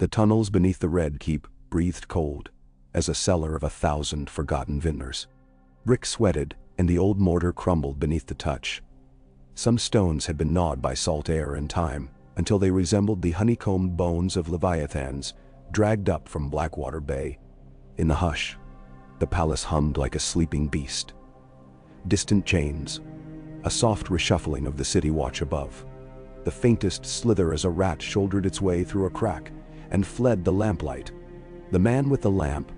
The tunnels beneath the Red Keep breathed cold, as a cellar of 1,000 forgotten vintners. Brick sweated, and the old mortar crumbled beneath the touch. Some stones had been gnawed by salt air and time, until they resembled the honeycombed bones of leviathans dragged up from Blackwater Bay. In the hush, the palace hummed like a sleeping beast. Distant chains, a soft reshuffling of the city watch above. The faintest slither as a rat shouldered its way through a crack and fled the lamplight. The man with the lamp,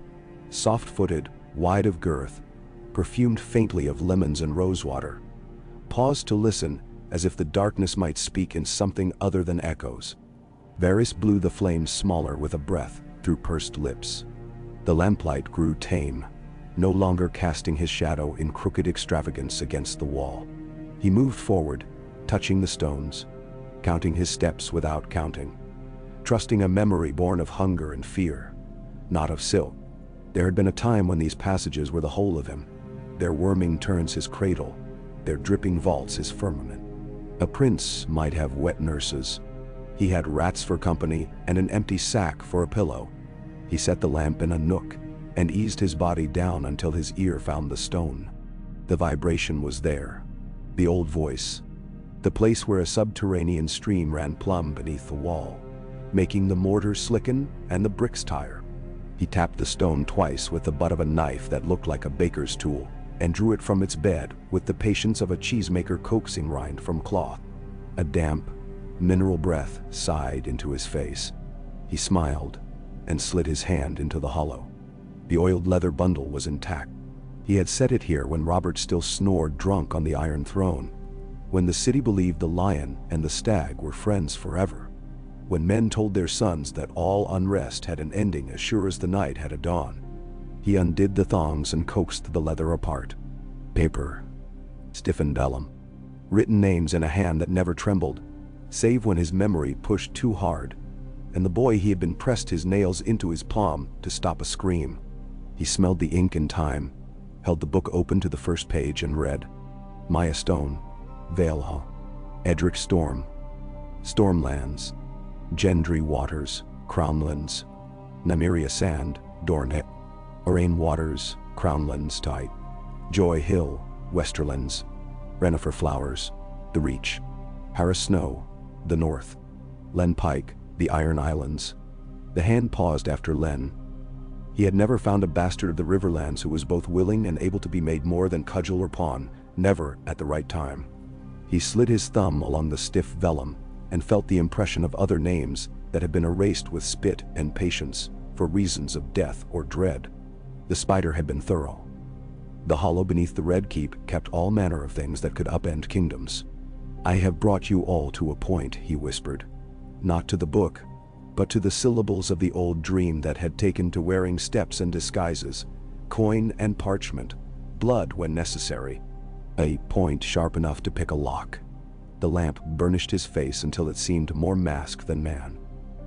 soft-footed, wide of girth, perfumed faintly of lemons and rosewater, paused to listen as if the darkness might speak in something other than echoes. Varys blew the flames smaller with a breath through pursed lips. The lamplight grew tame, no longer casting his shadow in crooked extravagance against the wall. He moved forward, touching the stones, counting his steps without counting, trusting a memory born of hunger and fear, not of silk. There had been a time when these passages were the whole of him, their worming turns his cradle, their dripping vaults his firmament. A prince might have wet nurses. He had rats for company and an empty sack for a pillow. He set the lamp in a nook and eased his body down until his ear found the stone. The vibration was there, the old voice, the place where a subterranean stream ran plumb beneath the wall, making the mortar slicken and the bricks tire. He tapped the stone twice with the butt of a knife that looked like a baker's tool, and drew it from its bed with the patience of a cheesemaker coaxing rind from cloth. A damp, mineral breath sighed into his face. He smiled and slid his hand into the hollow. The oiled leather bundle was intact. He had set it here when Robert still snored drunk on the Iron Throne, when the city believed the lion and the stag were friends forever, when men told their sons that all unrest had an ending as sure as the night had a dawn. He undid the thongs and coaxed the leather apart. Paper, stiffened vellum, written names in a hand that never trembled, save when his memory pushed too hard, and the boy he had been pressed his nails into his palm to stop a scream. He smelled the ink in time, held the book open to the first page and read. Maya Stone, Valeha, Edric Storm, Stormlands, Gendry Waters, Crownlands, Nymeria Sand, Dorne, Orain Waters, Crownlands Tight, Joy Hill, Westerlands, Renifer Flowers, The Reach, Harris Snow, the North, Len Pike, the Iron Islands. The hand paused after Len. He had never found a bastard of the Riverlands who was both willing and able to be made more than cudgel or pawn, never at the right time. He slid his thumb along the stiff vellum and felt the impression of other names that had been erased with spit and patience for reasons of death or dread. The spider had been thorough. The hollow beneath the Red Keep kept all manner of things that could upend kingdoms. I have brought you all to a point, he whispered. Not to the book, but to the syllables of the old dream that had taken to wearing steps and disguises, coin and parchment, blood when necessary, a point sharp enough to pick a lock. The lamp burnished his face until it seemed more mask than man.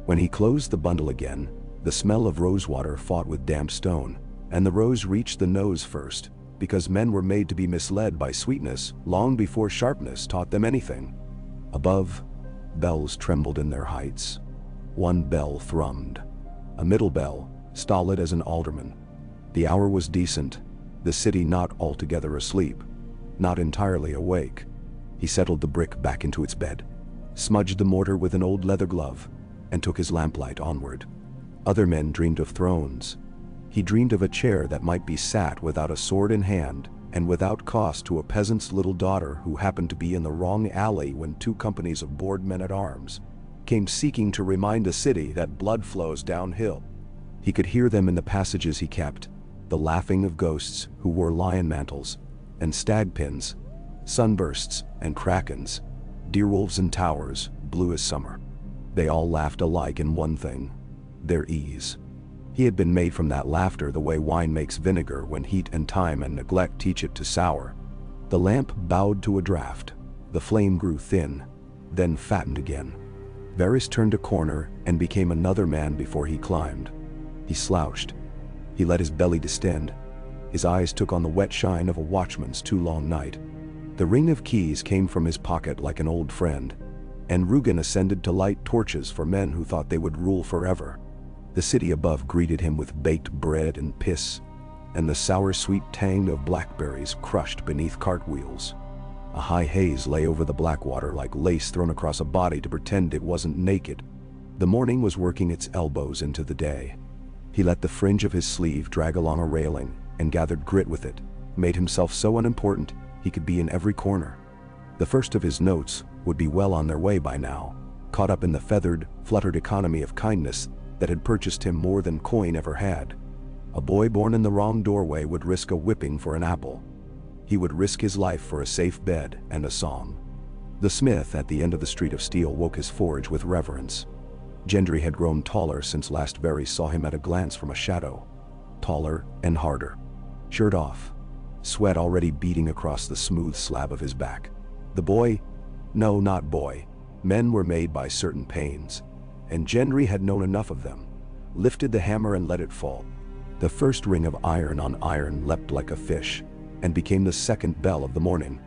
When he closed the bundle again, the smell of rosewater fought with damp stone, and the rose reached the nose first, because men were made to be misled by sweetness long before sharpness taught them anything. Above, bells trembled in their heights. One bell thrummed, a middle bell, stolid as an alderman. The hour was decent, the city not altogether asleep, not entirely awake. He settled the brick back into its bed, smudged the mortar with an old leather glove, and took his lamplight onward. Other men dreamed of thrones. He dreamed of a chair that might be sat without a sword in hand and without cost to a peasant's little daughter who happened to be in the wrong alley when 2 companies of bored men-at-arms came seeking to remind a city that blood flows downhill. He could hear them in the passages he kept, the laughing of ghosts who wore lion mantles and stag pins, sunbursts and krakens, deerwolves and towers, blue as summer. They all laughed alike in one thing, their ease. He had been made from that laughter the way wine makes vinegar when heat and time and neglect teach it to sour. The lamp bowed to a draught. The flame grew thin, then fattened again. Varys turned a corner and became another man before he climbed. He slouched. He let his belly distend. His eyes took on the wet shine of a watchman's too long night. The ring of keys came from his pocket like an old friend, and Rugen ascended to light torches for men who thought they would rule forever. The city above greeted him with baked bread and piss, and the sour-sweet tang of blackberries crushed beneath cartwheels. A high haze lay over the Blackwater like lace thrown across a body to pretend it wasn't naked. The morning was working its elbows into the day. He let the fringe of his sleeve drag along a railing and gathered grit with it, made himself so unimportant he could be in every corner. The first of his notes would be well on their way by now, caught up in the feathered, fluttered economy of kindness that had purchased him more than coin ever had. A boy born in the wrong doorway would risk a whipping for an apple. He would risk his life for a safe bed and a song. The smith at the end of the street of steel woke his forge with reverence. Gendry had grown taller since last Varys saw him at a glance from a shadow. Taller and harder. Shirt off. Sweat already beating across the smooth slab of his back. The boy? No, not boy. Men were made by certain pains, and Gendry had known enough of them. Lifted the hammer and let it fall. The first ring of iron on iron leapt like a fish, and became the second bell of the morning.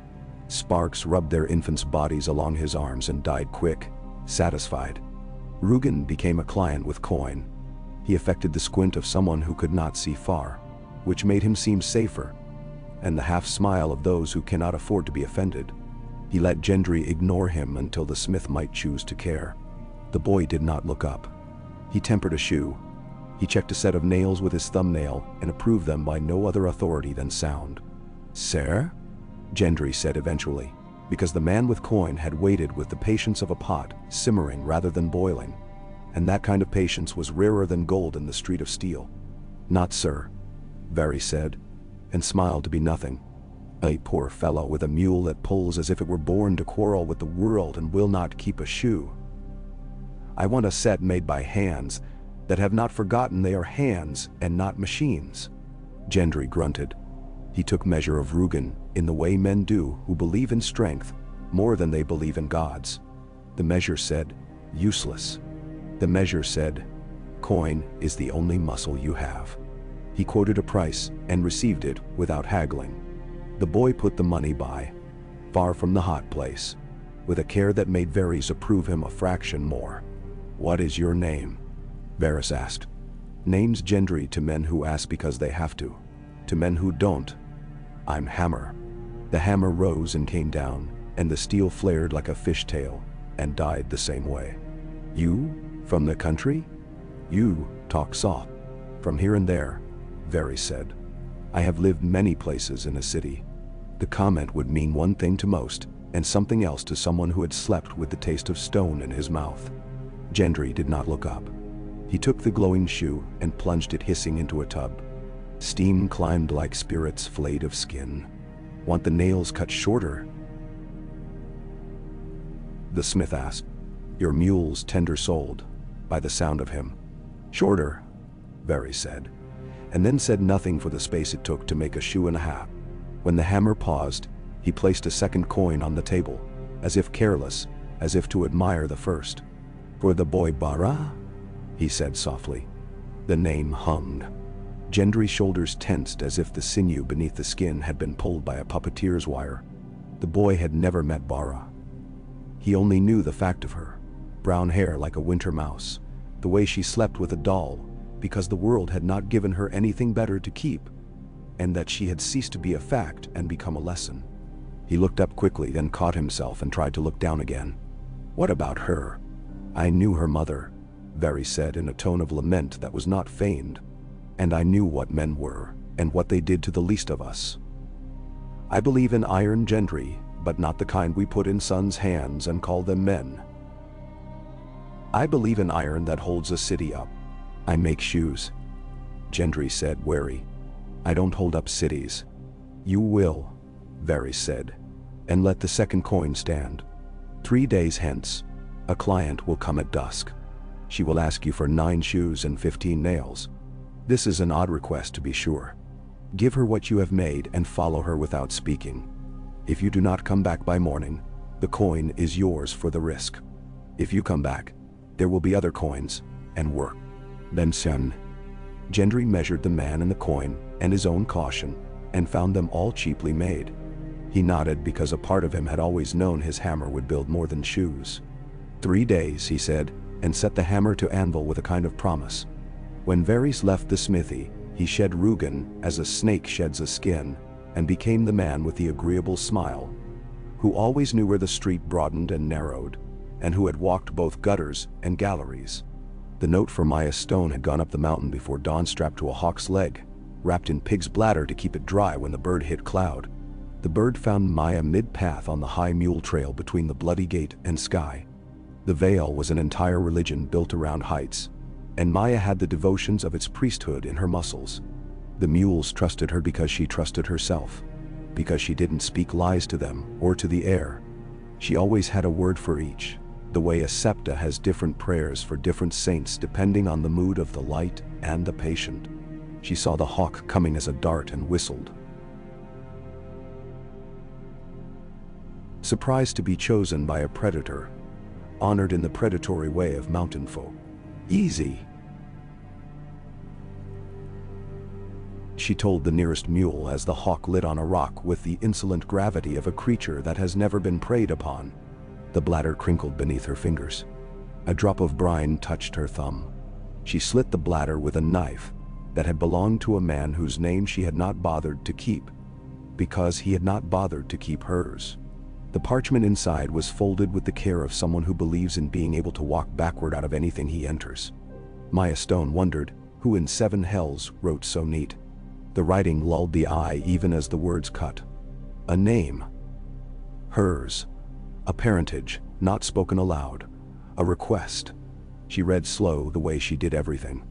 Sparks rubbed their infants' bodies along his arms and died quick, satisfied. Rugen became a client with coin. He affected the squint of someone who could not see far, which made him seem safer, and the half-smile of those who cannot afford to be offended. He let Gendry ignore him until the smith might choose to care. The boy did not look up. He tempered a shoe. He checked a set of nails with his thumbnail and approved them by no other authority than sound. "Sir?" Gendry said eventually, because the man with coin had waited with the patience of a pot, simmering rather than boiling. And that kind of patience was rarer than gold in the street of steel. "Not sir," Varys said, and smiled to be nothing. "A poor fellow with a mule that pulls as if it were born to quarrel with the world and will not keep a shoe. I want a set made by hands that have not forgotten they are hands and not machines." Gendry grunted. He took measure of Rugen in the way men do who believe in strength more than they believe in gods. The measure said, "Useless." The measure said, "Coin is the only muscle you have." He quoted a price and received it without haggling. The boy put the money by, far from the hot place, with a care that made Varys approve him a fraction more. "What is your name?" Varys asked. Names Gendry to men who ask because they have to men who don't. "I'm Hammer." The hammer rose and came down, and the steel flared like a fishtail, and died the same way. "You? From the country?" "You talk soft." "From here and there," Varys said. "I have lived many places in a city." The comment would mean one thing to most, and something else to someone who had slept with the taste of stone in his mouth. Gendry did not look up. He took the glowing shoe and plunged it hissing into a tub. Steam climbed like spirits flayed of skin. "Want the nails cut shorter?" the smith asked. "Your mule's tender-souled, by the sound of him." "Shorter," Varys said, and then said nothing for the space it took to make a shoe and a half. When the hammer paused, he placed a second coin on the table, as if careless, as if to admire the first. "For the boy Bara?" he said softly. The name hummed. Gendry's shoulders tensed as if the sinew beneath the skin had been pulled by a puppeteer's wire. The boy had never met Bara. He only knew the fact of her. Brown hair like a winter mouse, the way she slept with a doll, because the world had not given her anything better to keep, and that she had ceased to be a fact and become a lesson. He looked up quickly, then caught himself and tried to look down again. "What about her?" "I knew her mother," Varys said in a tone of lament that was not feigned. "And I knew what men were, and what they did to the least of us. I believe in iron, Gendry, but not the kind we put in sons' hands and call them men. I believe in iron that holds a city up. I make shoes," Gendry said, wary. "I don't hold up cities." "You will," Varys said, "and let the second coin stand. 3 days hence, a client will come at dusk. She will ask you for 9 shoes and 15 nails. This is an odd request, to be sure. Give her what you have made and follow her without speaking. If you do not come back by morning, the coin is yours for the risk. If you come back, there will be other coins and work. Then son." Gendry measured the man and the coin and his own caution, and found them all cheaply made. He nodded because a part of him had always known his hammer would build more than shoes. 3 days, he said, and set the hammer to anvil with a kind of promise. When Varys left the smithy, he shed Rugen as a snake sheds a skin, and became the man with the agreeable smile, who always knew where the street broadened and narrowed, and who had walked both gutters and galleries. The note for Maya Stone had gone up the mountain before dawn, strapped to a hawk's leg, wrapped in pig's bladder to keep it dry when the bird hit cloud. The bird found Maya mid-path on the high mule trail between the Bloody Gate and Sky. The Vale was an entire religion built around heights, and Maya had the devotions of its priesthood in her muscles. The mules trusted her because she trusted herself, because she didn't speak lies to them or to the air. She always had a word for each, the way a septa has different prayers for different saints depending on the mood of the light and the patient. She saw the hawk coming as a dart and whistled. Surprised to be chosen by a predator, honored in the predatory way of mountain folk. Easy, she told the nearest mule as the hawk lit on a rock with the insolent gravity of a creature that has never been preyed upon. The bladder crinkled beneath her fingers. A drop of brine touched her thumb. She slit the bladder with a knife that had belonged to a man whose name she had not bothered to keep, because he had not bothered to keep hers. The parchment inside was folded with the care of someone who believes in being able to walk backward out of anything he enters. Maya Stone wondered who in seven hells wrote so neat. The writing lulled the eye even as the words cut. A name. Hers. A parentage, not spoken aloud. A request. She read slow the way she did everything.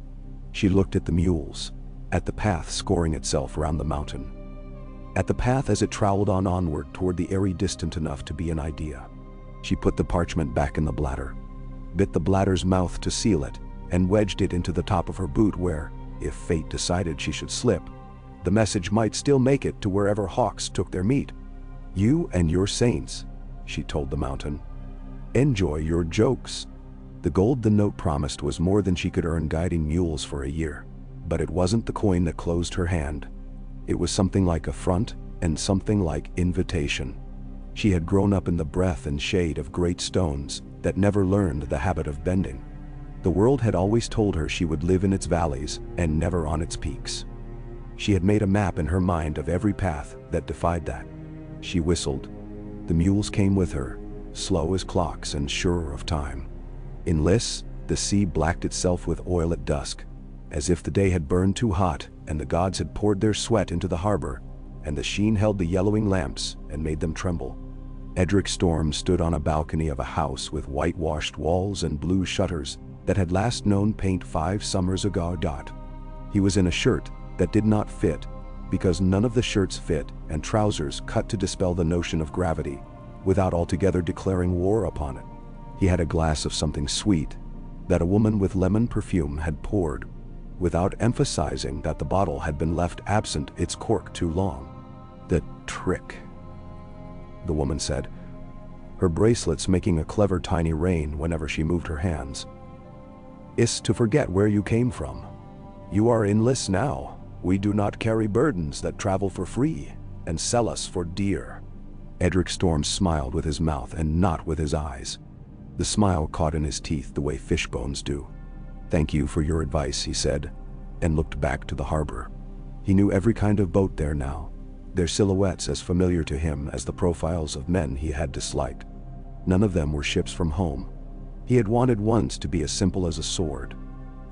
She looked at the mules, at the path scoring itself round the mountain, at the path as it troweled onward toward the airy distant enough to be an idea. She put the parchment back in the bladder, bit the bladder's mouth to seal it, and wedged it into the top of her boot where, if fate decided she should slip, the message might still make it to wherever hawks took their meat. You and your saints, she told the mountain. Enjoy your jokes. The gold the note promised was more than she could earn guiding mules for a year, but it wasn't the coin that closed her hand. It was something like affront and something like invitation. She had grown up in the breath and shade of great stones that never learned the habit of bending. The world had always told her she would live in its valleys and never on its peaks. She had made a map in her mind of every path that defied that. She whistled. The mules came with her, slow as clocks and sure of time. In Lys, the sea blacked itself with oil at dusk, as if the day had burned too hot and the gods had poured their sweat into the harbor, and the sheen held the yellowing lamps and made them tremble. Edric Storm stood on a balcony of a house with whitewashed walls and blue shutters that had last known paint 5 summers ago. He was in a shirt that did not fit, because none of the shirts fit, and trousers cut to dispel the notion of gravity, without altogether declaring war upon it. He had a glass of something sweet that a woman with lemon perfume had poured, without emphasizing that the bottle had been left absent its cork too long. The trick, the woman said, her bracelets making a clever tiny rain whenever she moved her hands, is to forget where you came from. You are in Lys now. We do not carry burdens that travel for free and sell us for dear. Edric Storm smiled with his mouth and not with his eyes. The smile caught in his teeth the way fish bones do. Thank you for your advice, he said, and looked back to the harbor. He knew every kind of boat there now, their silhouettes as familiar to him as the profiles of men he had disliked. None of them were ships from home. He had wanted once to be as simple as a sword.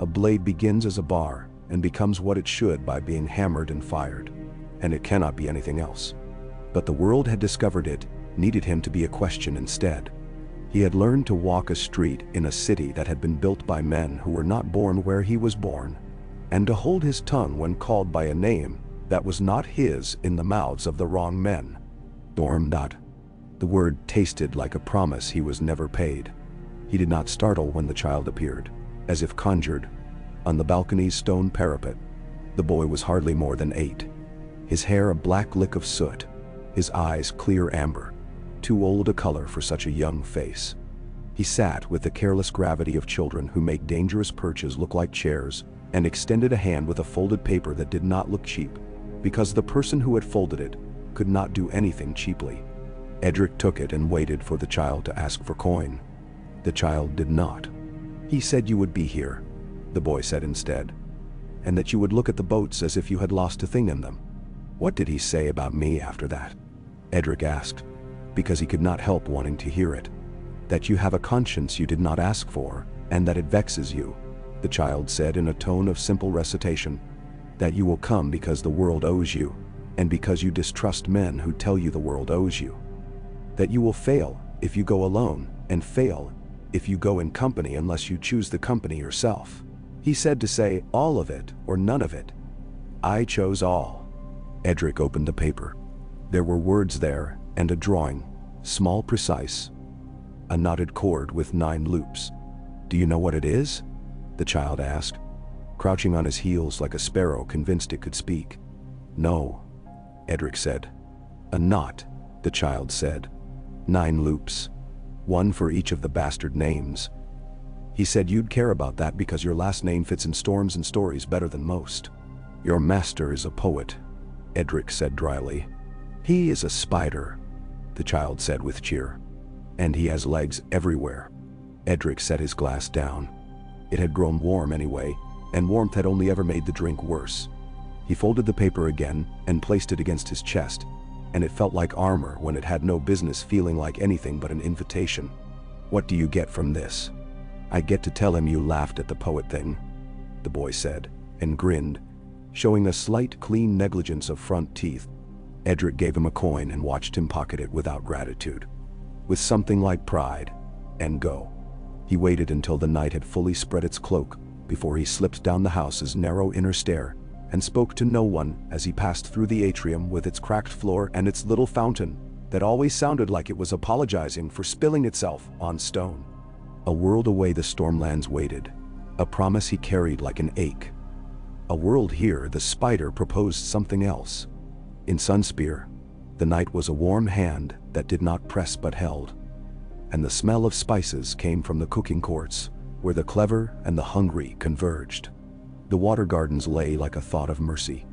A blade begins as a bar and becomes what it should by being hammered and fired, and it cannot be anything else. But the world had discovered it needed him to be a question instead. He had learned to walk a street in a city that had been built by men who were not born where he was born, and to hold his tongue when called by a name that was not his in the mouths of the wrong men. Storm. The word tasted like a promise he was never paid. He did not startle when the child appeared, as if conjured, on the balcony's stone parapet. The boy was hardly more than 8. His hair a black lick of soot, his eyes clear amber, too old a color for such a young face. He sat with the careless gravity of children who make dangerous perches look like chairs, and extended a hand with a folded paper that did not look cheap, because the person who had folded it could not do anything cheaply. Edric took it and waited for the child to ask for coin. The child did not. He said you would be here, the boy said instead. and that you would look at the boats as if you had lost a thing in them." "What did he say about me after that?" Edric asked, because he could not help wanting to hear it. "That you have a conscience you did not ask for, and that it vexes you," the child said in a tone of simple recitation. "That you will come because the world owes you, and because you distrust men who tell you the world owes you. That you will fail if you go alone, and fail if you go in company unless you choose the company yourself." He said to say all of it or none of it. "I chose all." Edric opened the paper. There were words there and a drawing, small, precise. A knotted cord with 9 loops. "Do you know what it is?" the child asked, crouching on his heels like a sparrow convinced it could speak. "No," Edric said. "A knot," the child said. 9 loops. 1 for each of the bastard names. He said you'd care about that because your last name fits in storms and stories better than most. "Your master is a poet," Edric said dryly. "He is a spider," the child said with cheer. "And he has legs everywhere." Edric set his glass down. It had grown warm anyway, and warmth had only ever made the drink worse. He folded the paper again and placed it against his chest, and it felt like armor when it had no business feeling like anything but an invitation. "What do you get from this?" "I get to tell him you laughed at the poet thing," the boy said, and grinned, showing a slight, clean negligence of front teeth. Edric gave him a coin and watched him pocket it without gratitude, with something like pride, and go. He waited until the night had fully spread its cloak before he slipped down the house's narrow inner stair and spoke to no one as he passed through the atrium with its cracked floor and its little fountain that always sounded like it was apologizing for spilling itself on stone. A world away the Stormlands waited, a promise he carried like an ache. A world here the spider proposed something else. In Sunspear, the night was a warm hand that did not press but held, and the smell of spices came from the cooking courts, where the clever and the hungry converged. The water gardens lay like a thought of mercy.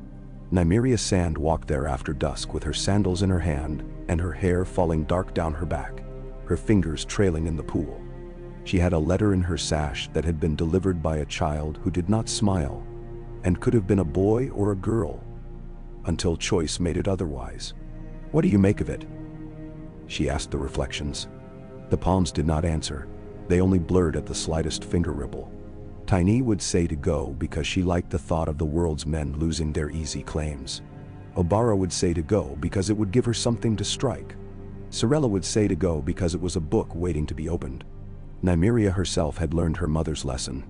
Nymeria Sand walked there after dusk with her sandals in her hand and her hair falling dark down her back, her fingers trailing in the pool. She had a letter in her sash that had been delivered by a child who did not smile, and could have been a boy or a girl, until choice made it otherwise. "What do you make of it?" she asked the reflections. The palms did not answer, they only blurred at the slightest finger ripple. Tiny would say to go because she liked the thought of the world's men losing their easy claims. Obara would say to go because it would give her something to strike. Sorella would say to go because it was a book waiting to be opened. Nymeria herself had learned her mother's lesson,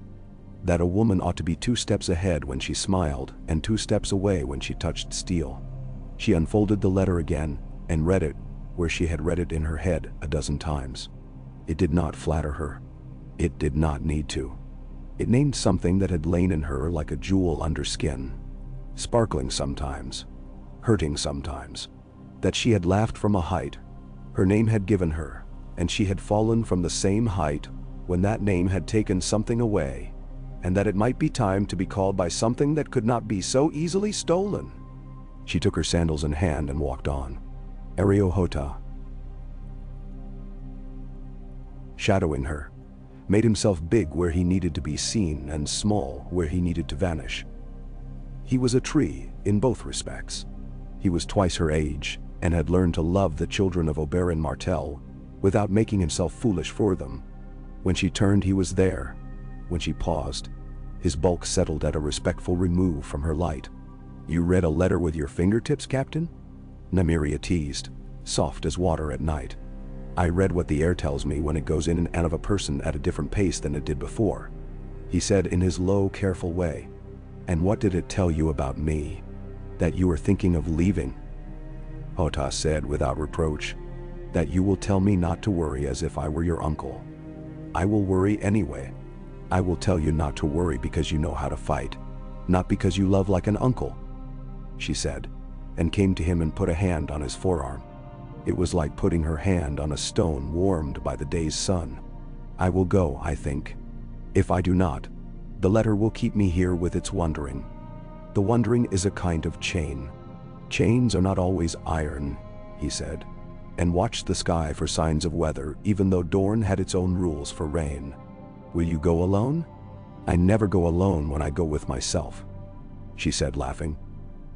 that a woman ought to be 2 steps ahead when she smiled and 2 steps away when she touched steel. She unfolded the letter again and read it where she had read it in her head a dozen times. It did not flatter her. It did not need to. It named something that had lain in her like a jewel under skin, sparkling sometimes, hurting sometimes, that she had laughed from a height her name had given her, and she had fallen from the same height when that name had taken something away, and that it might be time to be called by something that could not be so easily stolen. She took her sandals in hand and walked on. Ariohota, shadowing her, made himself big where he needed to be seen and small where he needed to vanish. He was a tree in both respects. He was twice her age and had learned to love the children of Oberyn Martell without making himself foolish for them. When she turned, he was there. When she paused, his bulk settled at a respectful remove from her light. "You read a letter with your fingertips, Captain?" Nymeria teased, soft as water at night. "I read what the air tells me when it goes in and out of a person at a different pace than it did before," he said in his low, careful way. "And what did it tell you about me? That you were thinking of leaving?" Hota said without reproach. "That you will tell me not to worry as if I were your uncle. I will worry anyway. I will tell you not to worry because you know how to fight, not because you love like an uncle," she said, and came to him and put a hand on his forearm. It was like putting her hand on a stone warmed by the day's sun. "I will go, I think. If I do not, the letter will keep me here with its wondering. The wondering is a kind of chain. Chains are not always iron," he said, and watched the sky for signs of weather even though Dorne had its own rules for rain. "Will you go alone?" "I never go alone when I go with myself." she said, laughing,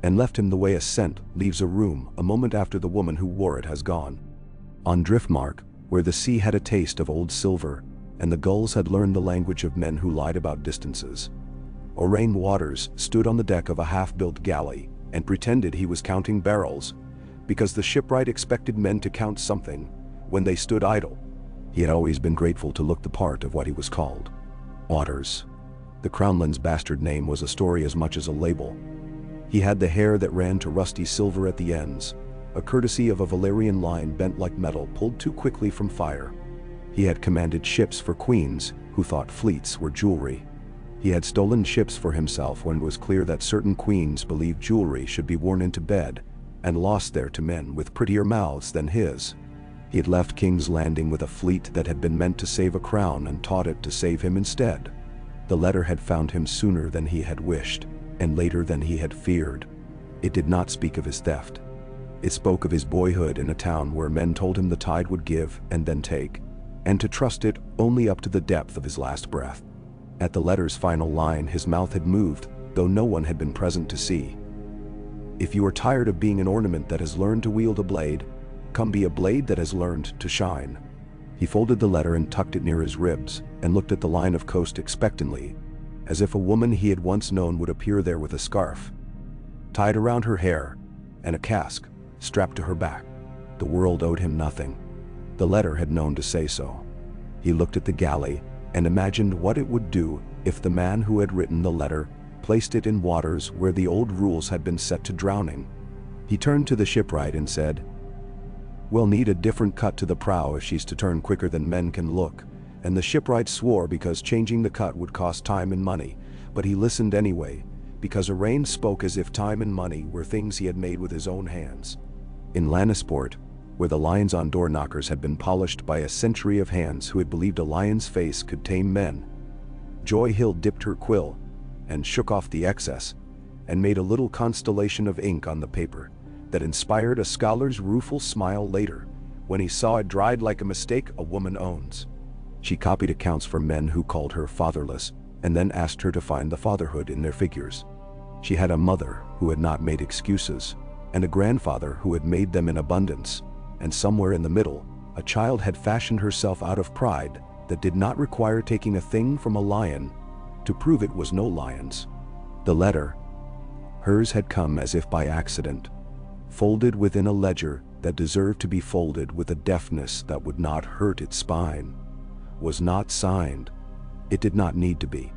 and left him the way a scent leaves a room a moment after the woman who wore it has gone. On Driftmark, where the sea had a taste of old silver, and the gulls had learned the language of men who lied about distances, Orain Waters stood on the deck of a half-built galley and pretended he was counting barrels, because the shipwright expected men to count something when they stood idle. He had always been grateful to look the part of what he was called. Waters. The Crownland's bastard name was a story as much as a label. He had the hair that ran to rusty silver at the ends, a courtesy of a Valerian line bent like metal pulled too quickly from fire. He had commanded ships for queens who thought fleets were jewelry. He had stolen ships for himself when it was clear that certain queens believed jewelry should be worn into bed and lost there to men with prettier mouths than his. He had left King's Landing with a fleet that had been meant to save a crown and taught it to save him instead. The letter had found him sooner than he had wished, and later than he had feared. It did not speak of his theft. It spoke of his boyhood in a town where men told him the tide would give and then take, and to trust it only up to the depth of his last breath. At the letter's final line, his mouth had moved, though no one had been present to see. If you are tired of being an ornament that has learned to wield a blade, come be a blade that has learned to shine. He folded the letter and tucked it near his ribs, and looked at the line of coast expectantly, as if a woman he had once known would appear there with a scarf tied around her hair and a cask strapped to her back. The world owed him nothing. The letter had known to say so. He looked at the galley and imagined what it would do if the man who had written the letter placed it in waters where the old rules had been set to drowning. He turned to the shipwright and said, "We'll need a different cut to the prow if she's to turn quicker than men can look." And the shipwright swore because changing the cut would cost time and money, but he listened anyway, because Orain spoke as if time and money were things he had made with his own hands. In Lannisport, where the lions on door knockers had been polished by a century of hands who had believed a lion's face could tame men, Joy Hill dipped her quill and shook off the excess and made a little constellation of ink on the paper that inspired a scholar's rueful smile later when he saw it dried like a mistake a woman owns. She copied accounts for men who called her fatherless and then asked her to find the fatherhood in their figures. She had a mother who had not made excuses and a grandfather who had made them in abundance, and somewhere in the middle, a child had fashioned herself out of pride that did not require taking a thing from a lion to prove it was no lion's. The letter, hers, had come as if by accident, folded within a ledger that deserved to be folded with a deftness that would not hurt its spine. Was not signed. It did not need to be.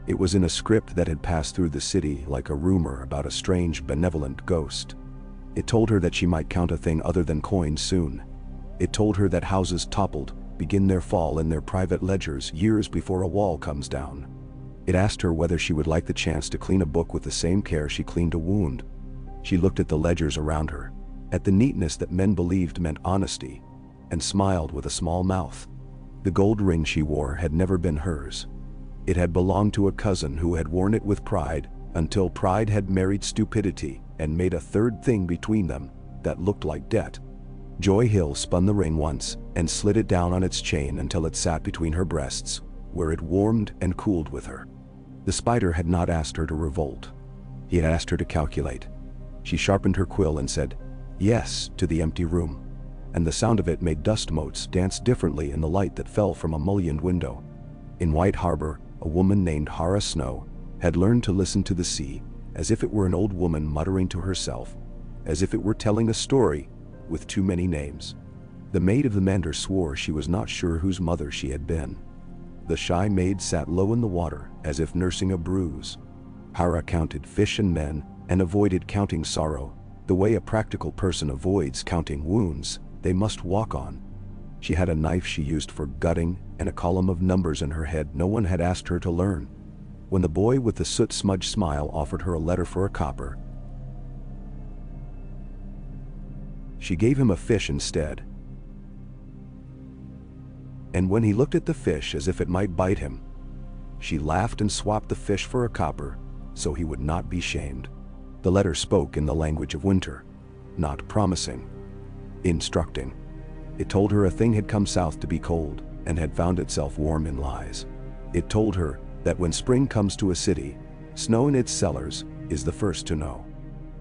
It was in a script that had passed through the city like a rumor about a strange benevolent ghost. It told her that she might count a thing other than coins soon. It told her that houses toppled begin their fall in their private ledgers years before a wall comes down. It asked her whether she would like the chance to clean a book with the same care she cleaned a wound. She looked at the ledgers around her, at the neatness that men believed meant honesty, and smiled with a small mouth. The gold ring she wore had never been hers. It had belonged to a cousin who had worn it with pride until pride had married stupidity and made a third thing between them that looked like debt. Joy Hill spun the ring once and slid it down on its chain until it sat between her breasts, where it warmed and cooled with her. The spider had not asked her to revolt. He had asked her to calculate. She sharpened her quill and said, "Yes," to the empty room, and the sound of it made dust motes dance differently in the light that fell from a mullioned window. In White Harbor, a woman named Hara Snow had learned to listen to the sea as if it were an old woman muttering to herself, as if it were telling a story with too many names. The maid of the Mander swore she was not sure whose mother she had been. The shy maid sat low in the water as if nursing a bruise. Hara counted fish and men and avoided counting sorrow, the way a practical person avoids counting wounds they must walk on. She had a knife she used for gutting and a column of numbers in her head no one had asked her to learn. When the boy with the soot-smudged smile offered her a letter for a copper, she gave him a fish instead. And when he looked at the fish as if it might bite him, she laughed and swapped the fish for a copper so he would not be shamed. The letter spoke in the language of winter, not promising, instructing. It told her a thing had come south to be cold and had found itself warm in lies. It told her that when spring comes to a city, snow in its cellars is the first to know.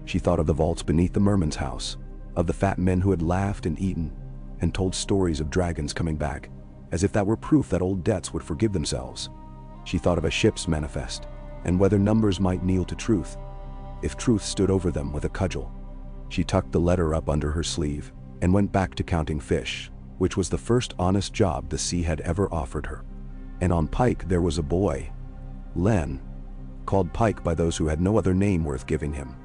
She thought of the vaults beneath the merman's house, of the fat men who had laughed and eaten, and told stories of dragons coming back, as if that were proof that old debts would forgive themselves. She thought of a ship's manifest, and whether numbers might kneel to truth, if truth stood over them with a cudgel. She tucked the letter up under her sleeve, and went back to counting fish, which was the first honest job the sea had ever offered her. And on Pike there was a boy, Len, called Pike by those who had no other name worth giving him,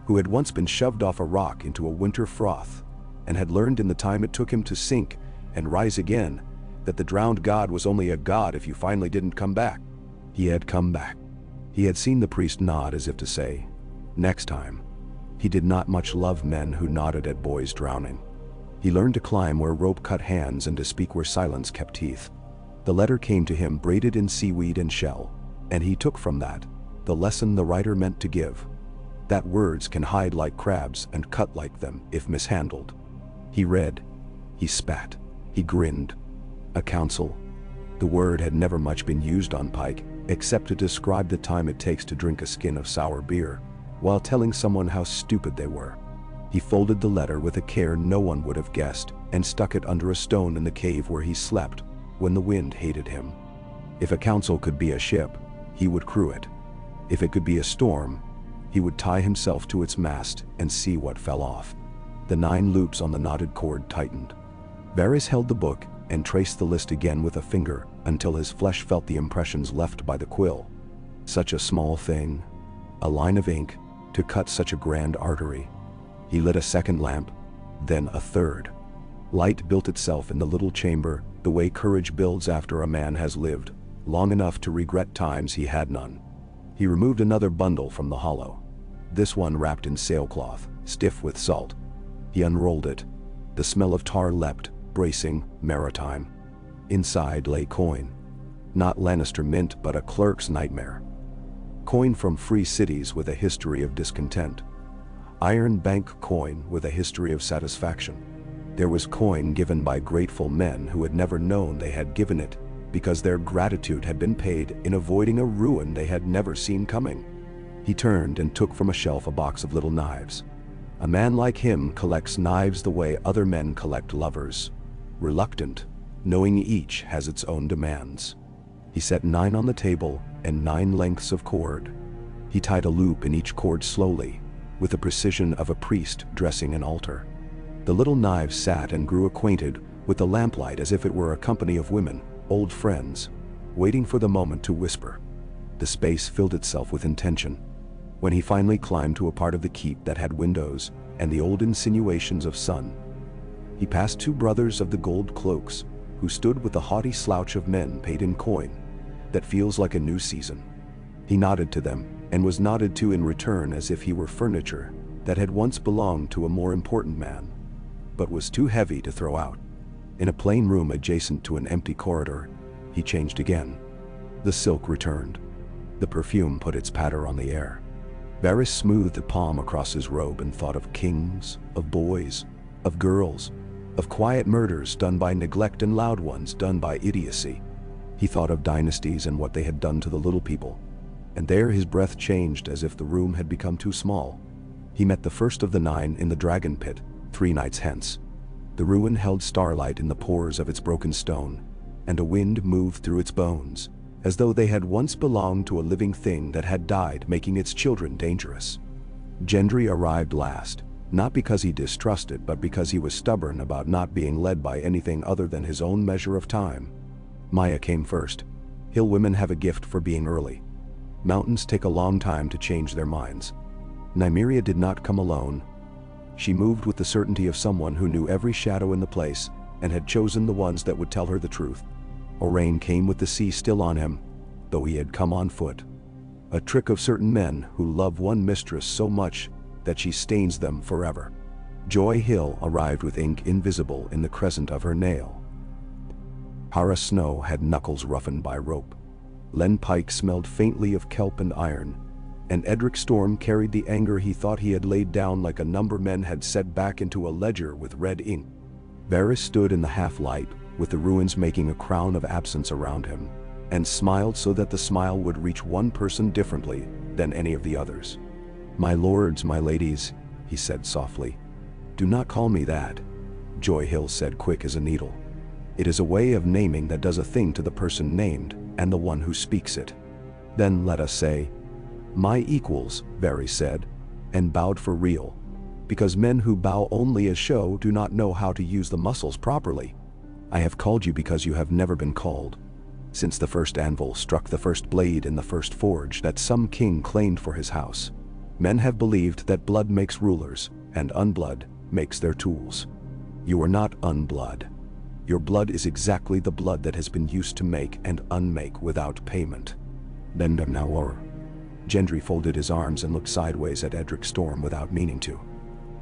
who had once been shoved off a rock into a winter froth, and had learned in the time it took him to sink and rise again that the drowned god was only a god if you finally didn't come back. He had come back. He had seen the priest nod as if to say, "Next time." He did not much love men who nodded at boys drowning. He learned to climb where rope cut hands and to speak where silence kept teeth. The letter came to him braided in seaweed and shell, and he took from that the lesson the writer meant to give, that words can hide like crabs and cut like them if mishandled. He read, he spat, he grinned. A counsel. The word had never much been used on Pike, except to describe the time it takes to drink a skin of sour beer, while telling someone how stupid they were. He folded the letter with a care no one would have guessed, and stuck it under a stone in the cave where he slept when the wind hated him. If a counsel could be a ship, he would crew it. If it could be a storm, he would tie himself to its mast and see what fell off. The 9 loops on the knotted cord tightened. Varys held the book and traced the list again with a finger until his flesh felt the impressions left by the quill. Such a small thing, a line of ink, to cut such a grand artery. He lit a second lamp, then a third. Light built itself in the little chamber the way courage builds after a man has lived long enough to regret times he had none. He removed another bundle from the hollow, this one wrapped in sailcloth, stiff with salt. He unrolled it. The smell of tar leapt, bracing, maritime. Inside lay coin. Not Lannister mint, but a clerk's nightmare. Coin from free cities with a history of discontent. Iron Bank coin with a history of satisfaction. There was coin given by grateful men who had never known they had given it, because their gratitude had been paid in avoiding a ruin they had never seen coming. He turned and took from a shelf a box of little knives. A man like him collects knives the way other men collect lovers, reluctant, knowing each has its own demands. He set 9 on the table and 9 lengths of cord. He tied a loop in each cord slowly, with the precision of a priest dressing an altar. The little knives sat and grew acquainted with the lamplight as if it were a company of women, old friends, waiting for the moment to whisper. The space filled itself with intention. When he finally climbed to a part of the keep that had windows and the old insinuations of sun, he passed 2 brothers of the gold cloaks who stood with the haughty slouch of men paid in coin that feels like a new season. He nodded to them and was nodded to in return as if he were furniture that had once belonged to a more important man, but was too heavy to throw out. In a plain room adjacent to an empty corridor, he changed again. The silk returned. The perfume put its patter on the air. Varys smoothed a palm across his robe and thought of kings, of boys, of girls, of quiet murders done by neglect and loud ones done by idiocy. He thought of dynasties and what they had done to the little people, and there his breath changed as if the room had become too small. He met the first of the 9 in the dragon pit, 3 nights hence. The ruin held starlight in the pores of its broken stone, and a wind moved through its bones, as though they had once belonged to a living thing that had died, making its children dangerous. Gendry arrived last, not because he distrusted, but because he was stubborn about not being led by anything other than his own measure of time. Maya came first. Hill women have a gift for being early. Mountains take a long time to change their minds. Nymeria did not come alone. She moved with the certainty of someone who knew every shadow in the place and had chosen the ones that would tell her the truth. Orain came with the sea still on him, though he had come on foot. A trick of certain men who love one mistress so much that she stains them forever. Joy Hill arrived with ink invisible in the crescent of her nail. Hara Snow had knuckles roughened by rope. Len Pike smelled faintly of kelp and iron, and Edric Storm carried the anger he thought he had laid down like a number men had set back into a ledger with red ink. Varys stood in the half-light, with the ruins making a crown of absence around him, and smiled so that the smile would reach one person differently than any of the others. My lords, my ladies, he said softly. Do not call me that, Joy Hill said, quick as a needle. It is a way of naming that does a thing to the person named and the one who speaks it. Then let us say, my equals, Barry said, and bowed for real, because men who bow only as show do not know how to use the muscles properly. I have called you because you have never been called. Since the first anvil struck the first blade in the first forge that some king claimed for his house, men have believed that blood makes rulers, and unblood makes their tools. You are not unblood. Your blood is exactly the blood that has been used to make and unmake without payment. Then now Gendry folded his arms and looked sideways at Edric Storm without meaning to.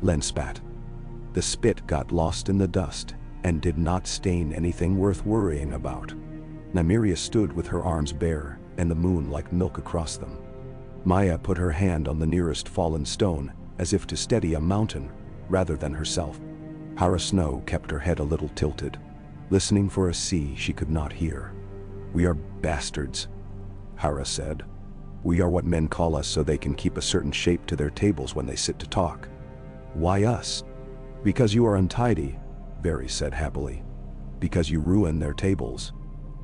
Len spat. The spit got lost in the dust and did not stain anything worth worrying about. Nymeria stood with her arms bare and the moon like milk across them. Maya put her hand on the nearest fallen stone as if to steady a mountain rather than herself. Hara Snow kept her head a little tilted, listening for a sea she could not hear. We are bastards, Hara said. We are what men call us so they can keep a certain shape to their tables when they sit to talk. Why us? Because you are untidy, Barry said happily. Because you ruin their tables.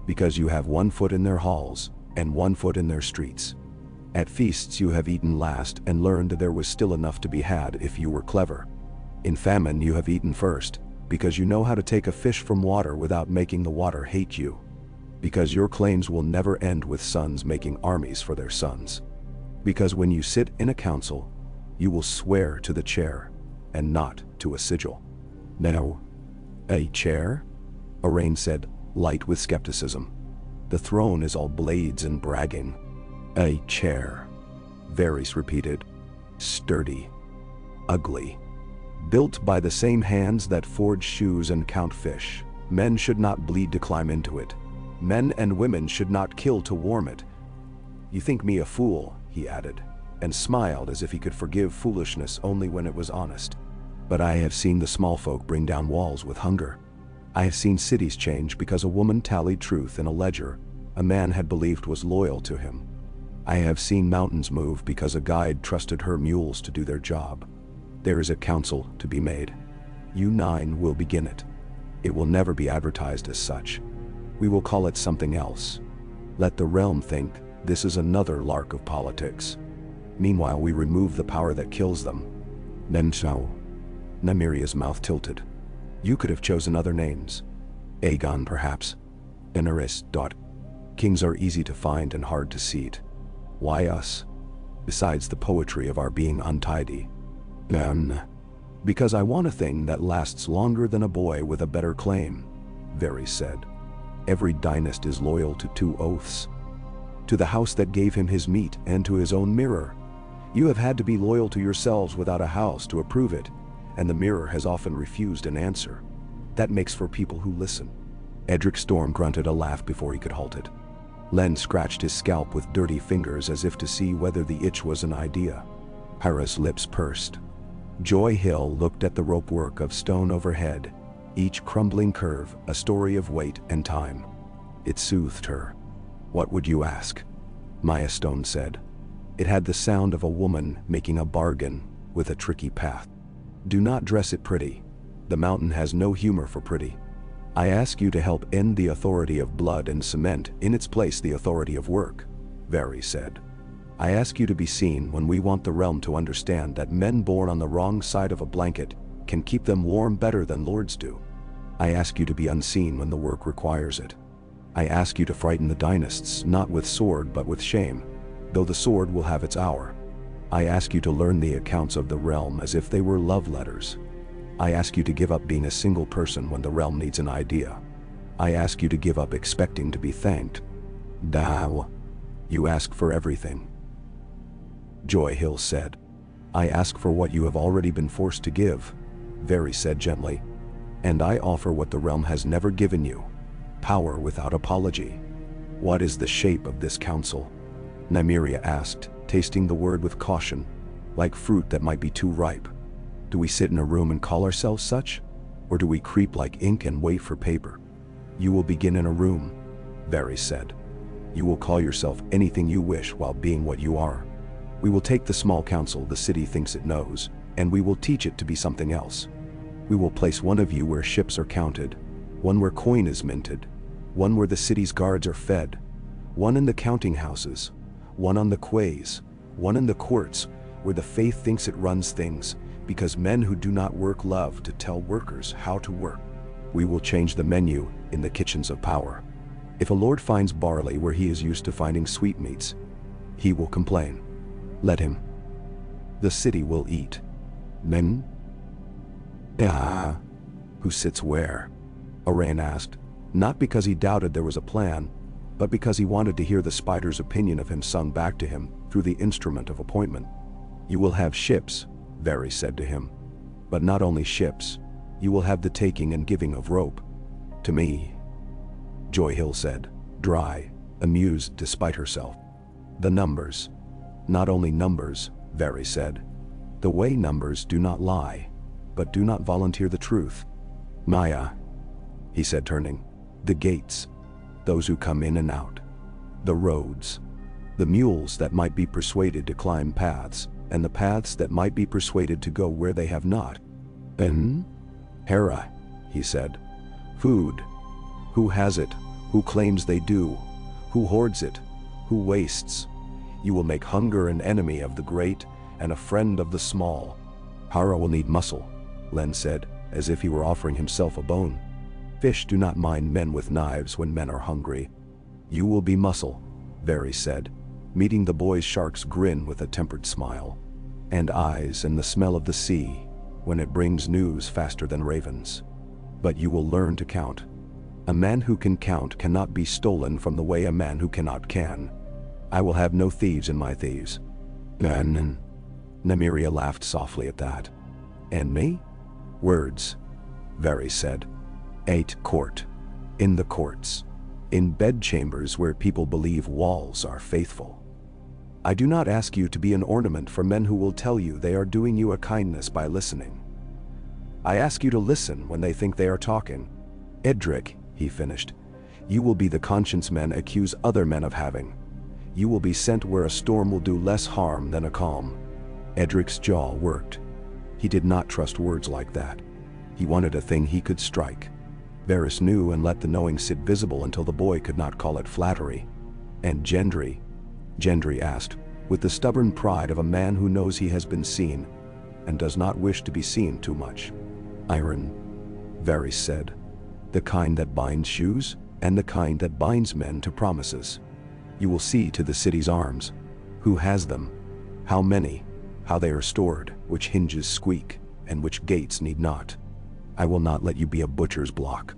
Because you have 1 foot in their halls and 1 foot in their streets. At feasts you have eaten last and learned there was still enough to be had if you were clever. In famine you have eaten first, because you know how to take a fish from water without making the water hate you. Because your claims will never end with sons making armies for their sons. Because when you sit in a council, you will swear to the chair, and not to a sigil. Now, a chair? Arain said, light with skepticism. The throne is all blades and bragging. A chair, Varys repeated. Sturdy. Ugly. Built by the same hands that forge shoes and count fish. Men should not bleed to climb into it. Men and women should not kill to warm it. You think me a fool, he added, and smiled as if he could forgive foolishness only when it was honest. But I have seen the small folk bring down walls with hunger. I have seen cities change because a woman tallied truth in a ledger a man had believed was loyal to him. I have seen mountains move because a guide trusted her mules to do their job. There is a council to be made. You 9 will begin it. It will never be advertised as such. We will call it something else. Let the realm think this is another lark of politics. Meanwhile, we remove the power that kills them. Then so. Nymeria's mouth tilted. You could have chosen other names. Aegon, perhaps. Daenerys. Kings are easy to find and hard to seat. Why us? Besides the poetry of our being untidy. Because I want a thing that lasts longer than a boy with a better claim, Varys said. Every dynast is loyal to 2 oaths. To the house that gave him his meat and to his own mirror. You have had to be loyal to yourselves without a house to approve it, and the mirror has often refused an answer. That makes for people who listen. Edric Storm grunted a laugh before he could halt it. Len scratched his scalp with dirty fingers as if to see whether the itch was an idea. Hera's lips pursed. Joy Hill looked at the ropework of stone overhead, each crumbling curve a story of weight and time. It soothed her. What would you ask? Maya Stone said. It had the sound of a woman making a bargain with a tricky path. Do not dress it pretty. The mountain has no humor for pretty. I ask you to help end the authority of blood and cement in its place the authority of work, Varys said. I ask you to be seen when we want the realm to understand that men born on the wrong side of a blanket can keep them warm better than lords do. I ask you to be unseen when the work requires it. I ask you to frighten the dynasts not with sword but with shame, though the sword will have its hour. I ask you to learn the accounts of the realm as if they were love letters. I ask you to give up being a single person when the realm needs an idea. I ask you to give up expecting to be thanked. Thou. You ask for everything. Joy Hill said. I ask for what you have already been forced to give, Varys said gently. And I offer what the realm has never given you. Power without apology. What is the shape of this council? Nymeria asked, tasting the word with caution, like fruit that might be too ripe. Do we sit in a room and call ourselves such? Or do we creep like ink and wait for paper? You will begin in a room, Varys said. You will call yourself anything you wish while being what you are. We will take the small council the city thinks it knows, and we will teach it to be something else. We will place one of you where ships are counted, one where coin is minted, one where the city's guards are fed, one in the counting houses, one on the quays, one in the courts, where the faith thinks it runs things, because men who do not work love to tell workers how to work. We will change the menu in the kitchens of power. If a lord finds barley where he is used to finding sweetmeats, he will complain. Let him. The city will eat. Men? Who sits where? Arain asked, not because he doubted there was a plan, but because he wanted to hear the spider's opinion of him sung back to him through the instrument of appointment. You will have ships, Varys said to him. But not only ships, you will have the taking and giving of rope. To me, Joy Hill said, dry, amused despite herself. The numbers. Not only numbers, Varys said. The way numbers do not lie, but do not volunteer the truth. Maya, he said, turning. The gates. Those who come in and out. The roads. The mules that might be persuaded to climb paths, and the paths that might be persuaded to go where they have not. Hera, he said. Food. Who has it? Who claims they do? Who hoards it? Who wastes? You will make hunger an enemy of the great and a friend of the small. Hera will need muscle, Len said, as if he were offering himself a bone. Fish do not mind men with knives when men are hungry. You will be muscle, Varys said, meeting the boy's shark's grin with a tempered smile. And eyes and the smell of the sea, when it brings news faster than ravens. But you will learn to count. A man who can count cannot be stolen from the way a man who cannot can. I will have no thieves in my thieves. Nymeria laughed softly at that. And me? Words, Varys said. 8 court. In the courts. In bedchambers where people believe walls are faithful. I do not ask you to be an ornament for men who will tell you they are doing you a kindness by listening. I ask you to listen when they think they are talking. Edric, he finished, you will be the conscience men accuse other men of having. You will be sent where a storm will do less harm than a calm. Edric's jaw worked. He did not trust words like that. He wanted a thing he could strike. Varys knew and let the knowing sit visible until the boy could not call it flattery. And Gendry? Gendry asked, with the stubborn pride of a man who knows he has been seen, and does not wish to be seen too much. Iron, Varys said. The kind that binds shoes, and the kind that binds men to promises. You will see to the city's arms. Who has them? How many? How they are stored, which hinges squeak, and which gates need not. I will not let you be a butcher's block.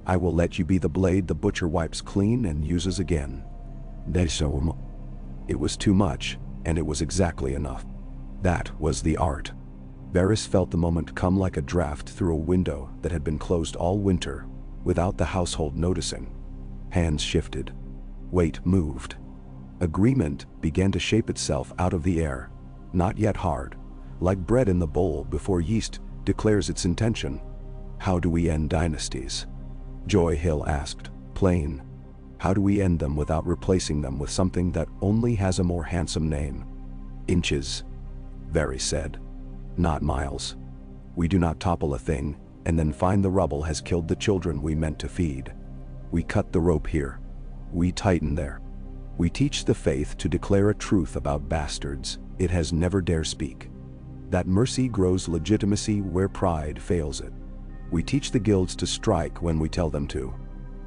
I will let you be the blade the butcher wipes clean and uses again. It was too much, and it was exactly enough. That was the art. Varys felt the moment come like a draft through a window that had been closed all winter, without the household noticing. Hands shifted. Weight moved. Agreement began to shape itself out of the air, not yet hard, like bread in the bowl before yeast declares its intention. How do we end dynasties? Joy Hill asked, plain. How do we end them without replacing them with something that only has a more handsome name? Inches, Varys said. Not miles. We do not topple a thing, and then find the rubble has killed the children we meant to feed. We cut the rope here. We tighten there. We teach the faith to declare a truth about bastards it has never dare speak. That mercy grows legitimacy where pride fails it. We teach the guilds to strike when we tell them to.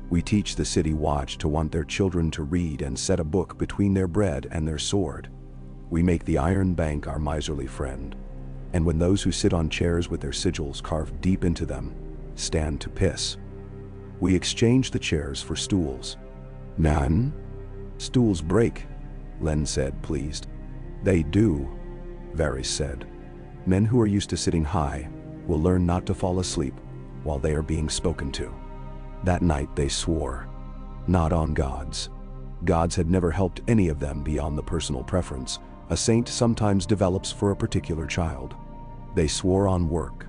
We teach the city watch to want their children to read and set a book between their bread and their sword. We make the iron bank our miserly friend. And when those who sit on chairs with their sigils carved deep into them stand to piss, we exchange the chairs for stools. None? Stools break, Len said, pleased. They do, Varys said. Men who are used to sitting high will learn not to fall asleep while they are being spoken to. That night they swore. Not on gods. Gods had never helped any of them beyond the personal preference a saint sometimes develops for a particular child. They swore on work,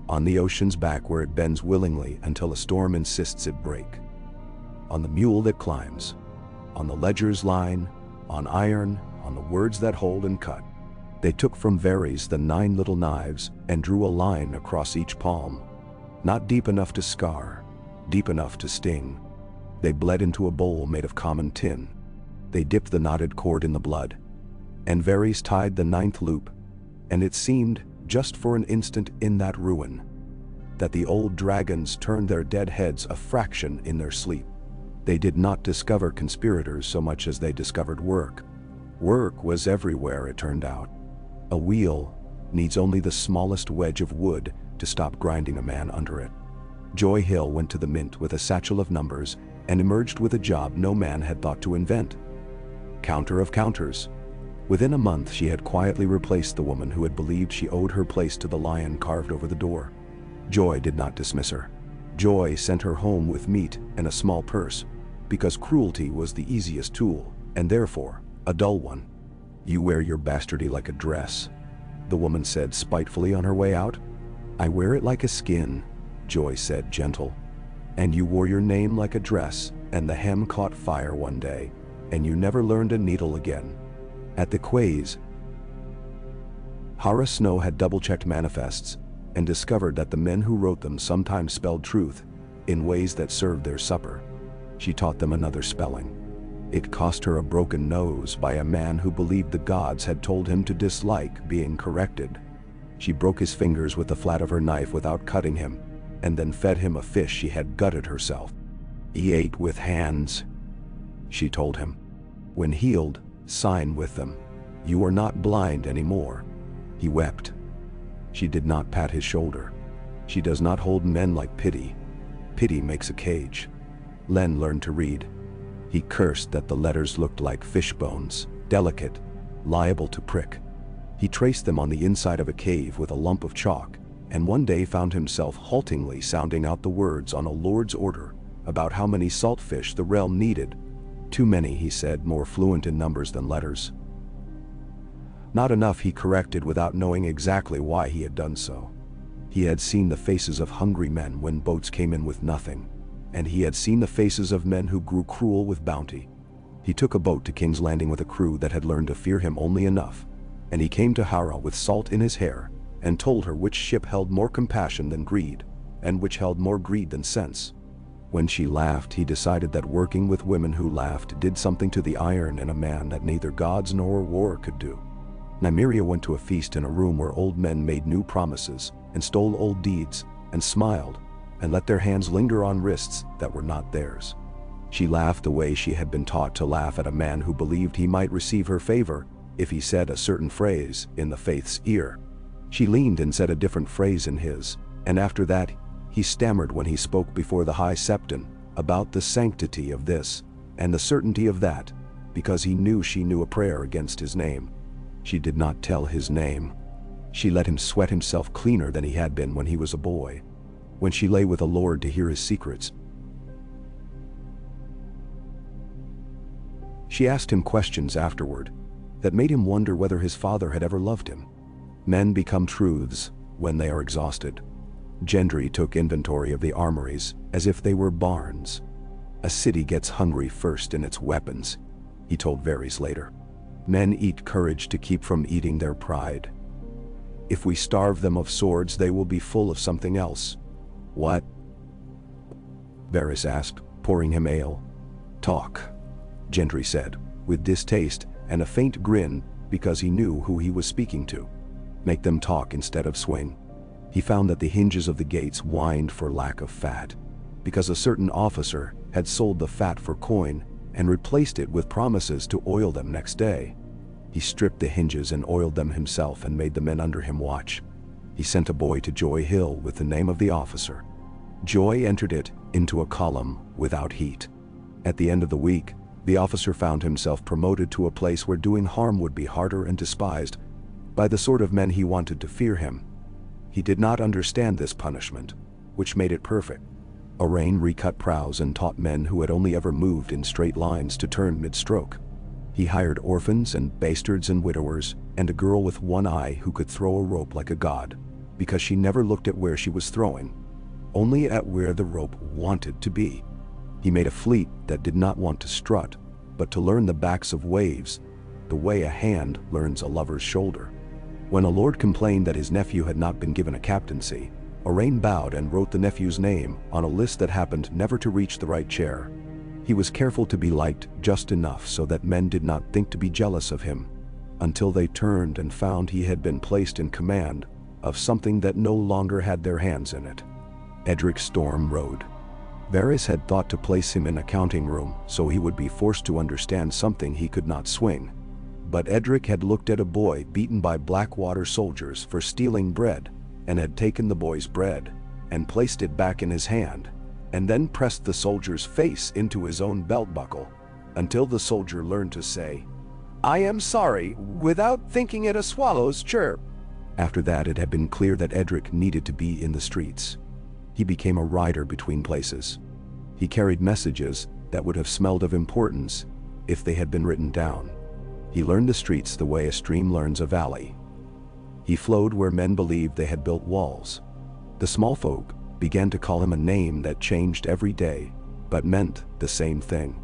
on the ocean's back where it bends willingly until a storm insists it break, on the mule that climbs, on the ledger's line, on iron, on the words that hold and cut. They took from Varys the 9 little knives and drew a line across each palm. Not deep enough to scar, deep enough to sting. They bled into a bowl made of common tin. They dipped the knotted cord in the blood. And Varys tied the 9th loop, and it seemed, just for an instant in that ruin, that the old dragons turned their dead heads a fraction in their sleep. They did not discover conspirators so much as they discovered work. Work was everywhere, it turned out. A wheel needs only the smallest wedge of wood to stop grinding a man under it. Joy Hill went to the mint with a satchel of numbers and emerged with a job no man had thought to invent. Counter of counters. Within a month she had quietly replaced the woman who had believed she owed her place to the lion carved over the door. Joy did not dismiss her. Joy sent her home with meat and a small purse, because cruelty was the easiest tool, and therefore, a dull one. "You wear your bastardy like a dress," the woman said spitefully on her way out. "I wear it like a skin," Joy said, gentle. "And you wore your name like a dress, and the hem caught fire one day, and you never learned a needle again." At the quays, Hara Snow had double-checked manifests and discovered that the men who wrote them sometimes spelled truth in ways that served their supper. She taught them another spelling. It cost her a broken nose by a man who believed the gods had told him to dislike being corrected. She broke his fingers with the flat of her knife without cutting him, and then fed him a fish she had gutted herself. "He ate with hands," she told him. "When healed, sign with them. You are not blind anymore." He wept. She did not pat his shoulder. She does not hold men like pity. Pity makes a cage. Len learned to read. He cursed that the letters looked like fish bones, delicate, liable to prick. He traced them on the inside of a cave with a lump of chalk, and one day found himself haltingly sounding out the words on a lord's order about how many saltfish the realm needed. "Too many," he said, more fluent in numbers than letters. "Not enough," he corrected without knowing exactly why he had done so. He had seen the faces of hungry men when boats came in with nothing, and he had seen the faces of men who grew cruel with bounty. He took a boat to King's Landing with a crew that had learned to fear him only enough, and he came to Hara with salt in his hair and told her which ship held more compassion than greed, and which held more greed than sense. When she laughed, he decided that working with women who laughed did something to the iron in a man that neither gods nor war could do. Nymeria went to a feast in a room where old men made new promises and stole old deeds and smiled and let their hands linger on wrists that were not theirs. She laughed the way she had been taught to laugh at a man who believed he might receive her favor if he said a certain phrase in the faith's ear. She leaned and said a different phrase in his, and after that, he stammered when he spoke before the High Septon about the sanctity of this and the certainty of that, because he knew she knew a prayer against his name. She did not tell his name. She let him sweat himself cleaner than he had been when he was a boy, when she lay with a lord to hear his secrets. She asked him questions afterward that made him wonder whether his father had ever loved him. Men become truths when they are exhausted. Gendry took inventory of the armories as if they were barns. "A city gets hungry first in its weapons," he told Varys later. "Men eat courage to keep from eating their pride. If we starve them of swords, they will be full of something else." "What?" Varys asked, pouring him ale. "Talk," Gendry said, with distaste and a faint grin because he knew who he was speaking to. "Make them talk instead of swing." He found that the hinges of the gates whined for lack of fat, because a certain officer had sold the fat for coin and replaced it with promises to oil them next day. He stripped the hinges and oiled them himself and made the men under him watch. He sent a boy to Joy Hill with the name of the officer. Joy entered it into a column without heat. At the end of the week, the officer found himself promoted to a place where doing harm would be harder and despised by the sort of men he wanted to fear him. He did not understand this punishment, which made it perfect. Orain recut prows and taught men who had only ever moved in straight lines to turn mid-stroke. He hired orphans and bastards and widowers and a girl with one eye who could throw a rope like a god, because she never looked at where she was throwing, only at where the rope wanted to be. He made a fleet that did not want to strut, but to learn the backs of waves, the way a hand learns a lover's shoulder. When a lord complained that his nephew had not been given a captaincy, Owain bowed and wrote the nephew's name on a list that happened never to reach the right chair. He was careful to be liked just enough so that men did not think to be jealous of him, until they turned and found he had been placed in command of something that no longer had their hands in it. Edric Storm rode. Varys had thought to place him in a counting room so he would be forced to understand something he could not swing. But Edric had looked at a boy beaten by Blackwater soldiers for stealing bread, and had taken the boy's bread and placed it back in his hand, and then pressed the soldier's face into his own belt buckle, until the soldier learned to say, "I am sorry," without thinking it a swallow's chirp. After that, it had been clear that Edric needed to be in the streets. He became a rider between places. He carried messages that would have smelled of importance if they had been written down. He learned the streets the way a stream learns a valley. He flowed where men believed they had built walls. The small folk began to call him a name that changed every day, but meant the same thing.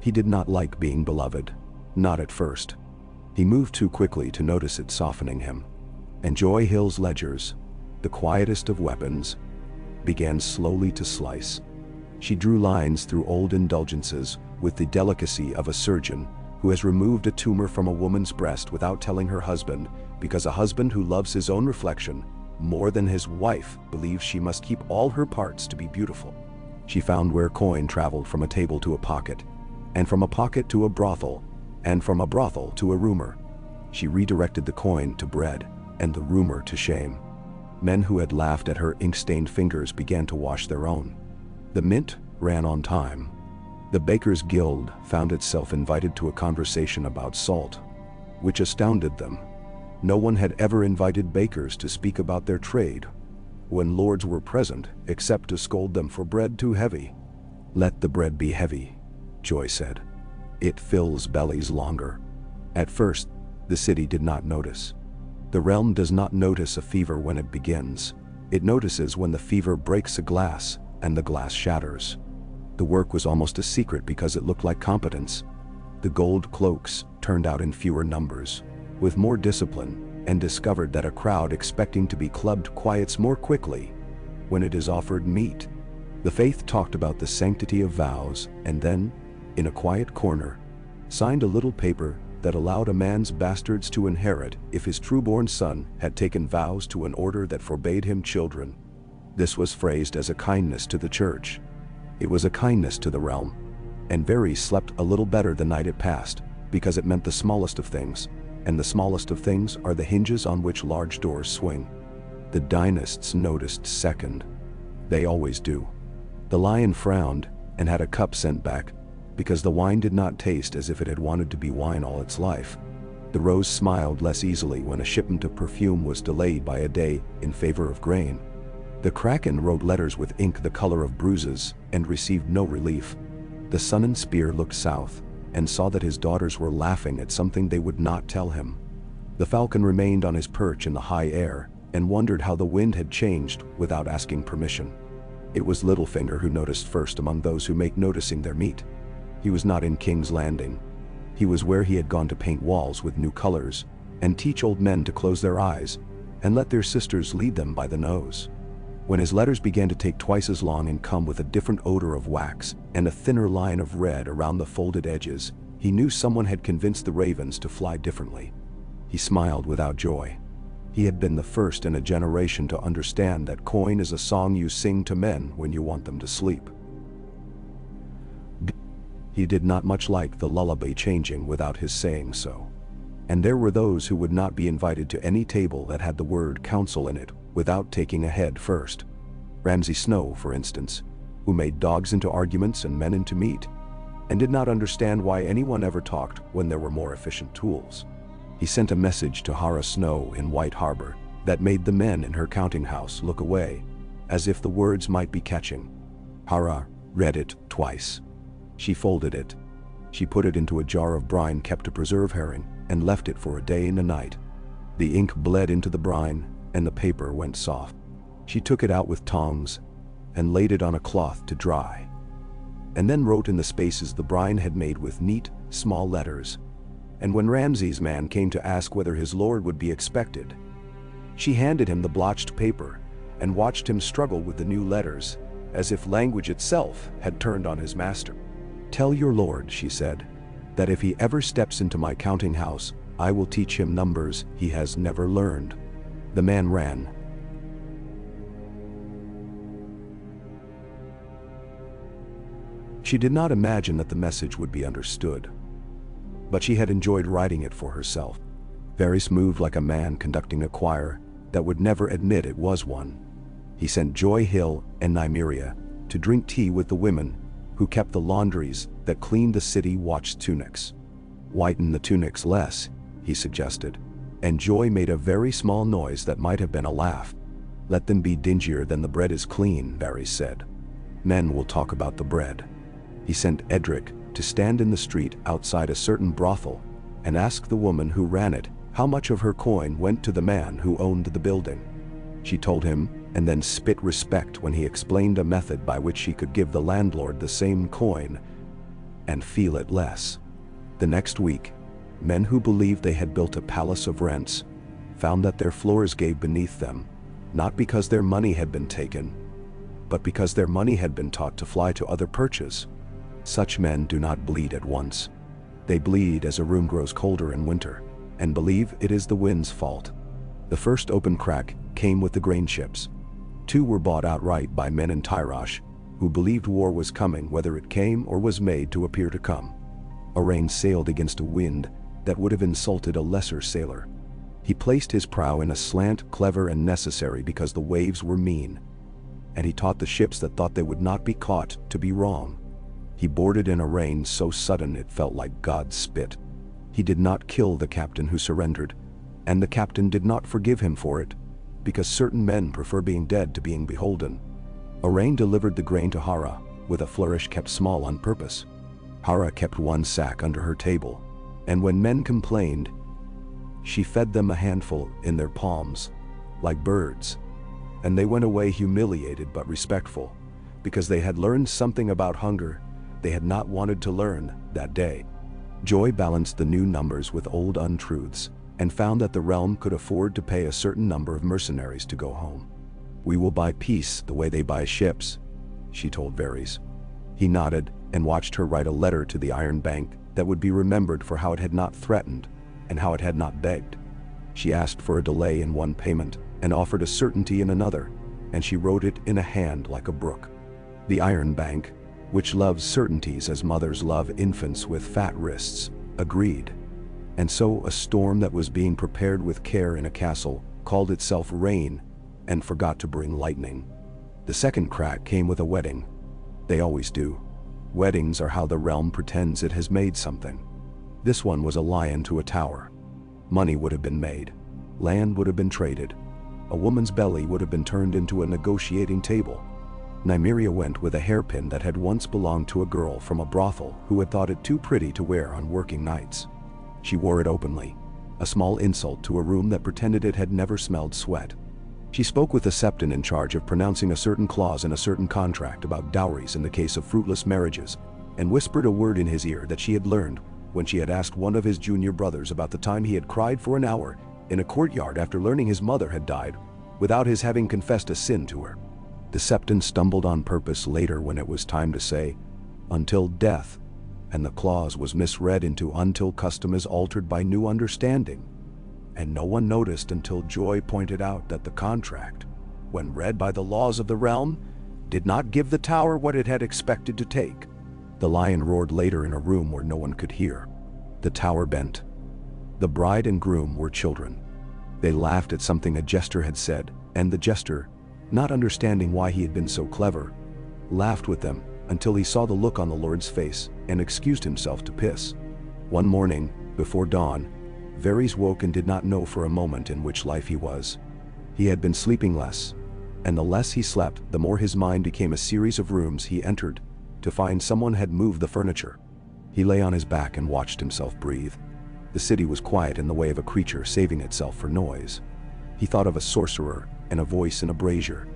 He did not like being beloved, not at first. He moved too quickly to notice it softening him. And Joy Hill's ledgers, the quietest of weapons, began slowly to slice. She drew lines through old indulgences with the delicacy of a surgeon who has removed a tumor from a woman's breast without telling her husband, because a husband who loves his own reflection more than his wife believes she must keep all her parts to be beautiful. She found where coin traveled from a table to a pocket, and from a pocket to a brothel, and from a brothel to a rumor. She redirected the coin to bread, and the rumor to shame. Men who had laughed at her ink-stained fingers began to wash their own. The mint ran on time. The Bakers' Guild found itself invited to a conversation about salt, which astounded them. No one had ever invited bakers to speak about their trade when lords were present, except to scold them for bread too heavy. "Let the bread be heavy," Joy said. "It fills bellies longer." At first, the city did not notice. The realm does not notice a fever when it begins. It notices when the fever breaks a glass and the glass shatters. The work was almost a secret because it looked like competence. The gold cloaks turned out in fewer numbers, with more discipline, and discovered that a crowd expecting to be clubbed quiets more quickly when it is offered meat. The faith talked about the sanctity of vows, and then, in a quiet corner, signed a little paper that allowed a man's bastards to inherit if his true-born son had taken vows to an order that forbade him children. This was phrased as a kindness to the church. It was a kindness to the realm, and Varys slept a little better the night it passed, because it meant the smallest of things, and the smallest of things are the hinges on which large doors swing. The Dynasts noticed second. They always do. The lion frowned and had a cup sent back, because the wine did not taste as if it had wanted to be wine all its life. The rose smiled less easily when a shipment of perfume was delayed by a day in favor of grain. The Kraken wrote letters with ink the color of bruises and received no relief. The Sun and Spear looked south and saw that his daughters were laughing at something they would not tell him. The Falcon remained on his perch in the high air and wondered how the wind had changed without asking permission. It was Littlefinger who noticed first among those who make noticing their meat. He was not in King's Landing. He was where he had gone to paint walls with new colors and teach old men to close their eyes and let their sisters lead them by the nose. When his letters began to take twice as long and come with a different odor of wax and a thinner line of red around the folded edges, he knew someone had convinced the ravens to fly differently. He smiled without joy. He had been the first in a generation to understand that coin is a song you sing to men when you want them to sleep. He did not much like the lullaby changing without his saying so. And there were those who would not be invited to any table that had the word council in it without taking a head first. Ramsay Snow, for instance, who made dogs into arguments and men into meat, and did not understand why anyone ever talked when there were more efficient tools. He sent a message to Hara Snow in White Harbor that made the men in her counting house look away, as if the words might be catching. Hara read it twice. She folded it. She put it into a jar of brine kept to preserve herring, and left it for a day and a night. The ink bled into the brine, and the paper went soft. She took it out with tongs, and laid it on a cloth to dry, and then wrote in the spaces the brine had made with neat, small letters, and when Ramsay's man came to ask whether his lord would be expected, she handed him the blotched paper and watched him struggle with the new letters, as if language itself had turned on his master. "Tell your lord," she said, "that if he ever steps into my counting house, I will teach him numbers he has never learned." The man ran. She did not imagine that the message would be understood, but she had enjoyed writing it for herself. Varys moved like a man conducting a choir that would never admit it was one. He sent Joy Hill and Nymeria to drink tea with the women who kept the laundries that cleaned the city watch tunics. "Whiten the tunics less," he suggested, and Joy made a very small noise that might have been a laugh. "Let them be dingier than the bread is clean," Varys said. "Men will talk about the bread." He sent Edric to stand in the street outside a certain brothel and ask the woman who ran it how much of her coin went to the man who owned the building. She told him, and then spit respect when he explained a method by which she could give the landlord the same coin and feel it less. The next week, men who believed they had built a palace of rents found that their floors gave beneath them, not because their money had been taken, but because their money had been taught to fly to other perches. Such men do not bleed at once. They bleed as a room grows colder in winter, and believe it is the wind's fault. The first open crack came with the grain ships. 2 were bought outright by men in Tyrosh, who believed war was coming whether it came or was made to appear to come. Owain sailed against a wind that would have insulted a lesser sailor. He placed his prow in a slant, clever and necessary because the waves were mean, and he taught the ships that thought they would not be caught to be wrong. He boarded in a rain so sudden it felt like God's spit. He did not kill the captain who surrendered, and the captain did not forgive him for it, because certain men prefer being dead to being beholden. Owain delivered the grain to Hara, with a flourish kept small on purpose. Hara kept 1 sack under her table, and when men complained, she fed them a handful in their palms, like birds, and they went away humiliated but respectful, because they had learned something about hunger they had not wanted to learn that day. Joy balanced the new numbers with old untruths, and found that the realm could afford to pay a certain number of mercenaries to go home. "We will buy peace the way they buy ships," she told Varys. He nodded and watched her write a letter to the Iron Bank that would be remembered for how it had not threatened and how it had not begged. She asked for a delay in one payment and offered a certainty in another, and she wrote it in a hand like a brook. The Iron Bank, which loves certainties as mothers love infants with fat wrists, agreed. And so a storm that was being prepared with care in a castle called itself rain and forgot to bring lightning. The second crack came with a wedding. They always do. Weddings are how the realm pretends it has made something. This one was a lion to a tower. Money would have been made. Land would have been traded. A woman's belly would have been turned into a negotiating table. Nymeria went with a hairpin that had once belonged to a girl from a brothel who had thought it too pretty to wear on working nights. She wore it openly, a small insult to a room that pretended it had never smelled sweat. She spoke with the septon in charge of pronouncing a certain clause in a certain contract about dowries in the case of fruitless marriages, and whispered a word in his ear that she had learned when she had asked one of his junior brothers about the time he had cried for an hour in a courtyard after learning his mother had died, without his having confessed a sin to her. The septon stumbled on purpose later when it was time to say, "until death," and the clause was misread into "until custom is altered by new understanding." And no one noticed until Joy pointed out that the contract, when read by the laws of the realm, did not give the tower what it had expected to take. The lion roared later in a room where no one could hear. The tower bent. The bride and groom were children. They laughed at something a jester had said, and the jester, not understanding why he had been so clever, laughed with them until he saw the look on the Lord's face and excused himself to piss. One morning, before dawn, Varys woke and did not know for a moment in which life he was. He had been sleeping less, and the less he slept, the more his mind became a series of rooms he entered to find someone had moved the furniture. He lay on his back and watched himself breathe. The city was quiet in the way of a creature saving itself for noise. He thought of a sorcerer and a voice in a brazier,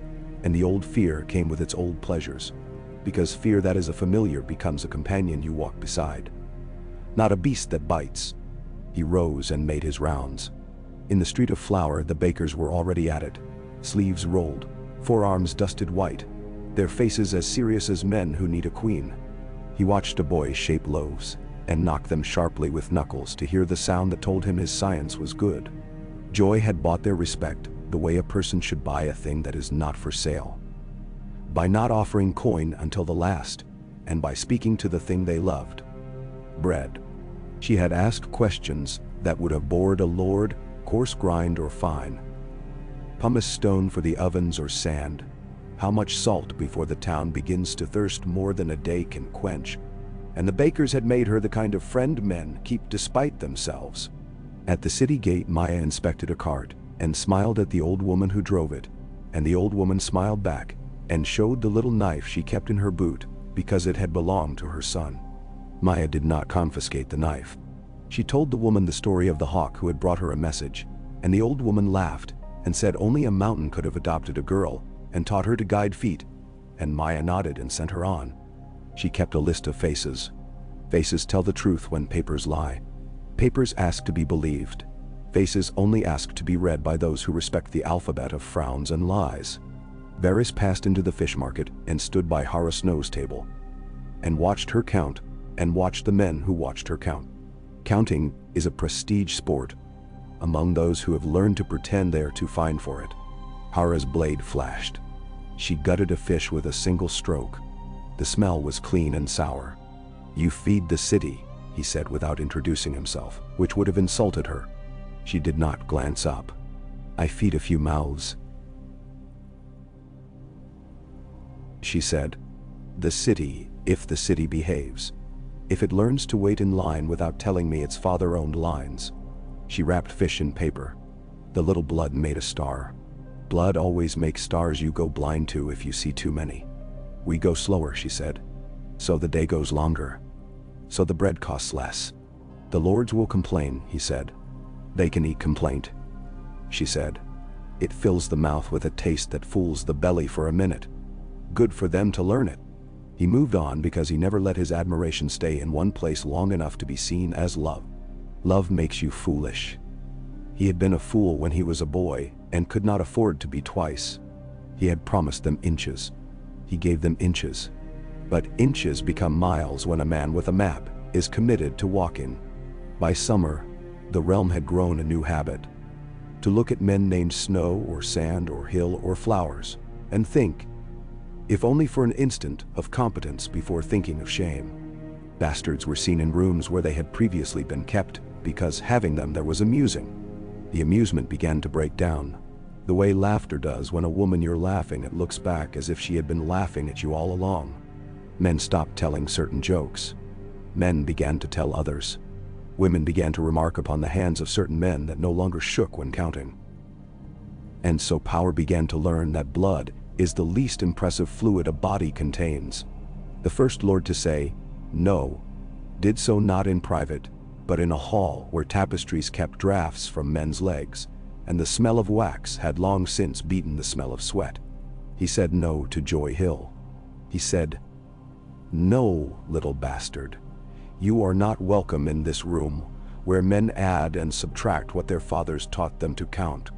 and the old fear came with its old pleasures, because fear that is a familiar becomes a companion you walk beside. Not a beast that bites, He rose and made his rounds. In the street of flour, the bakers were already at it, sleeves rolled, forearms dusted white, their faces as serious as men who need a queen. He watched a boy shape loaves and knock them sharply with knuckles to hear the sound that told him his science was good. Joy had bought their respect the way a person should buy a thing that is not for sale. By not offering coin until the last, and by speaking to the thing they loved, bread. She had asked questions that would have bored a lord, coarse grind or fine. Pumice stone for the ovens or sand? How much salt before the town begins to thirst more than a day can quench? And the bakers had made her the kind of friend men keep despite themselves. At the city gate, Maya inspected a cart and smiled at the old woman who drove it, and the old woman smiled back and showed the little knife she kept in her boot because it had belonged to her son. Maya did not confiscate the knife. She told the woman the story of the hawk who had brought her a message, and the old woman laughed and said only a mountain could have adopted a girl and taught her to guide feet, and Maya nodded and sent her on. She kept a list of faces. Faces tell the truth when papers lie. Papers ask to be believed. Faces only ask to be read by those who respect the alphabet of frowns and lies. Varys passed into the fish market and stood by Hara Snow's table, and watched her count, and watched the men who watched her count. Counting is a prestige sport among those who have learned to pretend they are too fine for it. Hara's blade flashed. She gutted a fish with a single stroke. The smell was clean and sour. "You feed the city," he said without introducing himself, which would have insulted her. She did not glance up. "I feed a few mouths," she said. "The city, if the city behaves. If it learns to wait in line without telling me its father-owned lines." She wrapped fish in paper. The little blood made a star. "Blood always makes stars you go blind to if you see too many. We go slower," she said. "So the day goes longer. So the bread costs less. The lords will complain," he said. "They can eat complaint," she said. "It fills the mouth with a taste that fools the belly for a minute. Good for them to learn it." He moved on because he never let his admiration stay in one place long enough to be seen as love. Love makes you foolish. He had been a fool when he was a boy and could not afford to be twice. He had promised them inches. He gave them inches. But inches become miles when a man with a map is committed to walking. By summer, the realm had grown a new habit. To look at men named Snow or Sand or Hill or Flowers and think, if only for an instant, of competence before thinking of shame. Bastards were seen in rooms where they had previously been kept because having them there was amusing. The amusement began to break down, the way laughter does when a woman you're laughing at looks back as if she had been laughing at you all along. Men stopped telling certain jokes. Men began to tell others. Women began to remark upon the hands of certain men that no longer shook when counting. And so power began to learn that blood is the least impressive fluid a body contains. The first lord to say, "No," did so not in private, but in a hall where tapestries kept drafts from men's legs, and the smell of wax had long since beaten the smell of sweat. He said no to Joy Hill. He said, "No, little bastard. You are not welcome in this room, where men add and subtract what their fathers taught them to count."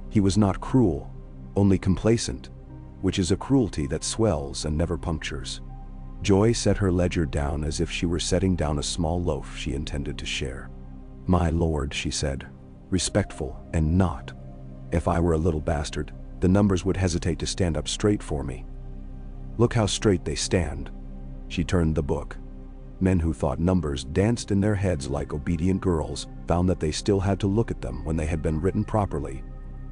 He was not cruel, only complacent, which is a cruelty that swells and never punctures. Joy set her ledger down as if she were setting down a small loaf she intended to share. "My lord," she said, respectful and not. "If I were a little bastard, the numbers would hesitate to stand up straight for me. Look how straight they stand." She turned the book. Men who thought numbers danced in their heads like obedient girls found that they still had to look at them when they had been written properly.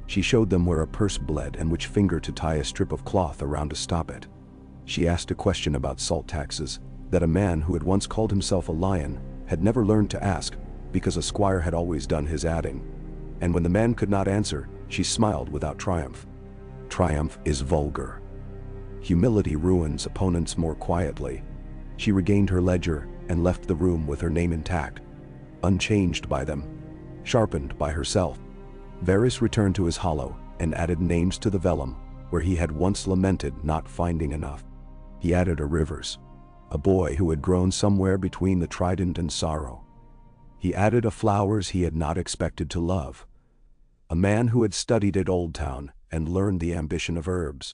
She showed them where a purse bled and which finger to tie a strip of cloth around to stop it. She asked a question about salt taxes that a man who had once called himself a lion had never learned to ask because a squire had always done his adding. And when the man could not answer, she smiled without triumph. Triumph is vulgar. Humility ruins opponents more quietly. She regained her ledger and left the room with her name intact, unchanged by them, sharpened by herself. Varys returned to his hollow and added names to the vellum where he had once lamented not finding enough. He added a Rivers, a boy who had grown somewhere between the Trident and Sorrow. He added a flowers he had not expected to love. A man who had studied at Old Town and learned the ambition of herbs.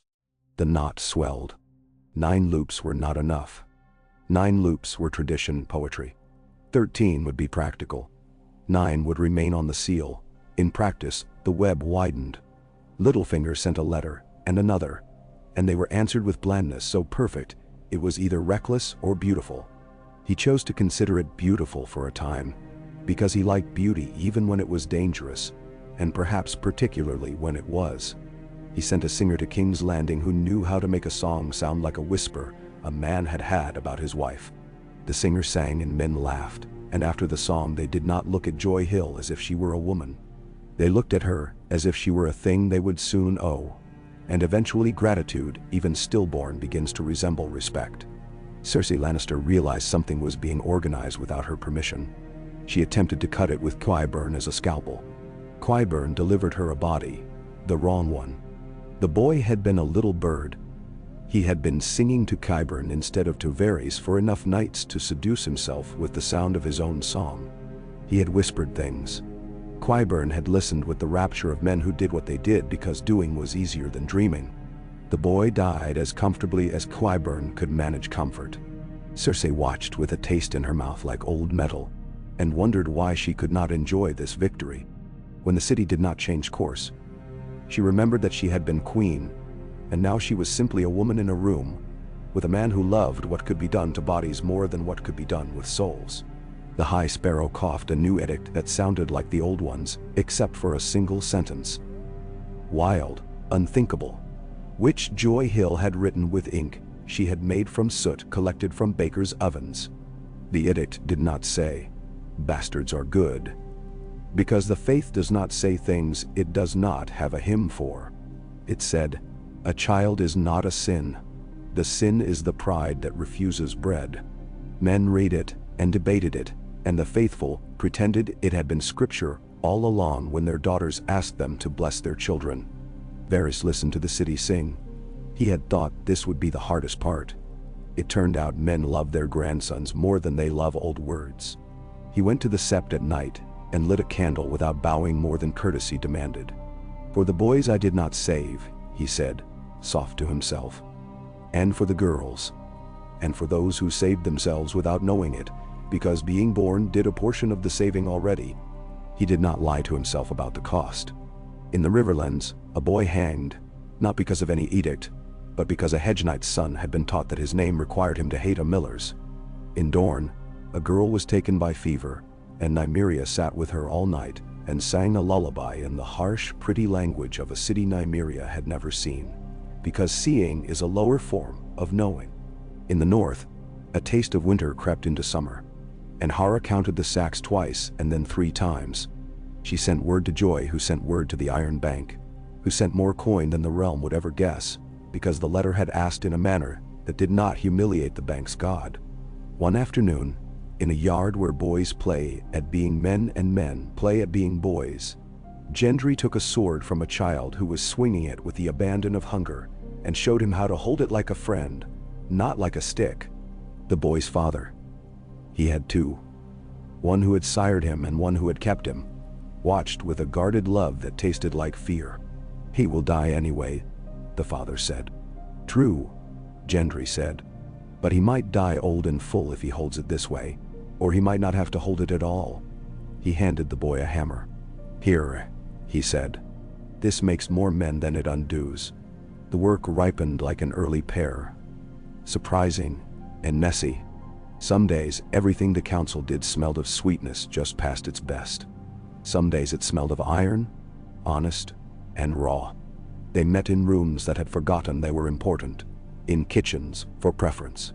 The knot swelled. 9 loops were not enough. 9 loops were tradition poetry. 13 would be practical. 9 would remain on the seal. In practice, the web widened. Littlefinger sent a letter, and another, and they were answered with blandness so perfect it was either reckless or beautiful. He chose to consider it beautiful for a time, because he liked beauty even when it was dangerous, and perhaps particularly when it was. He sent a singer to King's Landing who knew how to make a song sound like a whisper a man had had about his wife. The singer sang and men laughed, and after the song they did not look at Joy Hill as if she were a woman. They looked at her as if she were a thing they would soon owe. And eventually gratitude, even stillborn, begins to resemble respect. Cersei Lannister realized something was being organized without her permission. She attempted to cut it with Qyburn as a scalpel. Qyburn delivered her a body, the wrong one. The boy had been a little bird. He had been singing to Qyburn instead of to Varys for enough nights to seduce himself with the sound of his own song. He had whispered things. Qyburn had listened with the rapture of men who did what they did because doing was easier than dreaming. The boy died as comfortably as Qyburn could manage comfort. Cersei watched with a taste in her mouth like old metal, and wondered why she could not enjoy this victory. When the city did not change course, she remembered that she had been queen, and now she was simply a woman in a room, with a man who loved what could be done to bodies more than what could be done with souls. The High Sparrow coughed a new edict that sounded like the old ones, except for a single sentence. Wild, unthinkable. Which Joy Hill had written with ink she had made from soot collected from bakers' ovens. The edict did not say, "Bastards are good," because the faith does not say things it does not have a hymn for. It said, "A child is not a sin. The sin is the pride that refuses bread." Men read it and debated it, and the faithful pretended it had been scripture all along when their daughters asked them to bless their children. Varys listened to the city sing. He had thought this would be the hardest part. It turned out men love their grandsons more than they love old words. He went to the sept at night and lit a candle without bowing more than courtesy demanded. "For the boys I did not save," he said, soft to himself, "and for the girls, and for those who saved themselves without knowing it, because being born did a portion of the saving already." He did not lie to himself about the cost. In the Riverlands, a boy hanged, not because of any edict, but because a hedge knight's son had been taught that his name required him to hate a miller's. In Dorne, a girl was taken by fever, and Nymeria sat with her all night and sang a lullaby in the harsh, pretty language of a city Nymeria had never seen, because seeing is a lower form of knowing. In the north, a taste of winter crept into summer, and Hara counted the sacks twice and then 3 times. She sent word to Joy, who sent word to the Iron Bank, who sent more coin than the realm would ever guess, because the letter had asked in a manner that did not humiliate the bank's god. One afternoon, in a yard where boys play at being men and men play at being boys, Gendry took a sword from a child who was swinging it with the abandon of hunger and showed him how to hold it like a friend, not like a stick. The boy's father. He had 2. One who had sired him and one who had kept him, watched with a guarded love that tasted like fear. "He will die anyway," the father said. "True," Gendry said, "but he might die old and full if he holds it this way, or he might not have to hold it at all." He handed the boy a hammer. "Here," he said. "This makes more men than it undoes." The work ripened like an early pear. Surprising and messy. Some days, everything the council did smelled of sweetness just past its best. Some days it smelled of iron, honest, and raw. They met in rooms that had forgotten they were important, in kitchens for preference.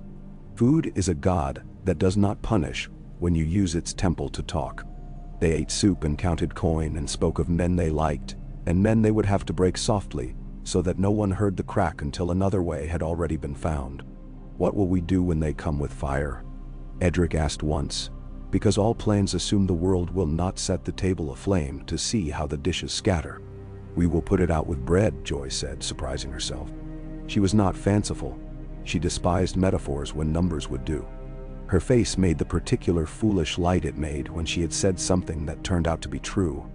Food is a god that does not punish when you use its temple to talk. They ate soup and counted coin and spoke of men they liked, and men they would have to break softly, so that no one heard the crack until another way had already been found. "What will we do when they come with fire?" Edric asked once, because all plans assume the world will not set the table aflame to see how the dishes scatter. "We will put it out with bread," Joy said, surprising herself. She was not fanciful. She despised metaphors when numbers would do. Her face made the particular foolish light it made when she had said something that turned out to be true.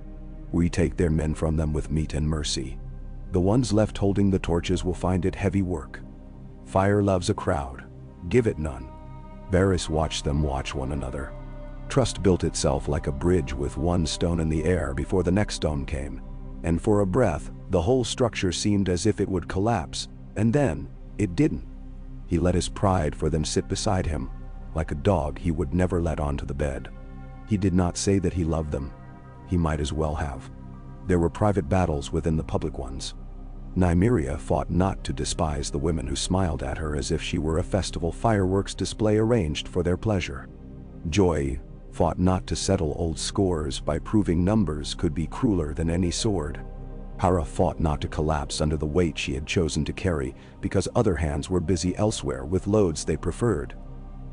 We take their men from them with meat and mercy. The ones left holding the torches will find it heavy work. Fire loves a crowd. Give it none. Varys watched them watch one another. Trust built itself like a bridge with one stone in the air before the next stone came, and for a breath, the whole structure seemed as if it would collapse, and then, it didn't. He let his pride for them sit beside him, like a dog he would never let onto the bed. He did not say that he loved them. He might as well have. There were private battles within the public ones. Nymeria fought not to despise the women who smiled at her as if she were a festival fireworks display arranged for their pleasure. Joy fought not to settle old scores by proving numbers could be crueler than any sword. Hara fought not to collapse under the weight she had chosen to carry because other hands were busy elsewhere with loads they preferred.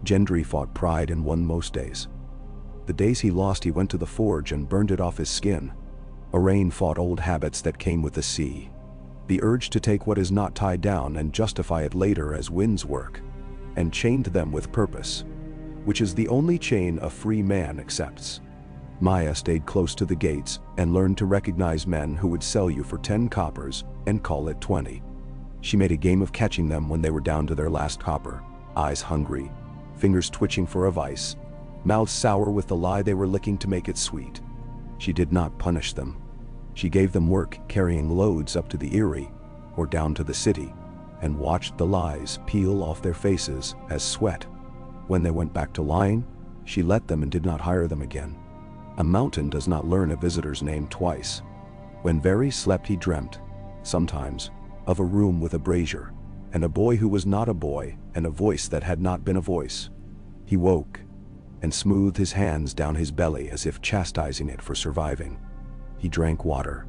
Gendry fought pride and won most days. The days he lost he went to the forge and burned it off his skin. Orain fought old habits that came with the sea. The urge to take what is not tied down and justify it later as wind's work, and chained them with purpose, which is the only chain a free man accepts. Maya stayed close to the gates and learned to recognize men who would sell you for 10 coppers and call it 20. She made a game of catching them when they were down to their last copper, eyes hungry, fingers twitching for a vice, mouths sour with the lie they were licking to make it sweet. She did not punish them. She gave them work carrying loads up to the Eyrie or down to the city, and watched the lies peel off their faces as sweat. When they went back to lying, she let them and did not hire them again. A mountain does not learn a visitor's name twice. When Varys slept he dreamt, sometimes, of a room with a brazier, and a boy who was not a boy, and a voice that had not been a voice. He woke, and smoothed his hands down his belly as if chastising it for surviving. He drank water.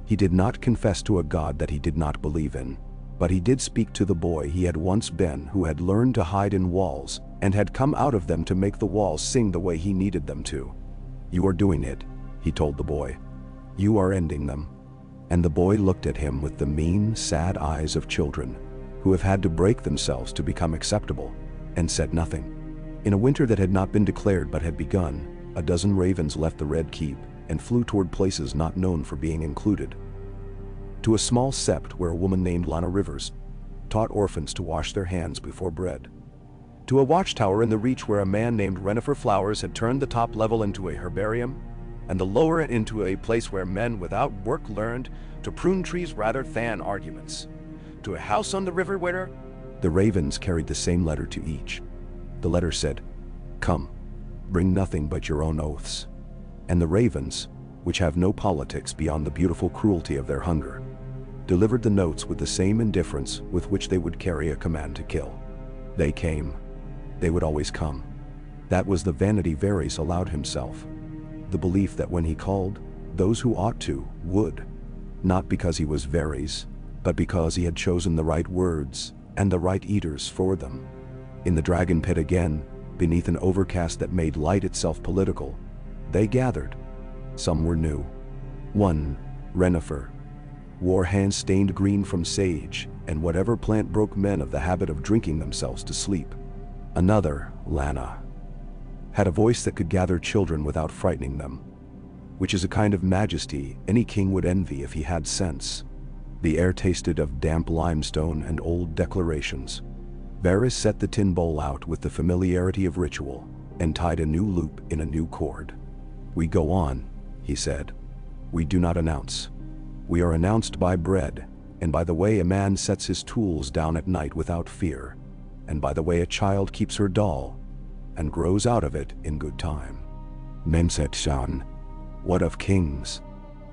He did not confess to a god that he did not believe in, but he did speak to the boy he had once been who had learned to hide in walls and had come out of them to make the walls sing the way he needed them to. "You are doing it," he told the boy. "You are ending them." And the boy looked at him with the mean, sad eyes of children who have had to break themselves to become acceptable, and said nothing. In a winter that had not been declared but had begun, a dozen ravens left the Red Keep and flew toward places not known for being included. To a small sept where a woman named Lana Rivers taught orphans to wash their hands before bread. To a watchtower in the Reach where a man named Renifer Flowers had turned the top level into a herbarium, and the lower into a place where men without work learned to prune trees rather than arguments. To a house on the river where the ravens carried the same letter to each. The letter said, "Come, bring nothing but your own oaths." And the ravens, which have no politics beyond the beautiful cruelty of their hunger, delivered the notes with the same indifference with which they would carry a command to kill. They came. They would always come. That was the vanity Varys allowed himself. The belief that when he called, those who ought to would. Not because he was Varys, but because he had chosen the right words and the right eaters for them. In the dragon pit again, beneath an overcast that made light itself political, they gathered. Some were new. One, Renifer, wore hands stained green from sage and whatever plant broke men of the habit of drinking themselves to sleep. Another, Lana, had a voice that could gather children without frightening them, which is a kind of majesty any king would envy if he had sense. The air tasted of damp limestone and old declarations. Varys set the tin bowl out with the familiarity of ritual and tied a new loop in a new cord. "We go on," he said. "We do not announce. We are announced by bread, and by the way a man sets his tools down at night without fear, and by the way a child keeps her doll, and grows out of it in good time." Menset Shan. "What of kings?"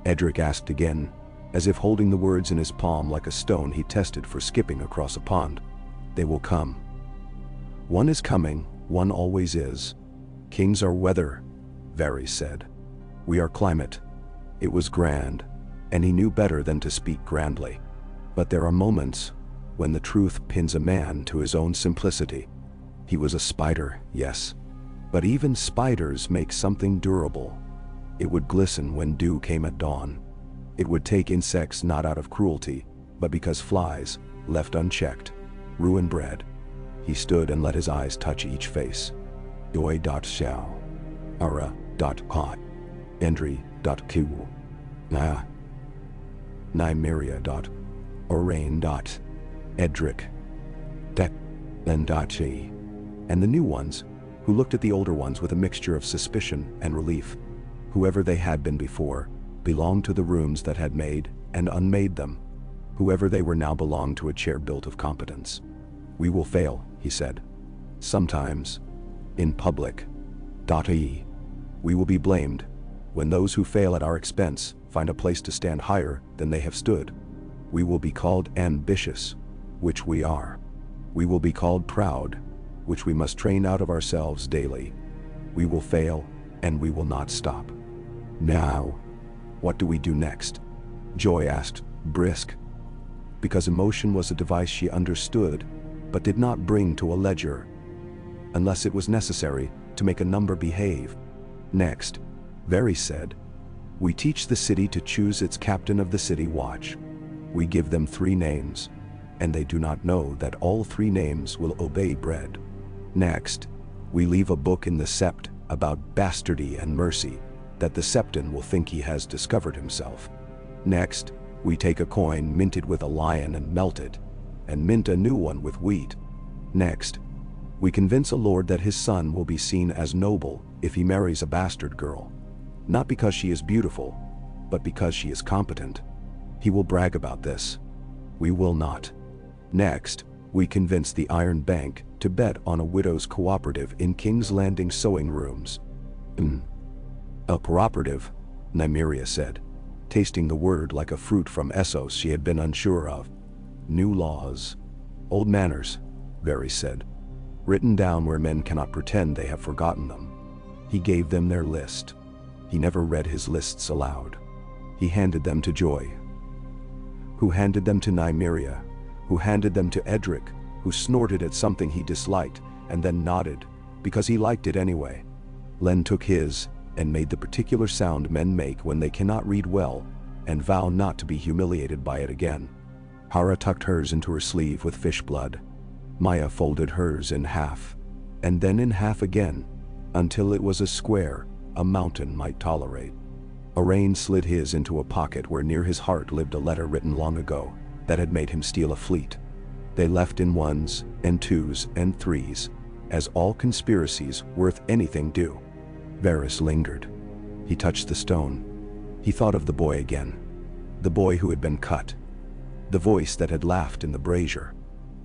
Edric asked again, as if holding the words in his palm like a stone he tested for skipping across a pond. "They will come. One is coming, one always is. Kings are weather," Varys said. "We are climate." It was grand, and he knew better than to speak grandly. But there are moments when the truth pins a man to his own simplicity. He was a spider, yes, but even spiders make something durable. It would glisten when dew came at dawn. It would take insects not out of cruelty, but because flies, left unchecked, ruin bread. He stood and let his eyes touch each face. Joy.shall. Ara.cot. Endry.q. Na. Nymeria. Orain. Edric. Dek. Lendachi. And the new ones, who looked at the older ones with a mixture of suspicion and relief. Whoever they had been before, belonged to the rooms that had made and unmade them. Whoever they were now belonged to a chair built of competence. We will fail, he said. Sometimes. In public. We will be blamed when those who fail at our expense find a place to stand higher than they have stood. We will be called ambitious, which we are. We will be called proud, which we must train out of ourselves daily. We will fail, and we will not stop. Now, what do we do next? Joy asked, brisk. Because emotion was a device she understood, but did not bring to a ledger, unless it was necessary to make a number behave. Next, Very said, we teach the city to choose its captain of the city watch. We give them 3 names, and they do not know that all 3 names will obey bread. Next, we leave a book in the sept about bastardy and mercy, that the septon will think he has discovered himself. Next, we take a coin minted with a lion and melt it, and mint a new one with wheat. Next, we convince a lord that his son will be seen as noble if he marries a bastard girl. Not because she is beautiful, but because she is competent. He will brag about this. We will not. Next, we convince the Iron Bank to bet on a widow's cooperative in King's Landing sewing rooms. A cooperative, Nymeria said, tasting the word like a fruit from Essos she had been unsure of. New laws. Old manners, Very said, written down where men cannot pretend they have forgotten them. He gave them their list. He never read his lists aloud. He handed them to Joy, who handed them to Nymeria, who handed them to Edric, who snorted at something he disliked and then nodded, because he liked it anyway. Len took his and made the particular sound men make when they cannot read well and vow not to be humiliated by it again. Hara tucked hers into her sleeve with fish blood. Maya folded hers in half, and then in half again, until it was a square a mountain might tolerate. Orain slid his into a pocket where near his heart lived a letter written long ago that had made him steal a fleet. They left in 1s and 2s and 3s, as all conspiracies worth anything do. Varys lingered. He touched the stone. He thought of the boy again. The boy who had been cut. The voice that had laughed in the brazier.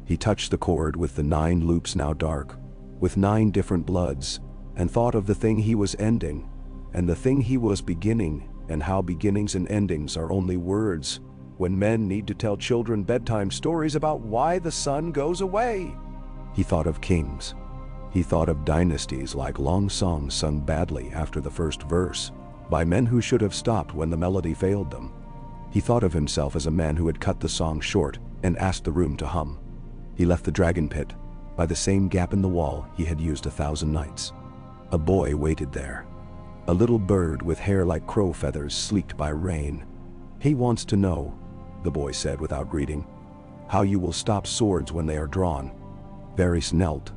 He touched the cord with the 9 loops now dark, with 9 different bloods, and thought of the thing he was ending, and the thing he was beginning, and how beginnings and endings are only words, when men need to tell children bedtime stories about why the sun goes away. He thought of kings. He thought of dynasties like long songs sung badly after the first verse, by men who should have stopped when the melody failed them. He thought of himself as a man who had cut the song short and asked the room to hum. He left the dragon pit, by the same gap in the wall he had used 1,000 nights. A boy waited there. A little bird with hair like crow feathers sleeked by rain. He wants to know, the boy said without greeting, how you will stop swords when they are drawn. Varys knelt.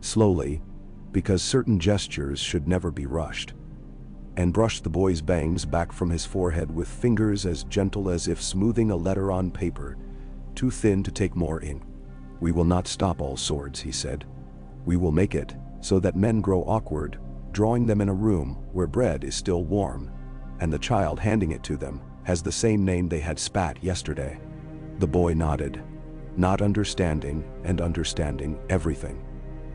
Slowly, because certain gestures should never be rushed, and brushed the boy's bangs back from his forehead with fingers as gentle as if smoothing a letter on paper, too thin to take more ink. We will not stop all swords, he said. We will make it so that men grow awkward, drawing them in a room where bread is still warm, and the child handing it to them has the same name they had spat yesterday. The boy nodded, not understanding and understanding everything.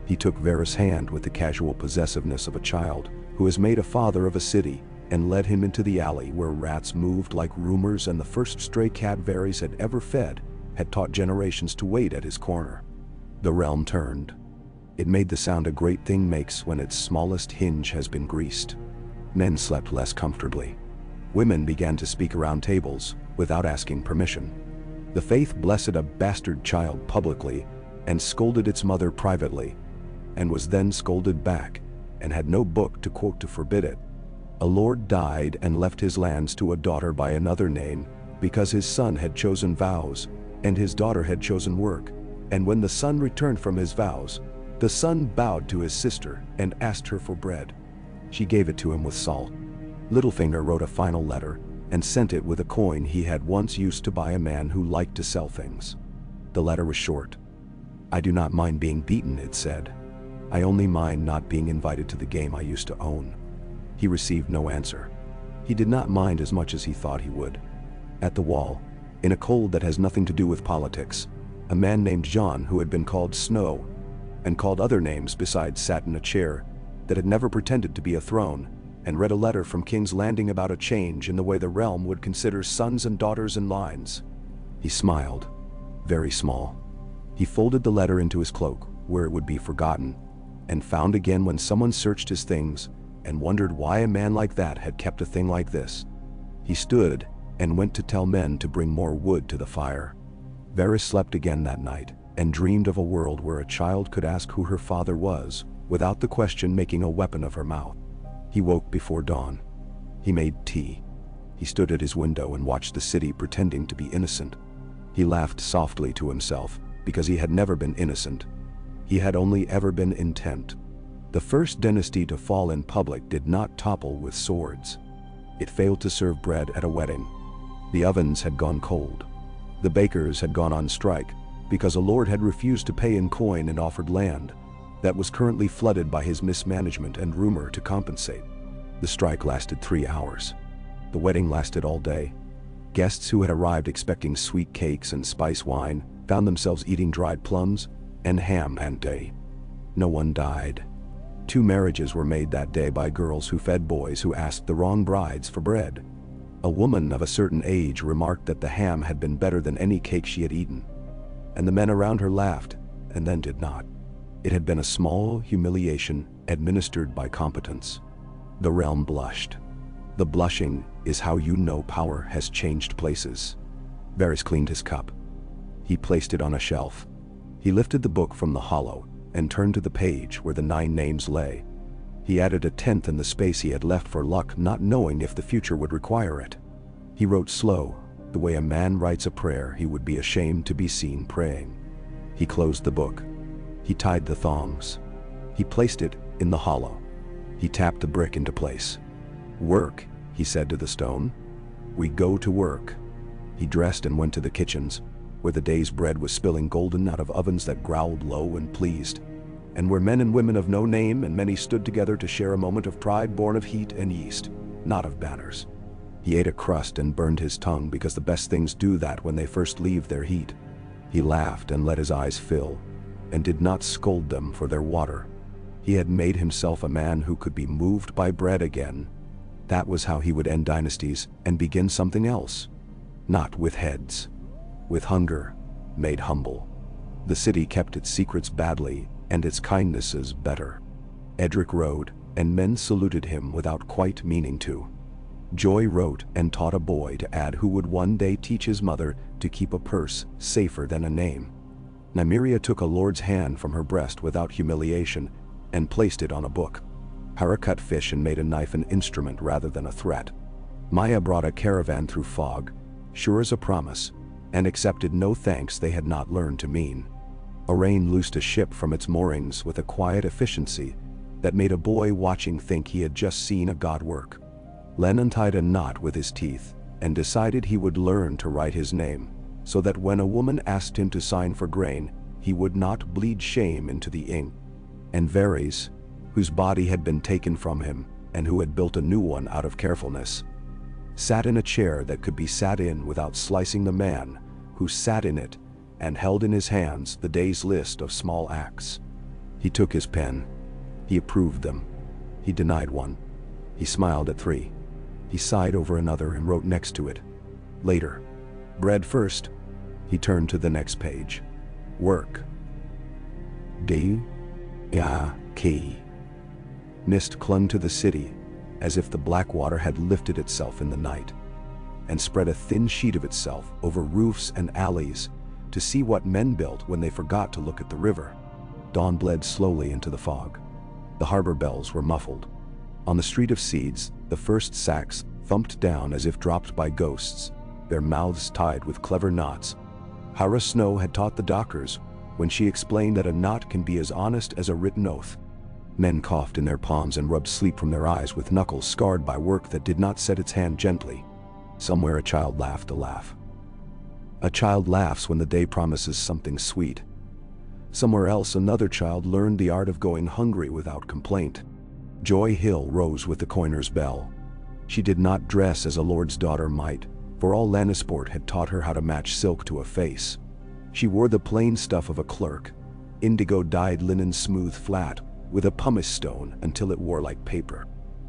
He took Varys' hand with the casual possessiveness of a child who has made a father of a city and led him into the alley where rats moved like rumors, and the first stray cat Varys had ever fed had taught generations to wait at his corner. The realm turned. It made the sound a great thing makes when its smallest hinge has been greased. Men slept less comfortably. Women began to speak around tables without asking permission. The faith blessed a bastard child publicly and scolded its mother privately, and was then scolded back, and had no book to quote to forbid it. A lord died and left his lands to a daughter by another name because his son had chosen vows, and his daughter had chosen work, and when the son returned from his vows, the son bowed to his sister and asked her for bread. She gave it to him with salt. Littlefinger wrote a final letter and sent it with a coin he had once used to buy a man who liked to sell things. The letter was short. "I do not mind being beaten," it said. "I only mind not being invited to the game I used to own." He received no answer. He did not mind as much as he thought he would. At the wall, in a cold that has nothing to do with politics, a man named John, who had been called Snow and called other names besides, sat in a chair that had never pretended to be a throne and read a letter from King's Landing about a change in the way the realm would consider sons and daughters in lines. He smiled, very small. He folded the letter into his cloak, where it would be forgotten, and found again when someone searched his things and wondered why a man like that had kept a thing like this. He stood and went to tell men to bring more wood to the fire. Varys slept again that night and dreamed of a world where a child could ask who her father was without the question making a weapon of her mouth. He woke before dawn. He made tea. He stood at his window and watched the city pretending to be innocent. He laughed softly to himself because he had never been innocent. He had only ever been intent. The first dynasty to fall in public did not topple with swords. It failed to serve bread at a wedding. The ovens had gone cold. The bakers had gone on strike because a lord had refused to pay in coin and offered land that was currently flooded by his mismanagement and rumor to compensate. The strike lasted 3 hours. The wedding lasted all day. Guests who had arrived expecting sweet cakes and spice wine found themselves eating dried plums and ham and day. No one died. 2 marriages were made that day by girls who fed boys who asked the wrong brides for bread. A woman of a certain age remarked that the ham had been better than any cake she had eaten, and the men around her laughed and then did not. It had been a small humiliation administered by competence. The realm blushed. The blushing is how you know power has changed places. Varys cleaned his cup. He placed it on a shelf. He lifted the book from the hollow and turned to the page where the 9 names lay. He added a 10th in the space he had left for luck, not knowing if the future would require it. He wrote slow, the way a man writes a prayer he would be ashamed to be seen praying. He closed the book. He tied the thongs. He placed it in the hollow. He tapped the brick into place. "Work," he said to the stone. "We go to work." He dressed and went to the kitchens, where the day's bread was spilling golden out of ovens that growled low and pleased, and where men and women of no name and many stood together to share a moment of pride born of heat and yeast, not of banners. He ate a crust and burned his tongue because the best things do that when they first leave their heat. He laughed and let his eyes fill, and did not scold them for their water. He had made himself a man who could be moved by bread again. That was how he would end dynasties and begin something else. Not with heads. With hunger, made humble. The city kept its secrets badly and its kindnesses better. Edric rode, and men saluted him without quite meaning to. Joy wrote and taught a boy to add who would one day teach his mother to keep a purse safer than a name. Nymeria took a lord's hand from her breast without humiliation and placed it on a book. Hera cut fish and made a knife an instrument rather than a threat. Maya brought a caravan through fog, sure as a promise, and accepted no thanks they had not learned to mean. Arain loosed a ship from its moorings with a quiet efficiency that made a boy watching think he had just seen a god work. Len untied a knot with his teeth and decided he would learn to write his name, so that when a woman asked him to sign for grain, he would not bleed shame into the ink. And Varys, whose body had been taken from him and who had built a new one out of carefulness, sat in a chair that could be sat in without slicing the man who sat in it and held in his hands the day's list of small acts. He took his pen. He approved them. He denied one. He smiled at 3. He sighed over another and wrote next to it, "Later. Bread first." He turned to the next page. "Work. D-ya-key." Mist clung to the city as if the black water had lifted itself in the night and spread a thin sheet of itself over roofs and alleys to see what men built when they forgot to look at the river. Dawn bled slowly into the fog. The harbor bells were muffled. On the street of seeds, the first sacks thumped down as if dropped by ghosts, their mouths tied with clever knots, Hara Snow had taught the dockers when she explained that a knot can be as honest as a written oath. Men coughed in their palms and rubbed sleep from their eyes with knuckles scarred by work that did not set its hand gently. Somewhere a child laughed a laugh. A child laughs when the day promises something sweet. Somewhere else another child learned the art of going hungry without complaint. Joy Hill rose with the coiner's bell. She did not dress as a lord's daughter might, for all Lannisport had taught her how to match silk to a face. She wore the plain stuff of a clerk, indigo-dyed linen smooth flat, with a pumice stone until it wore like paper.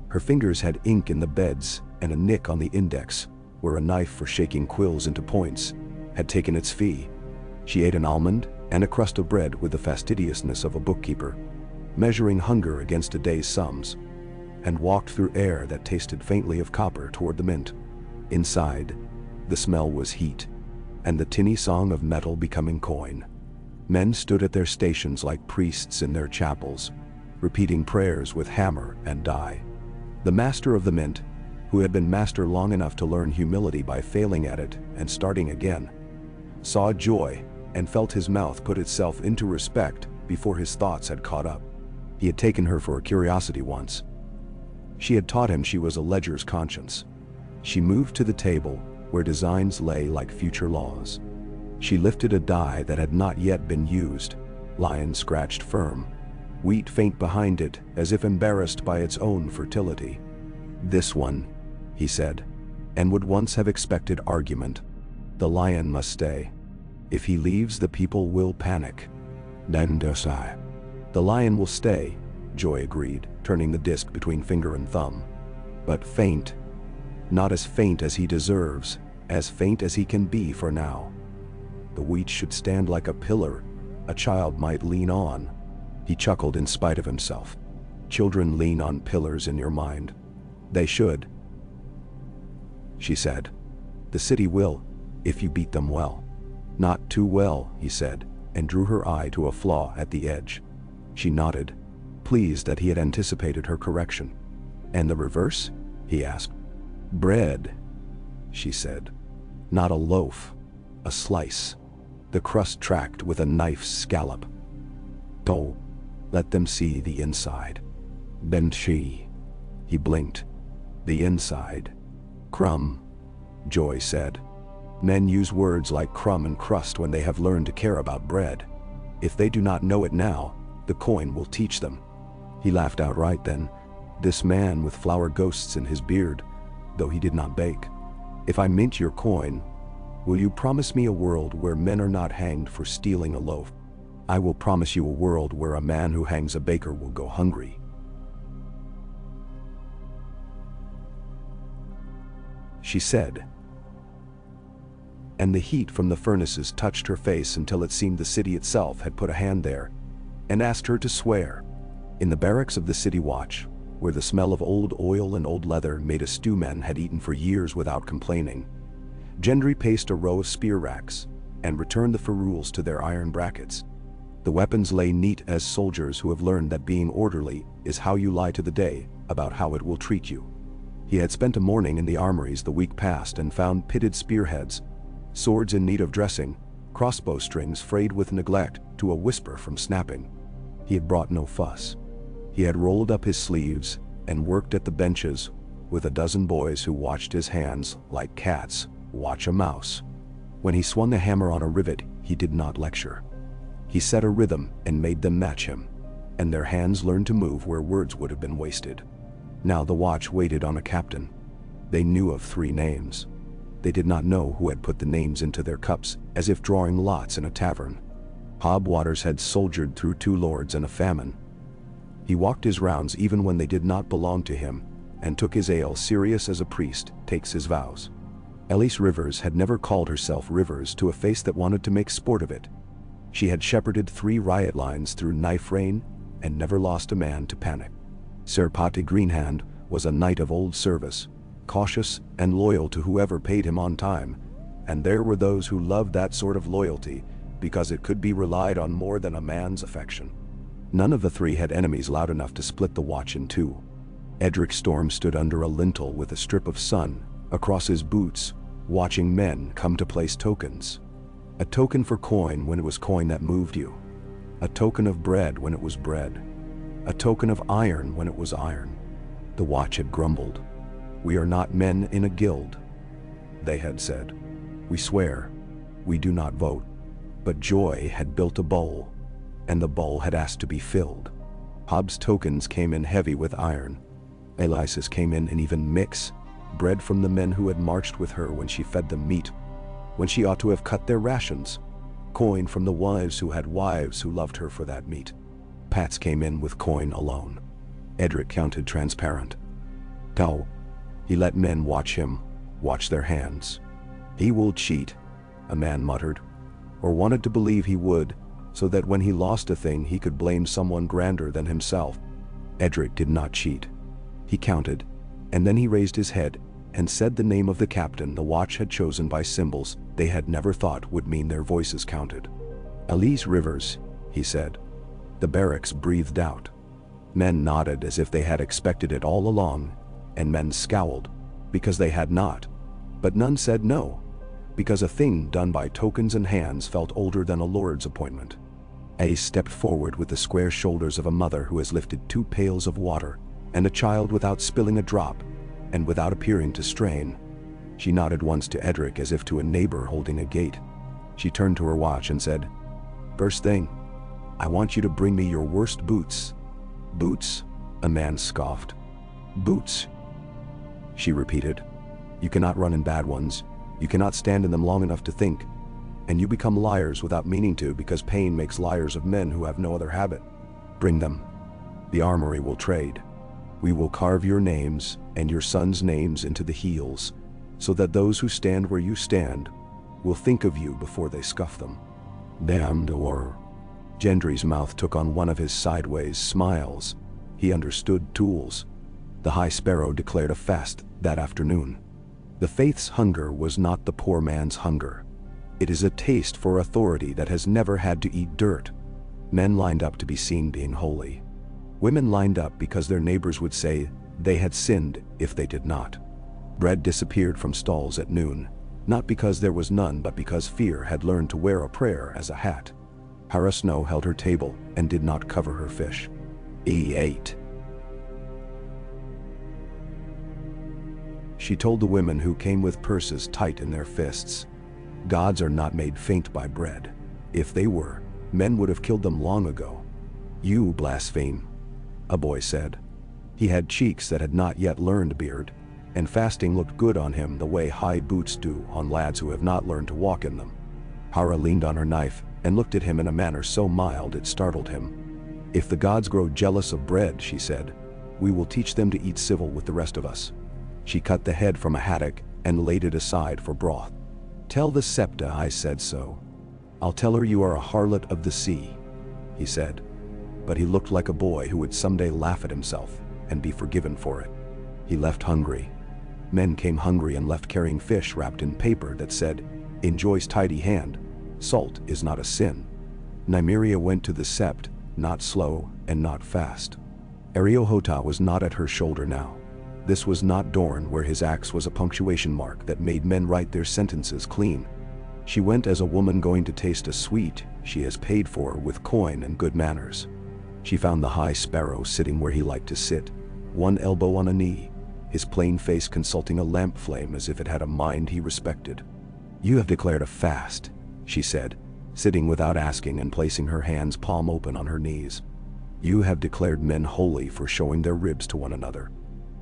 Her fingers had ink in the beds and a nick on the index, where a knife for shaking quills into points had taken its fee. She ate an almond and a crust of bread with the fastidiousness of a bookkeeper, measuring hunger against a day's sums, and walked through air that tasted faintly of copper toward the mint. Inside, the smell was heat, and the tinny song of metal becoming coin. Men stood at their stations like priests in their chapels, repeating prayers with hammer and die. The master of the mint, who had been master long enough to learn humility by failing at it and starting again, saw Joy and felt his mouth put itself into respect before his thoughts had caught up. He had taken her for a curiosity once. She had taught him she was a ledger's conscience. She moved to the table where designs lay like future laws. She lifted a die that had not yet been used, lion scratched firm, wheat faint behind it as if embarrassed by its own fertility. This one, he said, and would once have expected argument. The lion must stay. If he leaves, the people will panic. Dynasties. The lion will stay, Joy agreed, turning the disc between finger and thumb. But faint. Not as faint as he deserves, as faint as he can be for now. The wheat should stand like a pillar a child might lean on. He chuckled in spite of himself. Children lean on pillars in your mind. They should. She said. The city will, if you beat them well. Not too well, he said, and drew her eye to a flaw at the edge. She nodded, pleased that he had anticipated her correction. And the reverse? He asked. Bread, she said. Not a loaf, a slice. The crust tracked with a knife's scallop. Oh, let them see the inside. Then she. He blinked. The inside. Crumb, Joy said. Men use words like crumb and crust when they have learned to care about bread. If they do not know it now, the coin will teach them. He laughed outright then, this man with flower ghosts in his beard, though he did not bake. If I mint your coin, will you promise me a world where men are not hanged for stealing a loaf? I will promise you a world where a man who hangs a baker will go hungry. She said. And the heat from the furnaces touched her face until it seemed the city itself had put a hand there, and asked her to swear. In the barracks of the city watch, where the smell of old oil and old leather made a stew men had eaten for years without complaining, Gendry paced a row of spear racks and returned the ferules to their iron brackets. The weapons lay neat as soldiers who have learned that being orderly is how you lie to the day about how it will treat you. He had spent a morning in the armories the week past and found pitted spearheads, swords in need of dressing, crossbow strings frayed with neglect to a whisper from snapping. He had brought no fuss. He had rolled up his sleeves and worked at the benches with a dozen boys who watched his hands like cats watch a mouse. When he swung a hammer on a rivet, he did not lecture. He set a rhythm and made them match him, and their hands learned to move where words would have been wasted. Now the watch waited on a captain. They knew of 3 names. They did not know who had put the names into their cups, as if drawing lots in a tavern. Hob Waters had soldiered through 2 lords and a famine. He walked his rounds even when they did not belong to him, and took his ale serious as a priest takes his vows. Elise Rivers had never called herself Rivers to a face that wanted to make sport of it. She had shepherded 3 riot lines through knife rain and never lost a man to panic. Sir Pate Greenhand was a knight of old service, cautious and loyal to whoever paid him on time, and there were those who loved that sort of loyalty because it could be relied on more than a man's affection. None of the 3 had enemies loud enough to split the watch in 2. Edric Storm stood under a lintel with a strip of sun across his boots, watching men come to place tokens. A token for coin when it was coin that moved you. A token of bread when it was bread. A token of iron when it was iron. The watch had grumbled. We are not men in a guild, they had said. We swear. We do not vote. But Joy had built a bowl, and the bowl had asked to be filled. Hobbs' tokens came in heavy with iron. Elisa's came in an even mix, bread from the men who had marched with her when she fed them meat, when she ought to have cut their rations. Coin from the wives who had wives who loved her for that meat. Pat's came in with coin alone. Edric counted transparent. Tau. He let men watch him, watch their hands. He will cheat, a man muttered, or wanted to believe he would, so that when he lost a thing he could blame someone grander than himself. Edric did not cheat. He counted, and then he raised his head and said the name of the captain the watch had chosen by symbols they had never thought would mean their voices counted. Elise Rivers, he said. The barracks breathed out. Men nodded as if they had expected it all along, and men scowled, because they had not. But none said no, because a thing done by tokens and hands felt older than a lord's appointment. Ace stepped forward with the square shoulders of a mother who has lifted 2 pails of water, and a child without spilling a drop, and without appearing to strain. She nodded once to Edric as if to a neighbor holding a gate. She turned to her watch and said, First thing, I want you to bring me your worst boots. Boots? A man scoffed. Boots, she repeated. You cannot run in bad ones. You cannot stand in them long enough to think. And you become liars without meaning to because pain makes liars of men who have no other habit. Bring them. The armory will trade. We will carve your names and your sons' names into the heels, so that those who stand where you stand will think of you before they scuff them. Damned or... Gendry's mouth took on one of his sideways smiles. He understood tools. The High Sparrow declared a fast that afternoon. The faith's hunger was not the poor man's hunger. It is a taste for authority that has never had to eat dirt. Men lined up to be seen being holy. Women lined up because their neighbors would say they had sinned if they did not. Bread disappeared from stalls at noon, not because there was none but because fear had learned to wear a prayer as a hat. Hara Snow held her table and did not cover her fish. He ate. She told the women who came with purses tight in their fists. Gods are not made faint by bread. If they were, men would have killed them long ago. You blaspheme, a boy said. He had cheeks that had not yet learned beard, and fasting looked good on him the way high boots do on lads who have not learned to walk in them. Hara leaned on her knife and looked at him in a manner so mild it startled him. If the gods grow jealous of bread, she said, we will teach them to eat civil with the rest of us. She cut the head from a haddock and laid it aside for broth. Tell the Septa I said so. I'll tell her you are a harlot of the sea, he said. But he looked like a boy who would someday laugh at himself and be forgiven for it. He left hungry. Men came hungry and left carrying fish wrapped in paper that said, in Joy's tidy hand, salt is not a sin. Nymeria went to the Sept, not slow and not fast. Ariohota was not at her shoulder now. This was not Dorne, where his axe was a punctuation mark that made men write their sentences clean. She went as a woman going to taste a sweet she has paid for with coin and good manners. She found the High Sparrow sitting where he liked to sit, one elbow on a knee, his plain face consulting a lamp flame as if it had a mind he respected. You have declared a fast, she said, sitting without asking and placing her hands palm open on her knees. You have declared men holy for showing their ribs to one another.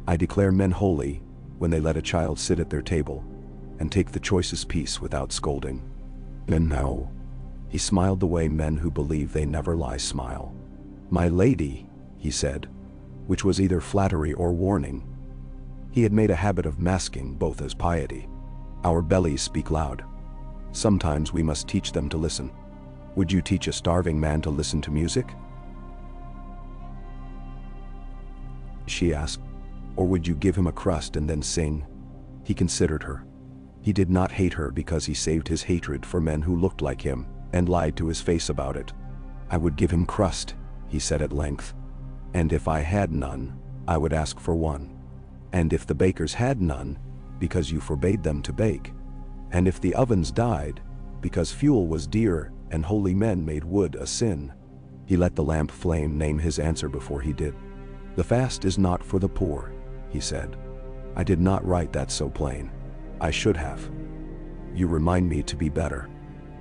I declare men holy when they let a child sit at their table and take the choicest piece without scolding. And now, he smiled the way men who believe they never lie smile. My lady, he said, which was either flattery or warning. He had made a habit of masking both as piety. Our bellies speak loud. Sometimes we must teach them to listen. Would you teach a starving man to listen to music? She asked. Or would you give him a crust and then sing? He considered her. He did not hate her because he saved his hatred for men who looked like him and lied to his face about it. I would give him crust, he said at length. And if I had none, I would ask for one. And if the bakers had none, because you forbade them to bake. And if the ovens died, because fuel was dear and holy men made wood a sin. He let the lamp flame name his answer before he did. The fast is not for the poor, he said. I did not write that so plain. I should have. You remind me to be better.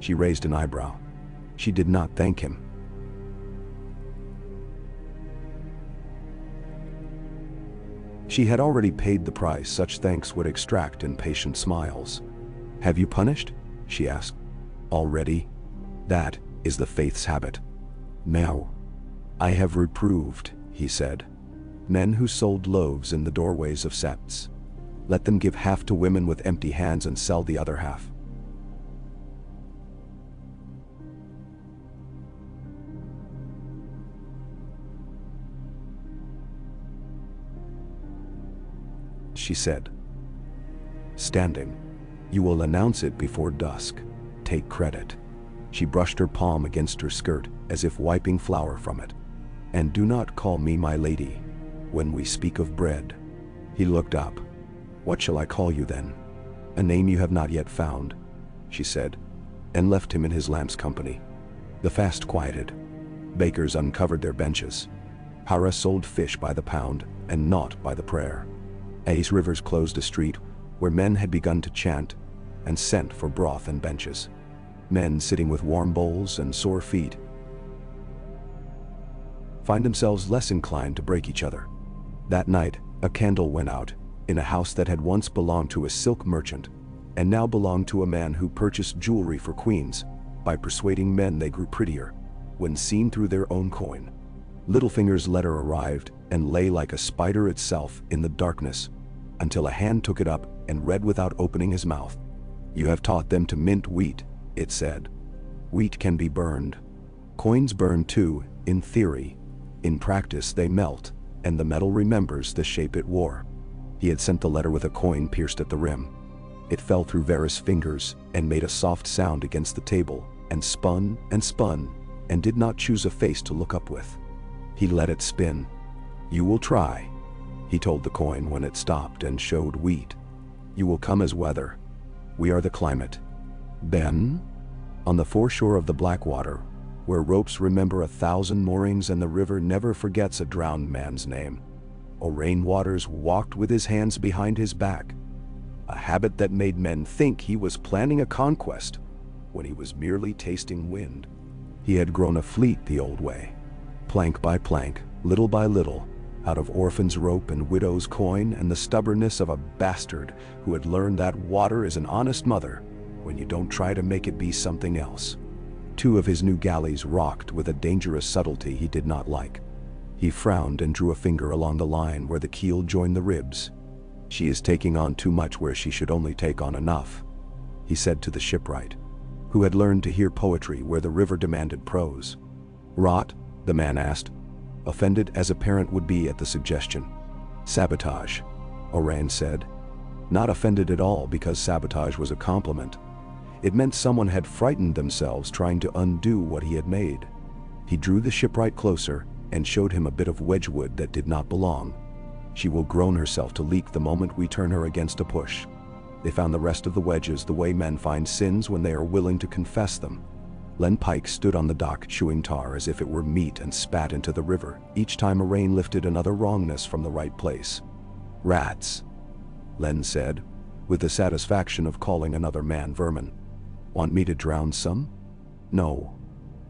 She raised an eyebrow. She did not thank him. She had already paid the price such thanks would extract in patient smiles. Have you punished? She asked. Already? That is the faith's habit. Now, I have reproved, he said, men who sold loaves in the doorways of septs. Let them give half to women with empty hands and sell the other half. She said, standing, you will announce it before dusk. Take credit. She brushed her palm against her skirt as if wiping flour from it. And do not call me my lady when we speak of bread. He looked up. What shall I call you then? A name you have not yet found, she said, and left him in his lamp's company. The fast quieted. Bakers uncovered their benches. Hara sold fish by the pound and not by the prayer. Ace Rivers closed a street where men had begun to chant and sent for broth and benches. Men sitting with warm bowls and sore feet find themselves less inclined to break each other. That night, a candle went out in a house that had once belonged to a silk merchant and now belonged to a man who purchased jewelry for queens by persuading men they grew prettier when seen through their own coin. Littlefinger's letter arrived and lay like a spider itself in the darkness until a hand took it up and read without opening his mouth. You have taught them to mint wheat, it said. Wheat can be burned. Coins burn too, in theory. In practice they melt, and the metal remembers the shape it wore. He had sent the letter with a coin pierced at the rim. It fell through Vera's fingers and made a soft sound against the table, and spun, and did not choose a face to look up with. He let it spin. You will try, he told the coin when it stopped and showed wheat. You will come as weather. We are the climate. Then, on the foreshore of the Blackwater, where ropes remember 1,000 moorings and the river never forgets a drowned man's name, Orain Waters walked with his hands behind his back, a habit that made men think he was planning a conquest when he was merely tasting wind. He had grown a fleet the old way, plank by plank, little by little, out of orphan's rope and widow's coin and the stubbornness of a bastard who had learned that water is an honest mother when you don't try to make it be something else. 2 of his new galleys rocked with a dangerous subtlety he did not like. He frowned and drew a finger along the line where the keel joined the ribs. She is taking on too much where she should only take on enough, he said to the shipwright, who had learned to hear poetry where the river demanded prose. Rot? The man asked, offended as a parent would be at the suggestion. Sabotage, Orain said. Not offended at all because sabotage was a compliment. It meant someone had frightened themselves trying to undo what he had made. He drew the shipwright closer and showed him a bit of wedgewood that did not belong. She will groan herself to leak the moment we turn her against a push. They found the rest of the wedges the way men find sins when they are willing to confess them. Len Pike stood on the dock chewing tar as if it were meat and spat into the river each time Orain lifted another wrongness from the right place. Rats, Len said, with the satisfaction of calling another man vermin. Want me to drown some? No,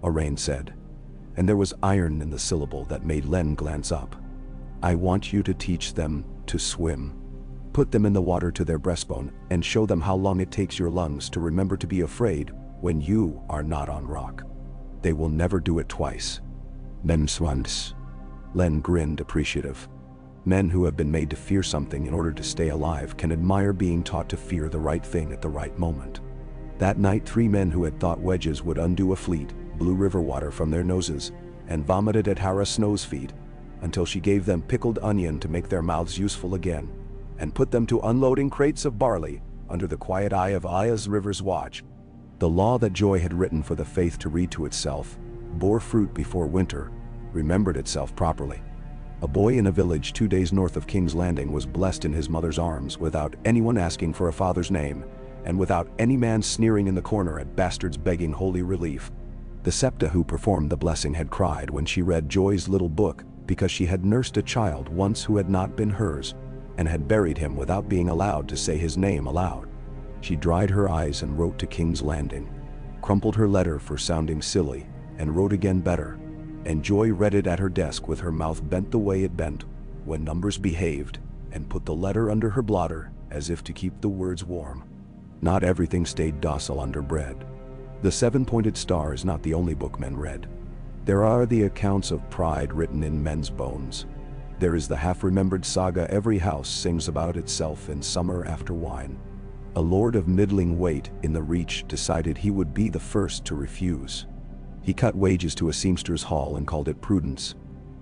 Orain said, and there was iron in the syllable that made Len glance up. I want you to teach them to swim. Put them in the water to their breastbone and show them how long it takes your lungs to remember to be afraid when you are not on rock. They will never do it twice. Men swans. Len grinned appreciative. Men who have been made to fear something in order to stay alive can admire being taught to fear the right thing at the right moment. That night 3 men who had thought wedges would undo a fleet blew river water from their noses and vomited at Hara Snow's feet until she gave them pickled onion to make their mouths useful again and put them to unloading crates of barley under the quiet eye of Aya's River's watch. The law that Joy had written for the faith to read to itself bore fruit before winter, remembered itself properly. A boy in a village 2 days north of King's Landing was blessed in his mother's arms without anyone asking for a father's name, and without any man sneering in the corner at bastards begging holy relief. The septa who performed the blessing had cried when she read Joy's little book because she had nursed a child once who had not been hers, and had buried him without being allowed to say his name aloud. She dried her eyes and wrote to King's Landing, crumpled her letter for sounding silly, and wrote again better, and Joy read it at her desk with her mouth bent the way it bent when numbers behaved, and put the letter under her blotter as if to keep the words warm. Not everything stayed docile under bread. The Seven-Pointed Star is not the only book men read. There are the accounts of pride written in men's bones. There is the half-remembered saga every house sings about itself in summer after wine. A lord of middling weight in the Reach decided he would be the first to refuse. He cut wages to a seamster's hall and called it prudence.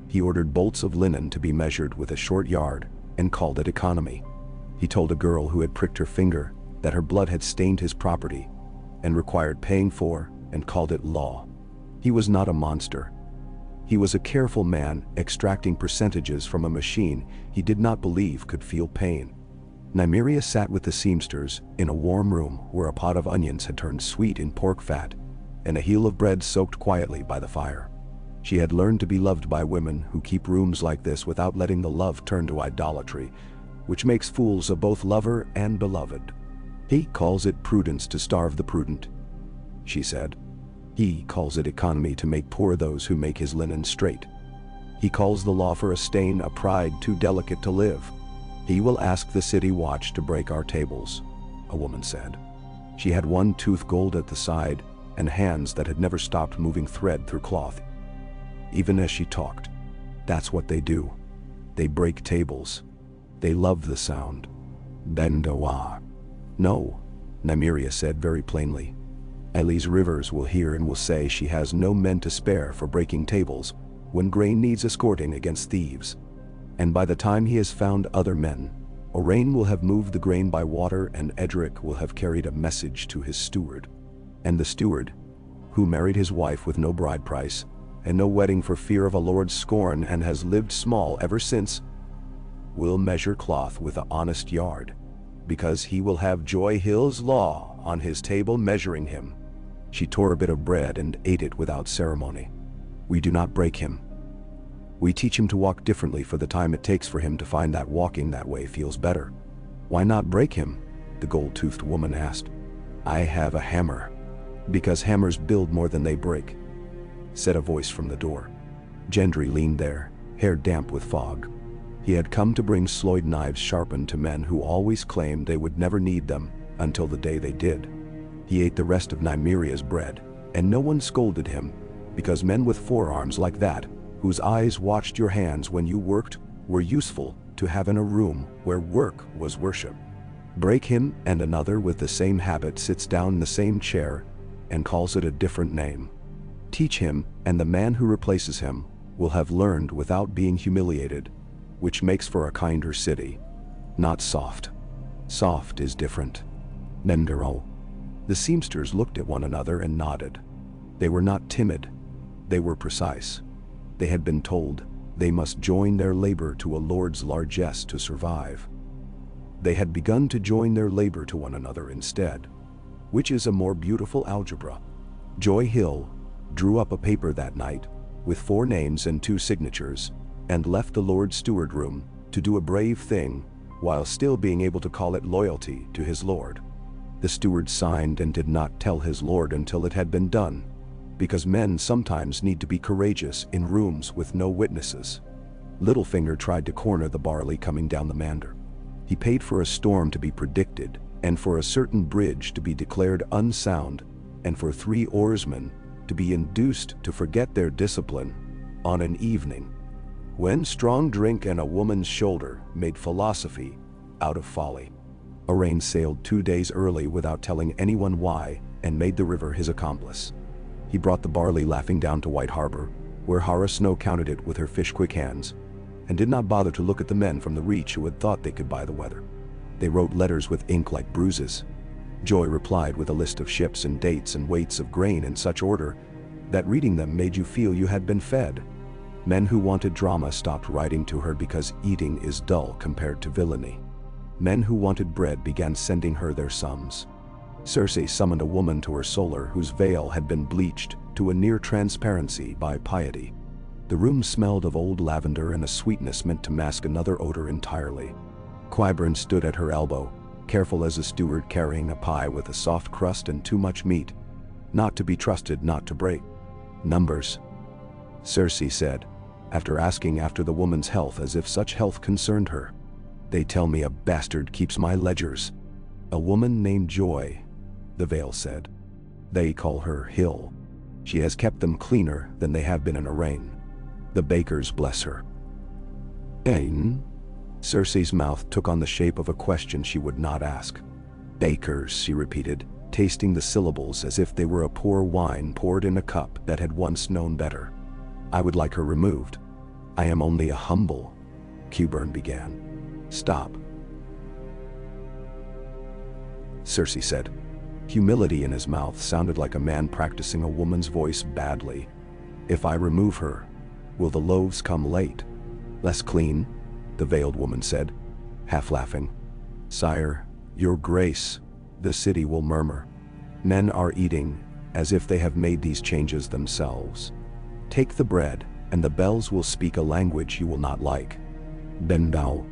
He ordered bolts of linen to be measured with a short yard and called it economy. He told a girl who had pricked her finger that her blood had stained his property and required paying for, and called it law. He was not a monster. He was a careful man extracting percentages from a machine he did not believe could feel pain. Nymeria sat with the seamsters in a warm room where a pot of onions had turned sweet in pork fat and a heel of bread soaked quietly by the fire. She had learned to be loved by women who keep rooms like this without letting the love turn to idolatry, which makes fools of both lover and beloved. He calls it prudence to starve the prudent, she said. He calls it economy to make poor those who make his linen straight. He calls the law for a stain a pride too delicate to live. He will ask the city watch to break our tables, a woman said. She had one tooth gold at the side and hands that had never stopped moving thread through cloth. Even as she talked, that's what they do. They break tables. They love the sound. Bendoa. No, Nymeria said very plainly. Elise Rivers will hear and will say she has no men to spare for breaking tables when grain needs escorting against thieves. And by the time he has found other men, Orain will have moved the grain by water and Edric will have carried a message to his steward. And the steward, who married his wife with no bride price and no wedding for fear of a lord's scorn and has lived small ever since, will measure cloth with an honest yard, because he will have Joy Hill's law on his table measuring him. She tore a bit of bread and ate it without ceremony. We do not break him. We teach him to walk differently for the time it takes for him to find that walking that way feels better. Why not break him? The gold-toothed woman asked. I have a hammer. Because hammers build more than they break, said a voice from the door. Gendry leaned there, hair damp with fog. He had come to bring Sloyd knives sharpened to men who always claimed they would never need them until the day they did. He ate the rest of Nymeria's bread, and no one scolded him, because men with forearms like that, whose eyes watched your hands when you worked, were useful to have in a room where work was worship. Break him, and another with the same habit sits down in the same chair and calls it a different name. Teach him, and the man who replaces him will have learned without being humiliated, which makes for a kinder city. Not soft. Soft is different. Nendero. The seamsters looked at one another and nodded. They were not timid. They were precise. They had been told they must join their labor to a lord's largesse to survive. They had begun to join their labor to one another instead, which is a more beautiful algebra. Joy Hill drew up a paper that night with 4 names and 2 signatures and left the Lord's steward room to do a brave thing while still being able to call it loyalty to his lord. The steward signed and did not tell his lord until it had been done, because men sometimes need to be courageous in rooms with no witnesses. Littlefinger tried to corner the barley coming down the Mander. He paid for a storm to be predicted, and for a certain bridge to be declared unsound, and for 3 oarsmen to be induced to forget their discipline on an evening when strong drink and a woman's shoulder made philosophy out of folly. Orain sailed 2 days early without telling anyone why and made the river his accomplice. He brought the barley laughing down to White Harbor, where Hara Snow counted it with her fish-quick hands, and did not bother to look at the men from the Reach who had thought they could buy the weather. They wrote letters with ink like bruises. Joy replied with a list of ships and dates and weights of grain in such order that reading them made you feel you had been fed. Men who wanted drama stopped writing to her because eating is dull compared to villainy. Men who wanted bread began sending her their sums. Circe summoned a woman to her solar whose veil had been bleached to a near transparency by piety. The room smelled of old lavender and a sweetness meant to mask another odor entirely. Qyburn stood at her elbow, careful as a steward carrying a pie with a soft crust and too much meat. Not to be trusted, not to break. Numbers, Circe said, after asking after the woman's health as if such health concerned her. They tell me a bastard keeps my ledgers. A woman named Joy, the veil said. They call her Hill. She has kept them cleaner than they have been in a rain. The bakers bless her. Ain? Circe's mouth took on the shape of a question she would not ask. Bakers, she repeated, tasting the syllables as if they were a poor wine poured in a cup that had once known better. I would like her removed. I am only a humble, Qyburn began. Stop, Circe said. Humility in his mouth sounded like a man practicing a woman's voice badly. If I remove her, will the loaves come late? Less clean, the veiled woman said, half laughing. Sire, your grace, the city will murmur. Men are eating as if they have made these changes themselves. Take the bread, and the bells will speak a language you will not like. Bendao.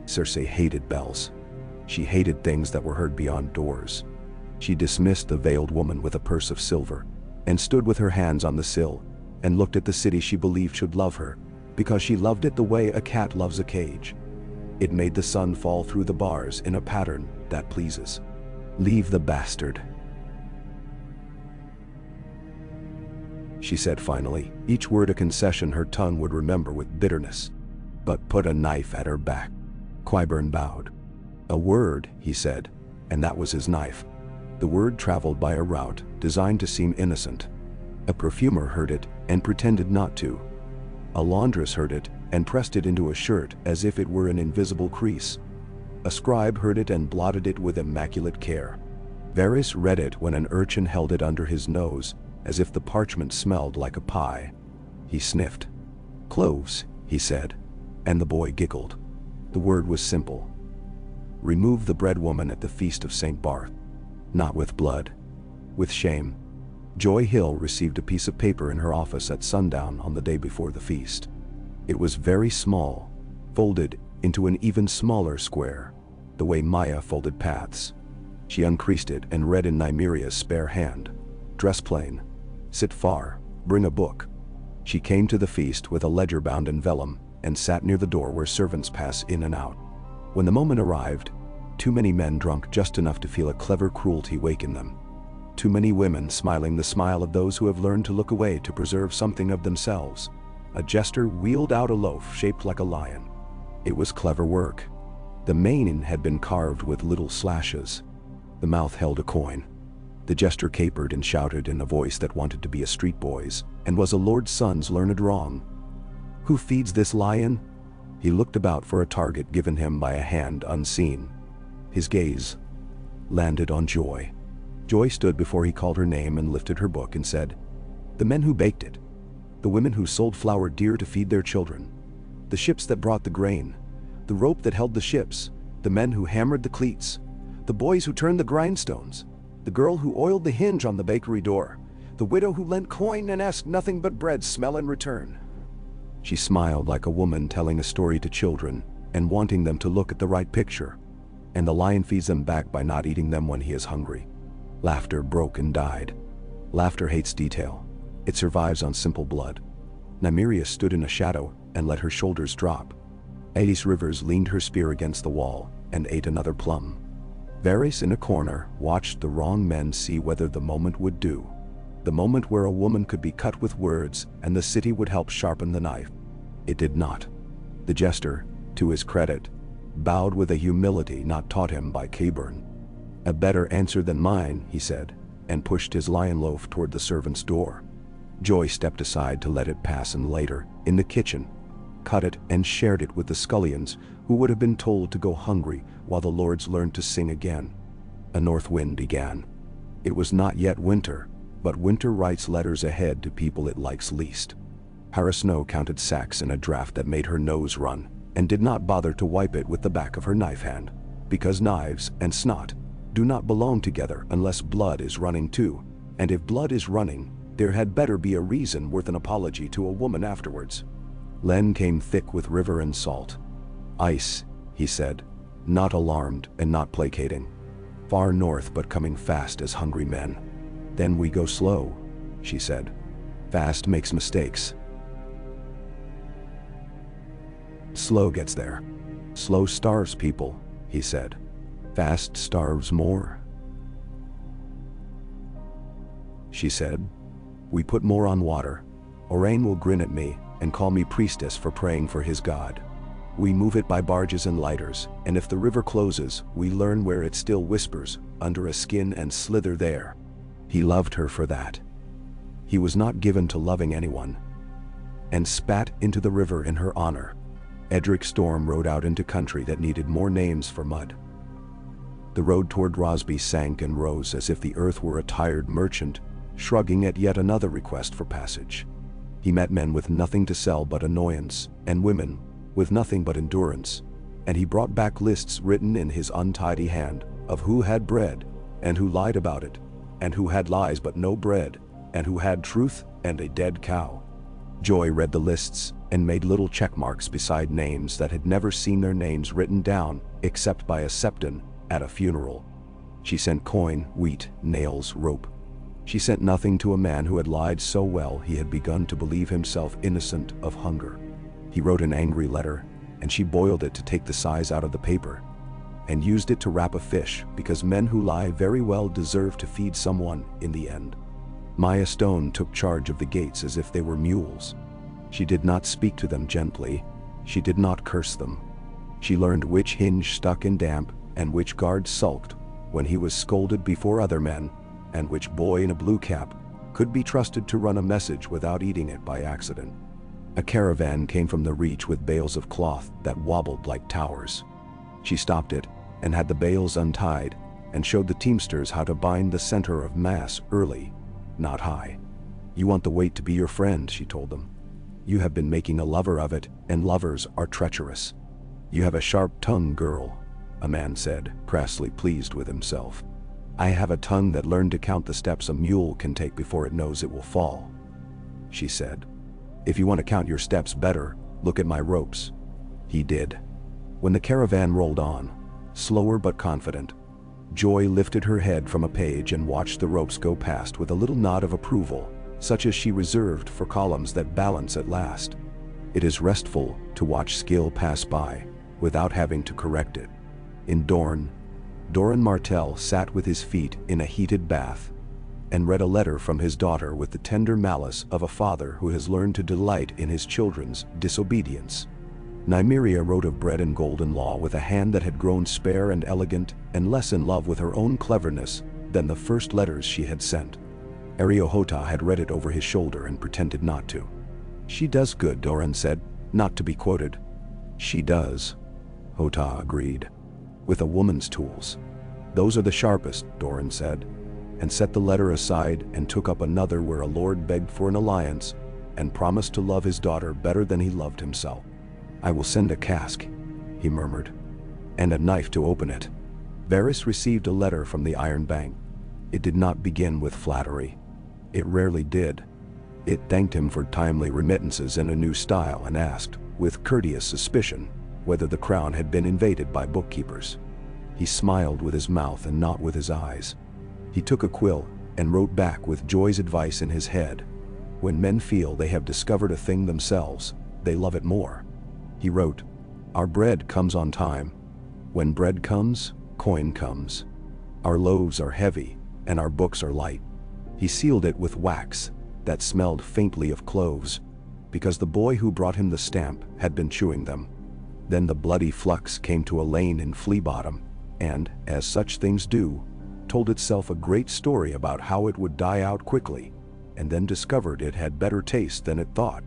Circe hated bells. She hated things that were heard beyond doors. She dismissed the veiled woman with a purse of silver, and stood with her hands on the sill, and looked at the city she believed should love her, because she loved it the way a cat loves a cage. It made the sun fall through the bars in a pattern that pleases. Leave the bastard, she said finally, each word a concession her tongue would remember with bitterness. But put a knife at her back. Qyburn bowed. A word, he said, and that was his knife. The word traveled by a route designed to seem innocent. A perfumer heard it and pretended not to. A laundress heard it and pressed it into a shirt as if it were an invisible crease. A scribe heard it and blotted it with immaculate care. Varys read it when an urchin held it under his nose, as if the parchment smelled like a pie. He sniffed. Cloves, he said, and the boy giggled. The word was simple. Remove the bread woman at the feast of St. Barth. Not with blood, with shame. Joy Hill received a piece of paper in her office at sundown on the day before the feast. It was very small, folded into an even smaller square, the way Maya folded paths. She uncreased it and read in Nymeria's spare hand. Dress plain. Sit far. Bring a book. She came to the feast with a ledger bound in vellum and sat near the door where servants pass in and out. When the moment arrived, too many men drunk just enough to feel a clever cruelty wake in them. Too many women smiling the smile of those who have learned to look away to preserve something of themselves. A jester wheeled out a loaf shaped like a lion. It was clever work. The mane had been carved with little slashes. The mouth held a coin. The jester capered and shouted in a voice that wanted to be a street boy's, and was a lord's son's learned wrong. Who feeds this lion? He looked about for a target given him by a hand unseen. His gaze landed on Joy. Joy stood before he called her name and lifted her book and said, The men who baked it, the women who sold flour dear to feed their children, the ships that brought the grain, the rope that held the ships, the men who hammered the cleats, the boys who turned the grindstones, the girl who oiled the hinge on the bakery door, the widow who lent coin and asked nothing but bread smell in return. She smiled like a woman telling a story to children and wanting them to look at the right picture. And the lion feeds them back by not eating them when he is hungry. Laughter broke and died. Laughter hates detail. It survives on simple blood. Nymeria stood in a shadow and let her shoulders drop. Aes Rivers leaned her spear against the wall and ate another plum. Varys in a corner watched the wrong men see whether the moment would do. The moment where a woman could be cut with words and the city would help sharpen the knife. It did not. The jester, to his credit, bowed with a humility not taught him by Qyburn. A better answer than mine, he said, and pushed his lion loaf toward the servant's door. Joy stepped aside to let it pass and later, in the kitchen, cut it and shared it with the scullions who would have been told to go hungry while the lords learned to sing again. A north wind began. It was not yet winter, but winter writes letters ahead to people it likes least. Hara Snow counted sacks in a draft that made her nose run, and did not bother to wipe it with the back of her knife hand, because knives and snot do not belong together unless blood is running too, and if blood is running, there had better be a reason worth an apology to a woman afterwards. Len came thick with river and salt. Ice, he said, not alarmed and not placating. Far north but coming fast as hungry men. Then we go slow, she said. Fast makes mistakes. Slow gets there. Slow starves people, he said. Fast starves more. She said, we put more on water. Orain will grin at me and call me priestess for praying for his god. We move it by barges and lighters, and if the river closes, we learn where it still whispers, under a skin and slither there. He loved her for that. He was not given to loving anyone. And spat into the river in her honor. Edric Storm rode out into country that needed more names for mud. The road toward Rosby sank and rose as if the earth were a tired merchant, shrugging at yet another request for passage. He met men with nothing to sell but annoyance, and women with nothing but endurance, and he brought back lists written in his untidy hand of who had bread, and who lied about it, and who had lies but no bread, and who had truth and a dead cow. Joy read the lists and made little check marks beside names that had never seen their names written down except by a septon at a funeral. She sent coin, wheat, nails, rope. She sent nothing to a man who had lied so well he had begun to believe himself innocent of hunger. He wrote an angry letter, and she boiled it to take the size out of the paper, and used it to wrap a fish because men who lie very well deserve to feed someone in the end. Maya Stone took charge of the gates as if they were mules. She did not speak to them gently. She did not curse them. She learned which hinge stuck in damp and which guard sulked when he was scolded before other men, and which boy in a blue cap could be trusted to run a message without eating it by accident. A caravan came from the reach with bales of cloth that wobbled like towers. She stopped it and had the bales untied and showed the teamsters how to bind the center of mass early, not high. You want the weight to be your friend, she told them. You have been making a lover of it, and lovers are treacherous. You have a sharp tongue, girl, a man said, crassly pleased with himself. I have a tongue that learned to count the steps a mule can take before it knows it will fall, she said. If you want to count your steps better, look at my ropes. He did. When the caravan rolled on, slower but confident, Joy lifted her head from a page and watched the ropes go past with a little nod of approval, such as she reserved for columns that balance at last. It is restful to watch skill pass by without having to correct it. In Doran Martell sat with his feet in a heated bath and read a letter from his daughter with the tender malice of a father who has learned to delight in his children's disobedience. Nymeria wrote of bread and golden law with a hand that had grown spare and elegant and less in love with her own cleverness than the first letters she had sent. Ariohota had read it over his shoulder and pretended not to. She does good, Doran said, not to be quoted. She does, Hota agreed. With a woman's tools. Those are the sharpest, Doran said, and set the letter aside and took up another where a lord begged for an alliance and promised to love his daughter better than he loved himself. I will send a cask, he murmured, and a knife to open it. Varys received a letter from the Iron Bank. It did not begin with flattery. It rarely did. It thanked him for timely remittances in a new style and asked, with courteous suspicion, whether the crown had been invaded by bookkeepers. He smiled with his mouth and not with his eyes. He took a quill and wrote back with Joy's advice in his head. When men feel they have discovered a thing themselves, they love it more. He wrote, Our bread comes on time. When bread comes, coin comes. Our loaves are heavy, and our books are light. He sealed it with wax that smelled faintly of cloves, because the boy who brought him the stamp had been chewing them. Then the bloody flux came to a lane in Flea Bottom, and, as such things do, told itself a great story about how it would die out quickly, and then discovered it had better taste than it thought.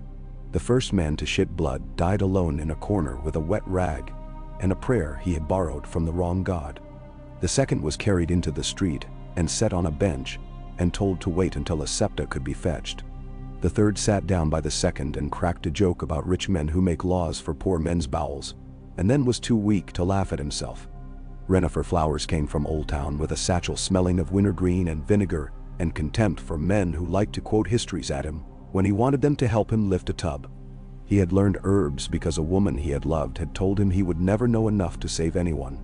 The first man to shit blood died alone in a corner with a wet rag and a prayer he had borrowed from the wrong god. The second was carried into the street and set on a bench and told to wait until a septa could be fetched. The third sat down by the second and cracked a joke about rich men who make laws for poor men's bowels, and then was too weak to laugh at himself. Renifer Flowers came from Old Town with a satchel smelling of wintergreen and vinegar and contempt for men who liked to quote histories at him when he wanted them to help him lift a tub. He had learned herbs because a woman he had loved had told him he would never know enough to save anyone.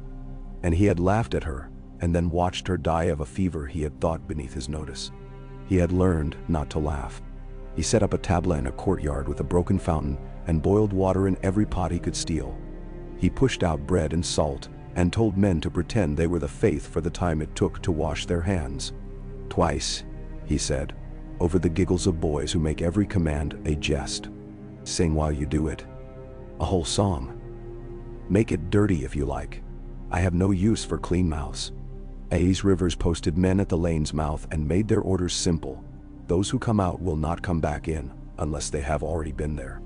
And he had laughed at her and then watched her die of a fever he had thought beneath his notice. He had learned not to laugh. He set up a tabla in a courtyard with a broken fountain and boiled water in every pot he could steal. He pushed out bread and salt and told men to pretend they were the faith for the time it took to wash their hands. Twice, he said, over the giggles of boys who make every command a jest. Sing while you do it. A whole song. Make it dirty if you like. I have no use for clean mouths. A.'s Rivers posted men at the lane's mouth and made their orders simple. Those who come out will not come back in unless they have already been there.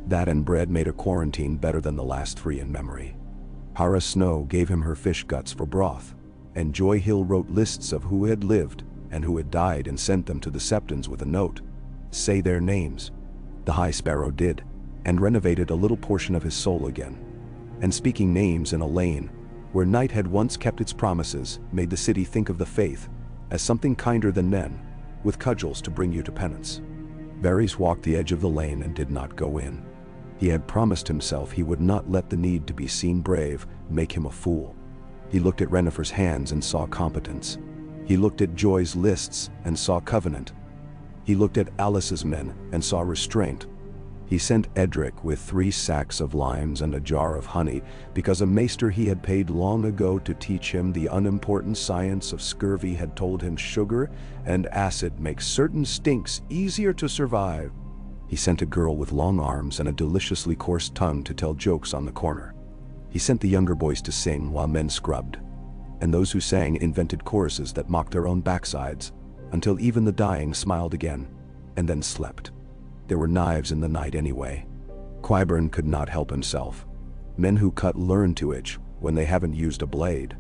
That and bread made a quarantine better than the last free in memory. Hara Snow gave him her fish guts for broth, and Joy Hill wrote lists of who had lived and who had died and sent them to the Septons with a note. Say their names. The High Sparrow did, and renovated a little portion of his soul again. And speaking names in a lane, where night had once kept its promises, made the city think of the faith as something kinder than men, with cudgels to bring you to penance. Varys walked the edge of the lane and did not go in. He had promised himself he would not let the need to be seen brave make him a fool. He looked at Renifer's hands and saw competence. He looked at Joy's lists and saw covenant. He looked at Alice's men and saw restraint. He sent Edric with 3 sacks of limes and a jar of honey because a maester he had paid long ago to teach him the unimportant science of scurvy had told him sugar and acid make certain stinks easier to survive. He sent a girl with long arms and a deliciously coarse tongue to tell jokes on the corner. He sent the younger boys to sing while men scrubbed. And those who sang invented choruses that mocked their own backsides, until even the dying smiled again, and then slept. There were knives in the night anyway. Qyburn could not help himself. Men who cut learn to itch when they haven't used a blade.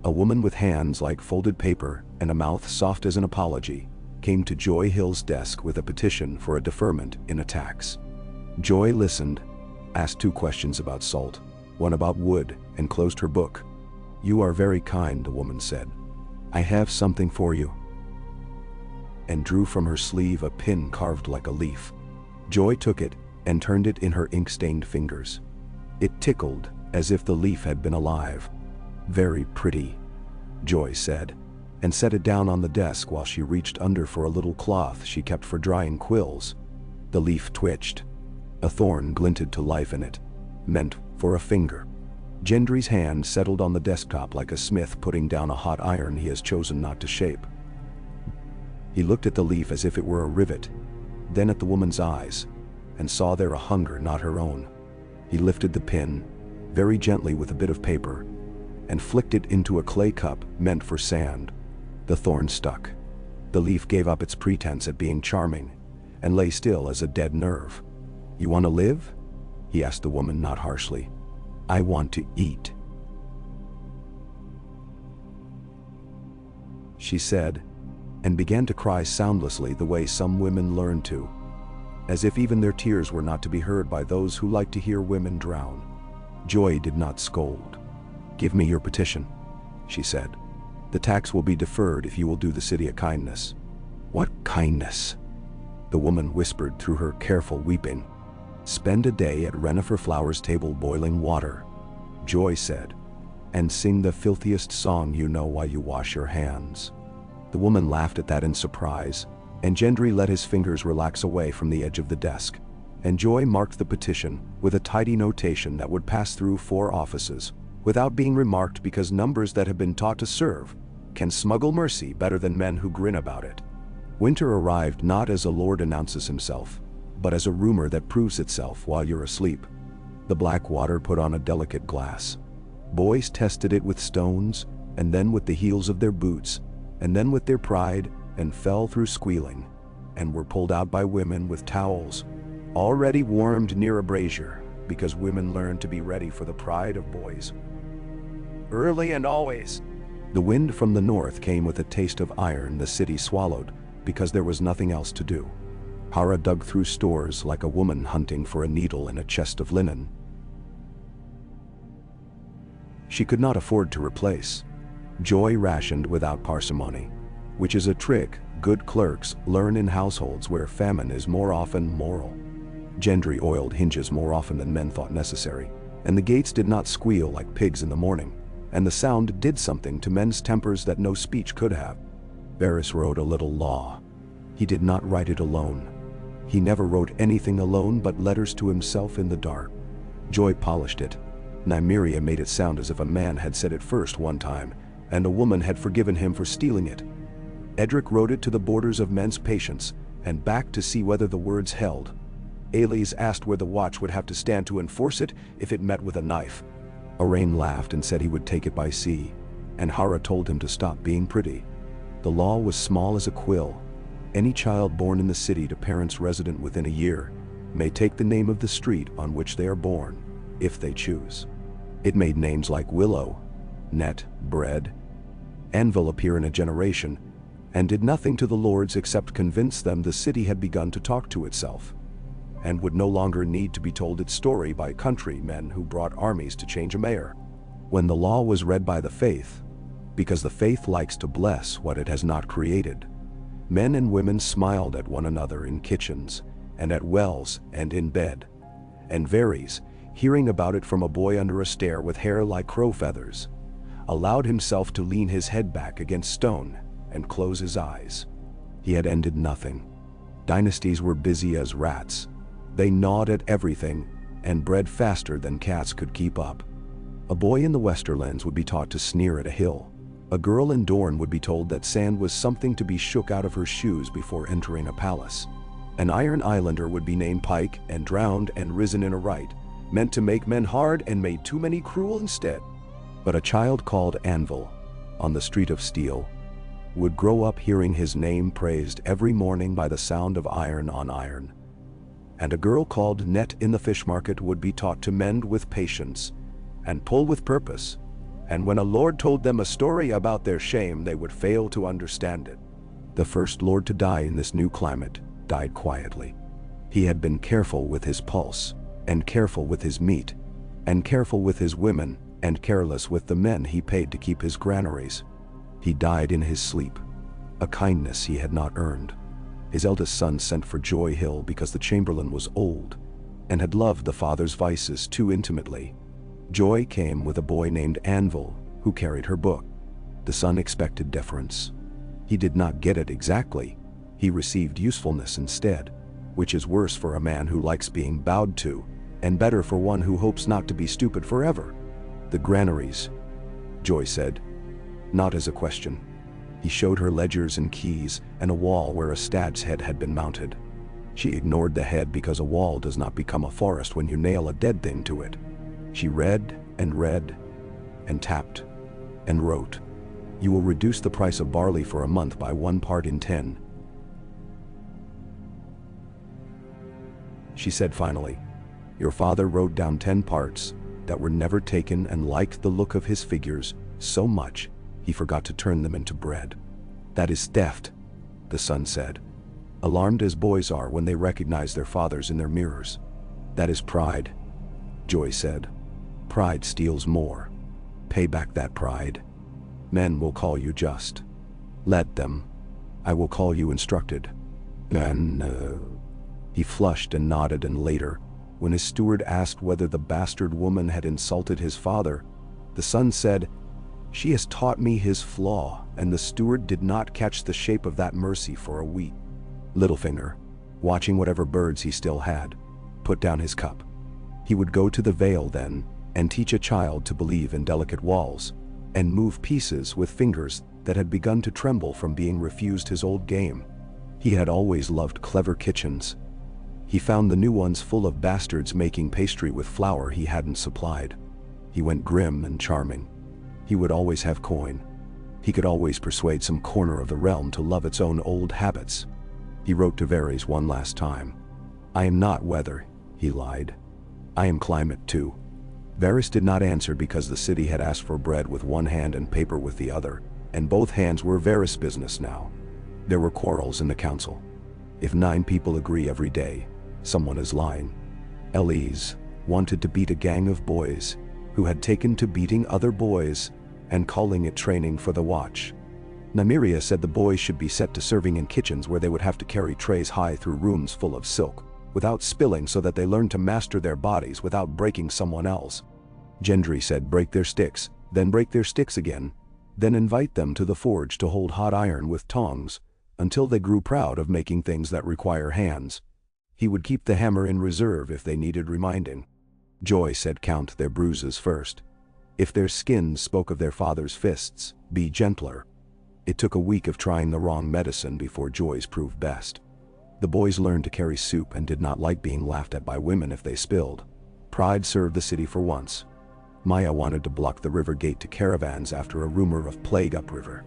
A woman with hands like folded paper and a mouth soft as an apology came to Joy Hill's desk with a petition for a deferment in a tax. Joy listened, asked 2 questions about salt, 1 about wood, and closed her book. You are very kind, the woman said. I have something for you. And drew from her sleeve a pin carved like a leaf. Joy took it and turned it in her ink-stained fingers. It tickled as if the leaf had been alive. Very pretty, Joy said, and set it down on the desk while she reached under for a little cloth she kept for drying quills. The leaf twitched. A thorn glinted to life in it, meant for a finger. Gendry's hand settled on the desktop like a smith putting down a hot iron he has chosen not to shape. He looked at the leaf as if it were a rivet, then at the woman's eyes, and saw there a hunger not her own. He lifted the pin, very gently with a bit of paper, and flicked it into a clay cup meant for sand. The thorn stuck. The leaf gave up its pretense at being charming, and lay still as a dead nerve. You want to live? He asked the woman not harshly. I want to eat, she said, and began to cry soundlessly the way some women learn to, as if even their tears were not to be heard by those who like to hear women drown. Joy did not scold. Give me your petition, she said. The tax will be deferred if you will do the city a kindness. What kindness? The woman whispered through her careful weeping. Spend a day at Renifer Flowers' table boiling water, Joy said, and sing the filthiest song you know while you wash your hands. The woman laughed at that in surprise, and Gendry let his fingers relax away from the edge of the desk, and Joy marked the petition with a tidy notation that would pass through 4 offices without being remarked because numbers that have been taught to serve can smuggle mercy better than men who grin about it. Winter arrived not as a lord announces himself, but as a rumor that proves itself while you're asleep. The black water put on a delicate glass. Boys tested it with stones, and then with the heels of their boots, and then with their pride, and fell through squealing, and were pulled out by women with towels, already warmed near a brazier, because women learned to be ready for the pride of boys. Early and always. The wind from the north came with a taste of iron the city swallowed, because there was nothing else to do. Hara dug through stores like a woman hunting for a needle in a chest of linen. She could not afford to replace. Joy rationed without parsimony, which is a trick good clerks learn in households where famine is more often moral. Gendry oiled hinges more often than men thought necessary, and the gates did not squeal like pigs in the morning, and the sound did something to men's tempers that no speech could have. Varys wrote a little law. He did not write it alone. He never wrote anything alone but letters to himself in the dark. Joy polished it. Nymeria made it sound as if a man had said it first one time, and a woman had forgiven him for stealing it. Edric wrote it to the borders of men's patience, and back to see whether the words held. Aelys asked where the watch would have to stand to enforce it if it met with a knife. Arain laughed and said he would take it by sea, and Hara told him to stop being pretty. The law was small as a quill. Any child born in the city to parents resident within a year may take the name of the street on which they are born, if they choose. It made names like Willow, Net, Bread, Anvil appear in a generation, and did nothing to the lords except convince them the city had begun to talk to itself, and would no longer need to be told its story by countrymen who brought armies to change a mayor. When the law was read by the faith, because the faith likes to bless what it has not created, men and women smiled at one another in kitchens, and at wells, and in bed. And Varys, hearing about it from a boy under a stair with hair like crow feathers, allowed himself to lean his head back against stone and close his eyes. He had ended nothing. Dynasties were busy as rats. They gnawed at everything and bred faster than cats could keep up. A boy in the Westerlands would be taught to sneer at a hill. A girl in Dorne would be told that sand was something to be shook out of her shoes before entering a palace. An Iron Islander would be named Pike and drowned and risen in a rite, meant to make men hard and made too many cruel instead. But a child called Anvil, on the Street of Steel, would grow up hearing his name praised every morning by the sound of iron on iron. And a girl called Net in the fish market would be taught to mend with patience and pull with purpose, and when a lord told them a story about their shame, they would fail to understand it. The first lord to die in this new climate died quietly. He had been careful with his pulse, and careful with his meat, and careful with his women, and careless with the men he paid to keep his granaries. He died in his sleep, a kindness he had not earned. His eldest son sent for Joy Hill because the chamberlain was old, and had loved the father's vices too intimately. Joy came with a boy named Anvil, who carried her book. The son expected deference. He did not get it exactly. He received usefulness instead, which is worse for a man who likes being bowed to, and better for one who hopes not to be stupid forever. The granaries, Joy said, not as a question. He showed her ledgers and keys and a wall where a stag's head had been mounted. She ignored the head because a wall does not become a forest when you nail a dead thing to it. She read, and tapped, and wrote, "You will reduce the price of barley for a month by 1 part in 10. She said finally, "Your father wrote down 10 parts that were never taken and liked the look of his figures so much he forgot to turn them into bread." "That is theft," the son said, alarmed as boys are when they recognize their fathers in their mirrors. "That is pride," Joy said. "Pride steals more. Pay back that pride. Men will call you just. Let them. I will call you instructed." And he flushed and nodded, and later, when his steward asked whether the bastard woman had insulted his father, the son said, "She has taught me his flaw," and the steward did not catch the shape of that mercy for a week. Littlefinger, watching whatever birds he still had, put down his cup. He would go to the Vale then, and teach a child to believe in delicate walls, and move pieces with fingers that had begun to tremble from being refused his old game. He had always loved clever kitchens. He found the new ones full of bastards making pastry with flour he hadn't supplied. He went grim and charming. He would always have coin. He could always persuade some corner of the realm to love its own old habits. He wrote to Varys one last time. "I am not weather," he lied. "I am climate too." Varys did not answer because the city had asked for bread with one hand and paper with the other, and both hands were Varys' business now. There were quarrels in the council. If 9 people agree every day, someone is lying. Aelys wanted to beat a gang of boys. who had taken to beating other boys and calling it training for the watch. Nymeria said the boys should be set to serving in kitchens where they would have to carry trays high through rooms full of silk, without spilling, so that they learned to master their bodies without breaking someone else. Gendry said break their sticks, then break their sticks again, then invite them to the forge to hold hot iron with tongs, until they grew proud of making things that require hands. He would keep the hammer in reserve if they needed reminding. Joy said count their bruises first. If their skins spoke of their father's fists, be gentler. It took a week of trying the wrong medicine before Joy's proved best. The boys learned to carry soup and did not like being laughed at by women if they spilled. Pride served the city for once. Maya wanted to block the river gate to caravans after a rumor of plague upriver.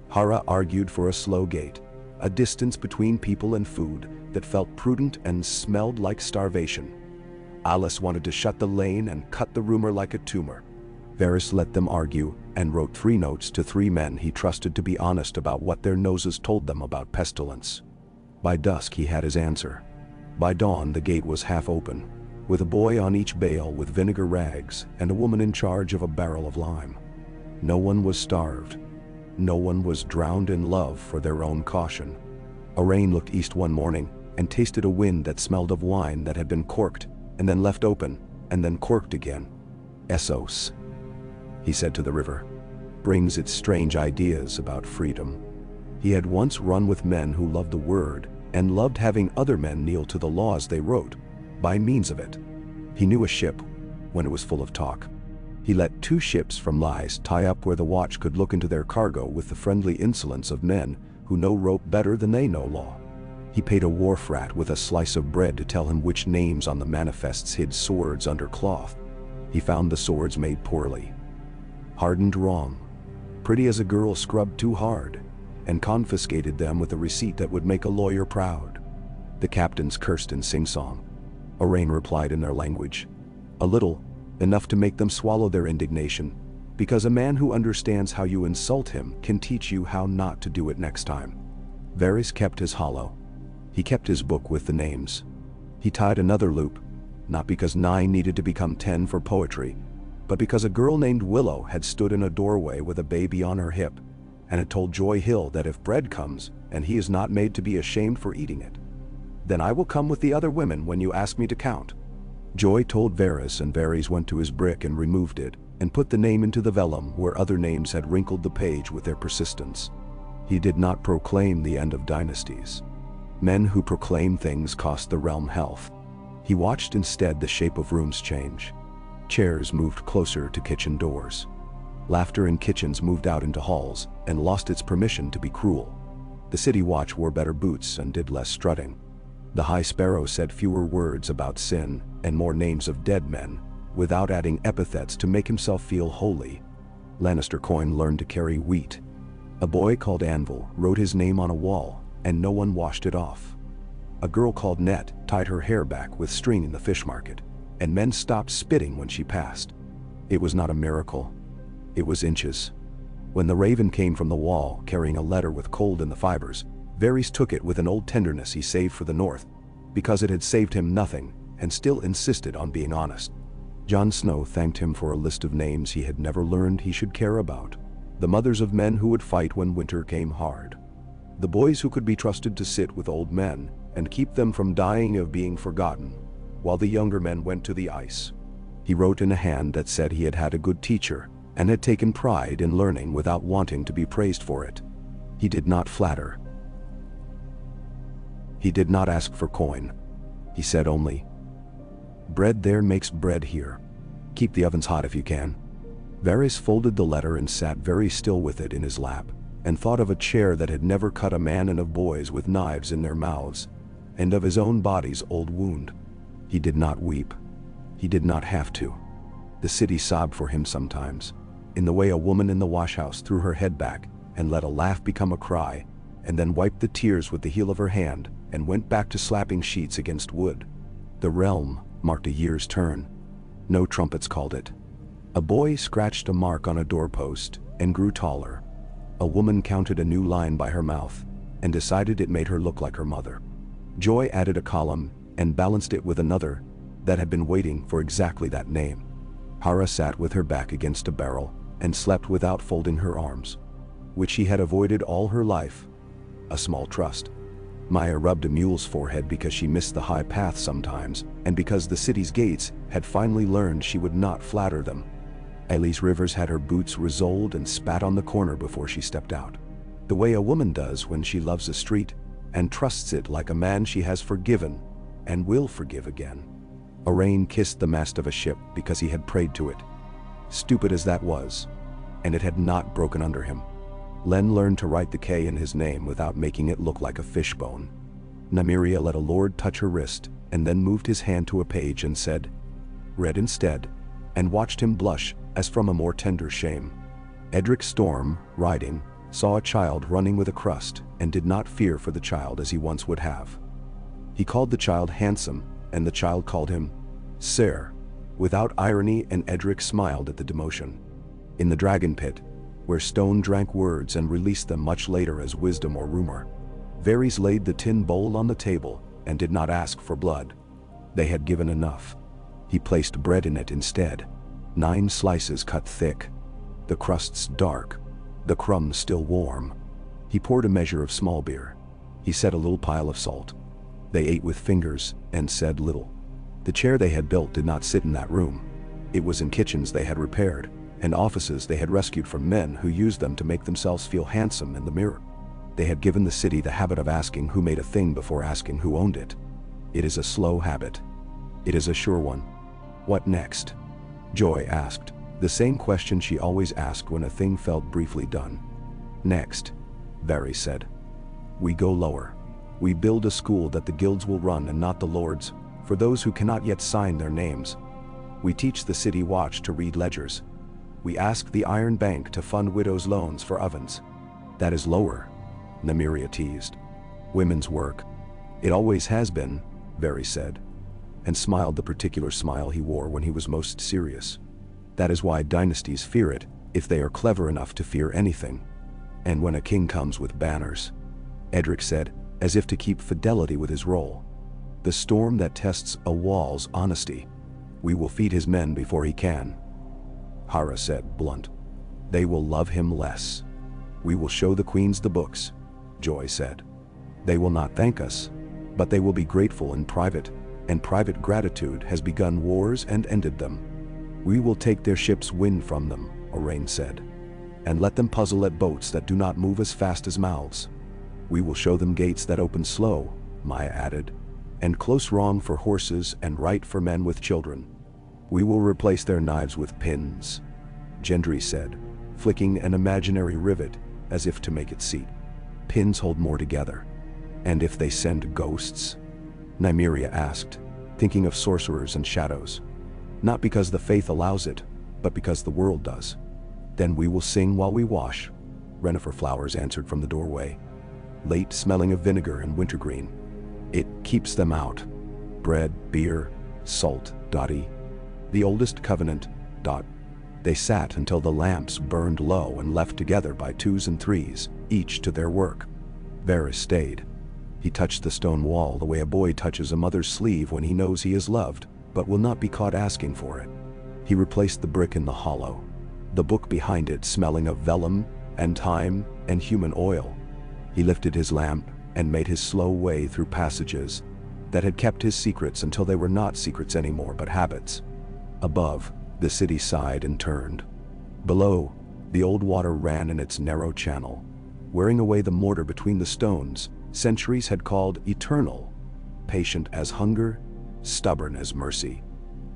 Hara argued for a slow gate, a distance between people and food that felt prudent and smelled like starvation. Alice wanted to shut the lane and cut the rumor like a tumor. Varys let them argue and wrote 3 notes to 3 men he trusted to be honest about what their noses told them about pestilence. By dusk he had his answer. By dawn the gate was half open, with a boy on each bale with vinegar rags and a woman in charge of a barrel of lime. No one was starved. No one was drowned in love for their own caution. Arain looked east one morning and tasted a wind that smelled of wine that had been corked and then left open and then corked again. Essos, he said to the river, brings its strange ideas about freedom. He had once run with men who loved the word and loved having other men kneel to the laws they wrote by means of it. He knew a ship when it was full of talk. He let 2 ships from lies tie up where the watch could look into their cargo with the friendly insolence of men who know rope better than they know law. He paid a wharf rat with a slice of bread to tell him which names on the manifests hid swords under cloth. He found the swords made poorly, hardened wrong, pretty as a girl scrubbed too hard, and confiscated them with a receipt that would make a lawyer proud. The captains cursed in sing-song. Arain replied in their language, a little, enough to make them swallow their indignation, because a man who understands how you insult him can teach you how not to do it next time. Varys kept his hollow. He kept his book with the names. He tied another loop, not because 9 needed to become 10 for poetry, but because a girl named Willow had stood in a doorway with a baby on her hip, and had told Joy Hill that if bread comes, and he is not made to be ashamed for eating it, then I will come with the other women when you ask me to count. Joy told Varys, and Varys went to his brick and removed it, and put the name into the vellum where other names had wrinkled the page with their persistence. He did not proclaim the end of dynasties. Men who proclaim things cost the realm health. He watched instead the shape of rooms change. Chairs moved closer to kitchen doors. Laughter in kitchens moved out into halls and lost its permission to be cruel. The city watch wore better boots and did less strutting. The High Sparrow said fewer words about sin and more names of dead men, without adding epithets to make himself feel holy. Lannister Coin learned to carry wheat. A boy called Anvil wrote his name on a wall, and no one washed it off. A girl called Net tied her hair back with string in the fish market, and men stopped spitting when she passed. It was not a miracle. It was inches. When the raven came from the wall carrying a letter with cold in the fibers, Varys took it with an old tenderness he saved for the north, because it had saved him nothing, and still insisted on being honest. Jon Snow thanked him for a list of names he had never learned he should care about, the mothers of men who would fight when winter came hard, the boys who could be trusted to sit with old men and keep them from dying of being forgotten, while the younger men went to the ice. He wrote in a hand that said he had had a good teacher and had taken pride in learning without wanting to be praised for it. He did not flatter. He did not ask for coin. He said only, bread there makes bread here. Keep the ovens hot if you can. Varys folded the letter and sat very still with it in his lap, and thought of a chair that had never cut a man and of boys with knives in their mouths, and of his own body's old wound. He did not weep. He did not have to. The city sobbed for him sometimes, in the way a woman in the washhouse threw her head back and let a laugh become a cry, and then wiped the tears with the heel of her hand and went back to slapping sheets against wood. The realm marked a year's turn. No trumpets called it. A boy scratched a mark on a doorpost and grew taller. A woman counted a new line by her mouth and decided it made her look like her mother. Joy added a column and balanced it with another that had been waiting for exactly that name. Hara sat with her back against a barrel and slept without folding her arms, which she had avoided all her life. A small trust. Maya rubbed a mule's forehead because she missed the high path sometimes, and because the city's gates had finally learned she would not flatter them. Elise Rivers had her boots resoled and spat on the corner before she stepped out, the way a woman does when she loves a street and trusts it like a man she has forgiven and will forgive again. Orain kissed the mast of a ship because he had prayed to it. Stupid as that was, and it had not broken under him. Len learned to write the K in his name without making it look like a fishbone. Nymeria let a lord touch her wrist and then moved his hand to a page and said, "Read instead," and watched him blush as from a more tender shame. Edric Storm, riding, saw a child running with a crust and did not fear for the child as he once would have. He called the child handsome, and the child called him Sir, without irony, and Edric smiled at the demotion. In the dragon pit, where stone drank words and released them much later as wisdom or rumor, Varys laid the tin bowl on the table and did not ask for blood. They had given enough. He placed bread in it instead, 9 slices cut thick, the crusts dark, the crumbs still warm. He poured a measure of small beer. He set a little pile of salt. They ate with fingers and said little. The chair they had built did not sit in that room. It was in kitchens they had repaired, and offices they had rescued from men who used them to make themselves feel handsome in the mirror. They had given the city the habit of asking who made a thing before asking who owned it. It is a slow habit. It is a sure one. What next? Joy asked, the same question she always asked when a thing felt briefly done. Next, Varys said. We go lower. We build a school that the guilds will run and not the lords, for those who cannot yet sign their names. We teach the city watch to read ledgers. We ask the Iron Bank to fund widows' loans for ovens. That is lower, Nymeria teased. Women's work. It always has been, Varys said, and smiled the particular smile he wore when he was most serious. That is why dynasties fear it, if they are clever enough to fear anything. And when a king comes with banners, Edric said, as if to keep fidelity with his role. The storm that tests a wall's honesty. We will feed his men before he can. Hara said, blunt. They will love him less. We will show the queens the books, Joy said. They will not thank us, but they will be grateful in private, and private gratitude has begun wars and ended them. We will take their ships' wind from them, Orain said, and let them puzzle at boats that do not move as fast as mouths. We will show them gates that open slow, Maya added, and close wrong for horses and right for men with children. We will replace their knives with pins, Gendry said, flicking an imaginary rivet as if to make it seat. Pins hold more together. And if they send ghosts? Nymeria asked, thinking of sorcerers and shadows. Not because the faith allows it, but because the world does. Then we will sing while we wash, Renifer Flowers answered from the doorway, late smelling of vinegar and wintergreen. It keeps them out. Bread, beer, salt, Dottie. The oldest covenant, Dot. They sat until the lamps burned low and left together by 2s and 3s, each to their work. Varys stayed. He touched the stone wall the way a boy touches a mother's sleeve when he knows he is loved, but will not be caught asking for it. He replaced the brick in the hollow, the book behind it smelling of vellum and thyme and human oil. He lifted his lamp and made his slow way through passages that had kept his secrets until they were not secrets anymore but habits. Above, the city sighed and turned. Below, the old water ran in its narrow channel, wearing away the mortar between the stones centuries had called eternal, patient as hunger, stubborn as mercy.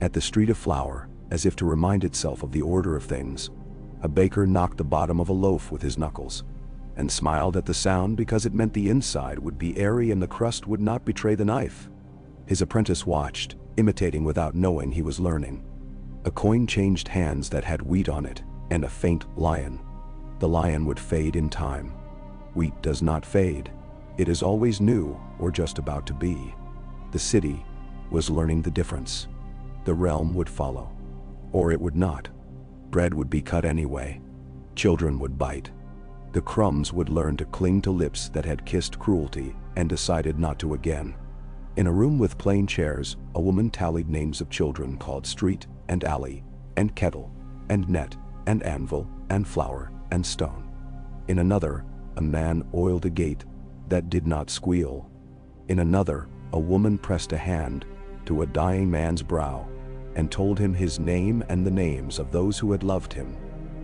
At the Street of Flour, as if to remind itself of the order of things, a baker knocked the bottom of a loaf with his knuckles, and smiled at the sound because it meant the inside would be airy and the crust would not betray the knife. His apprentice watched, imitating without knowing he was learning. A coin changed hands that had wheat on it, and a faint lion. The lion would fade in time. Wheat does not fade. It is always new, or just about to be. The city was learning the difference. The realm would follow. Or it would not. Bread would be cut anyway. Children would bite. The crumbs would learn to cling to lips that had kissed cruelty and decided not to again. In a room with plain chairs, a woman tallied names of children called street and alley, and kettle, and net, and anvil, and flour, and stone. In another, a man oiled a gate that did not squeal. In another, a woman pressed a hand to a dying man's brow, and told him his name and the names of those who had loved him,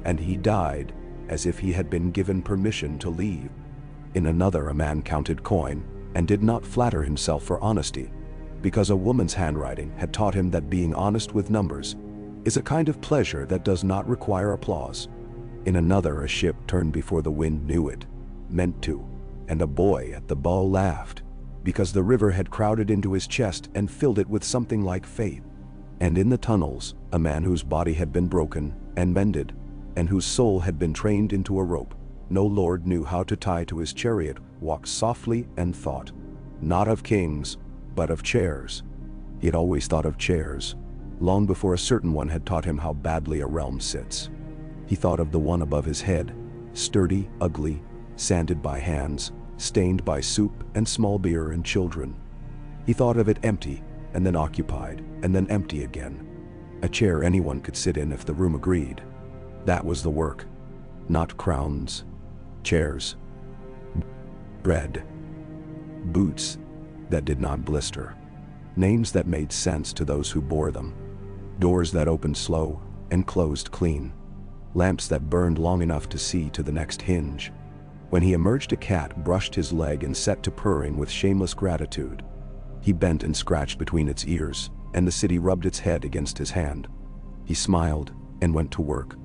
and he died as if he had been given permission to leave. In another, a man counted coin, and did not flatter himself for honesty, because a woman's handwriting had taught him that being honest with numbers is a kind of pleasure that does not require applause. In another, a ship turned before the wind knew it, meant to, and a boy at the bow laughed, because the river had crowded into his chest and filled it with something like faith. And in the tunnels, a man whose body had been broken and mended, and whose soul had been trained into a rope no lord knew how to tie to his chariot, walked softly and thought, not of kings, but of chairs. He had always thought of chairs, long before a certain one had taught him how badly a realm sits. He thought of the one above his head, sturdy, ugly, sanded by hands, stained by soup and small beer and children. He thought of it empty, and then occupied, and then empty again. A chair anyone could sit in if the room agreed. That was the work. Not crowns. Chairs. Bread. Boots that did not blister. Names that made sense to those who bore them. Doors that opened slow and closed clean. Lamps that burned long enough to see to the next hinge. When he emerged, a cat brushed his leg and set to purring with shameless gratitude. He bent and scratched between its ears, and the city rubbed its head against his hand. He smiled and went to work.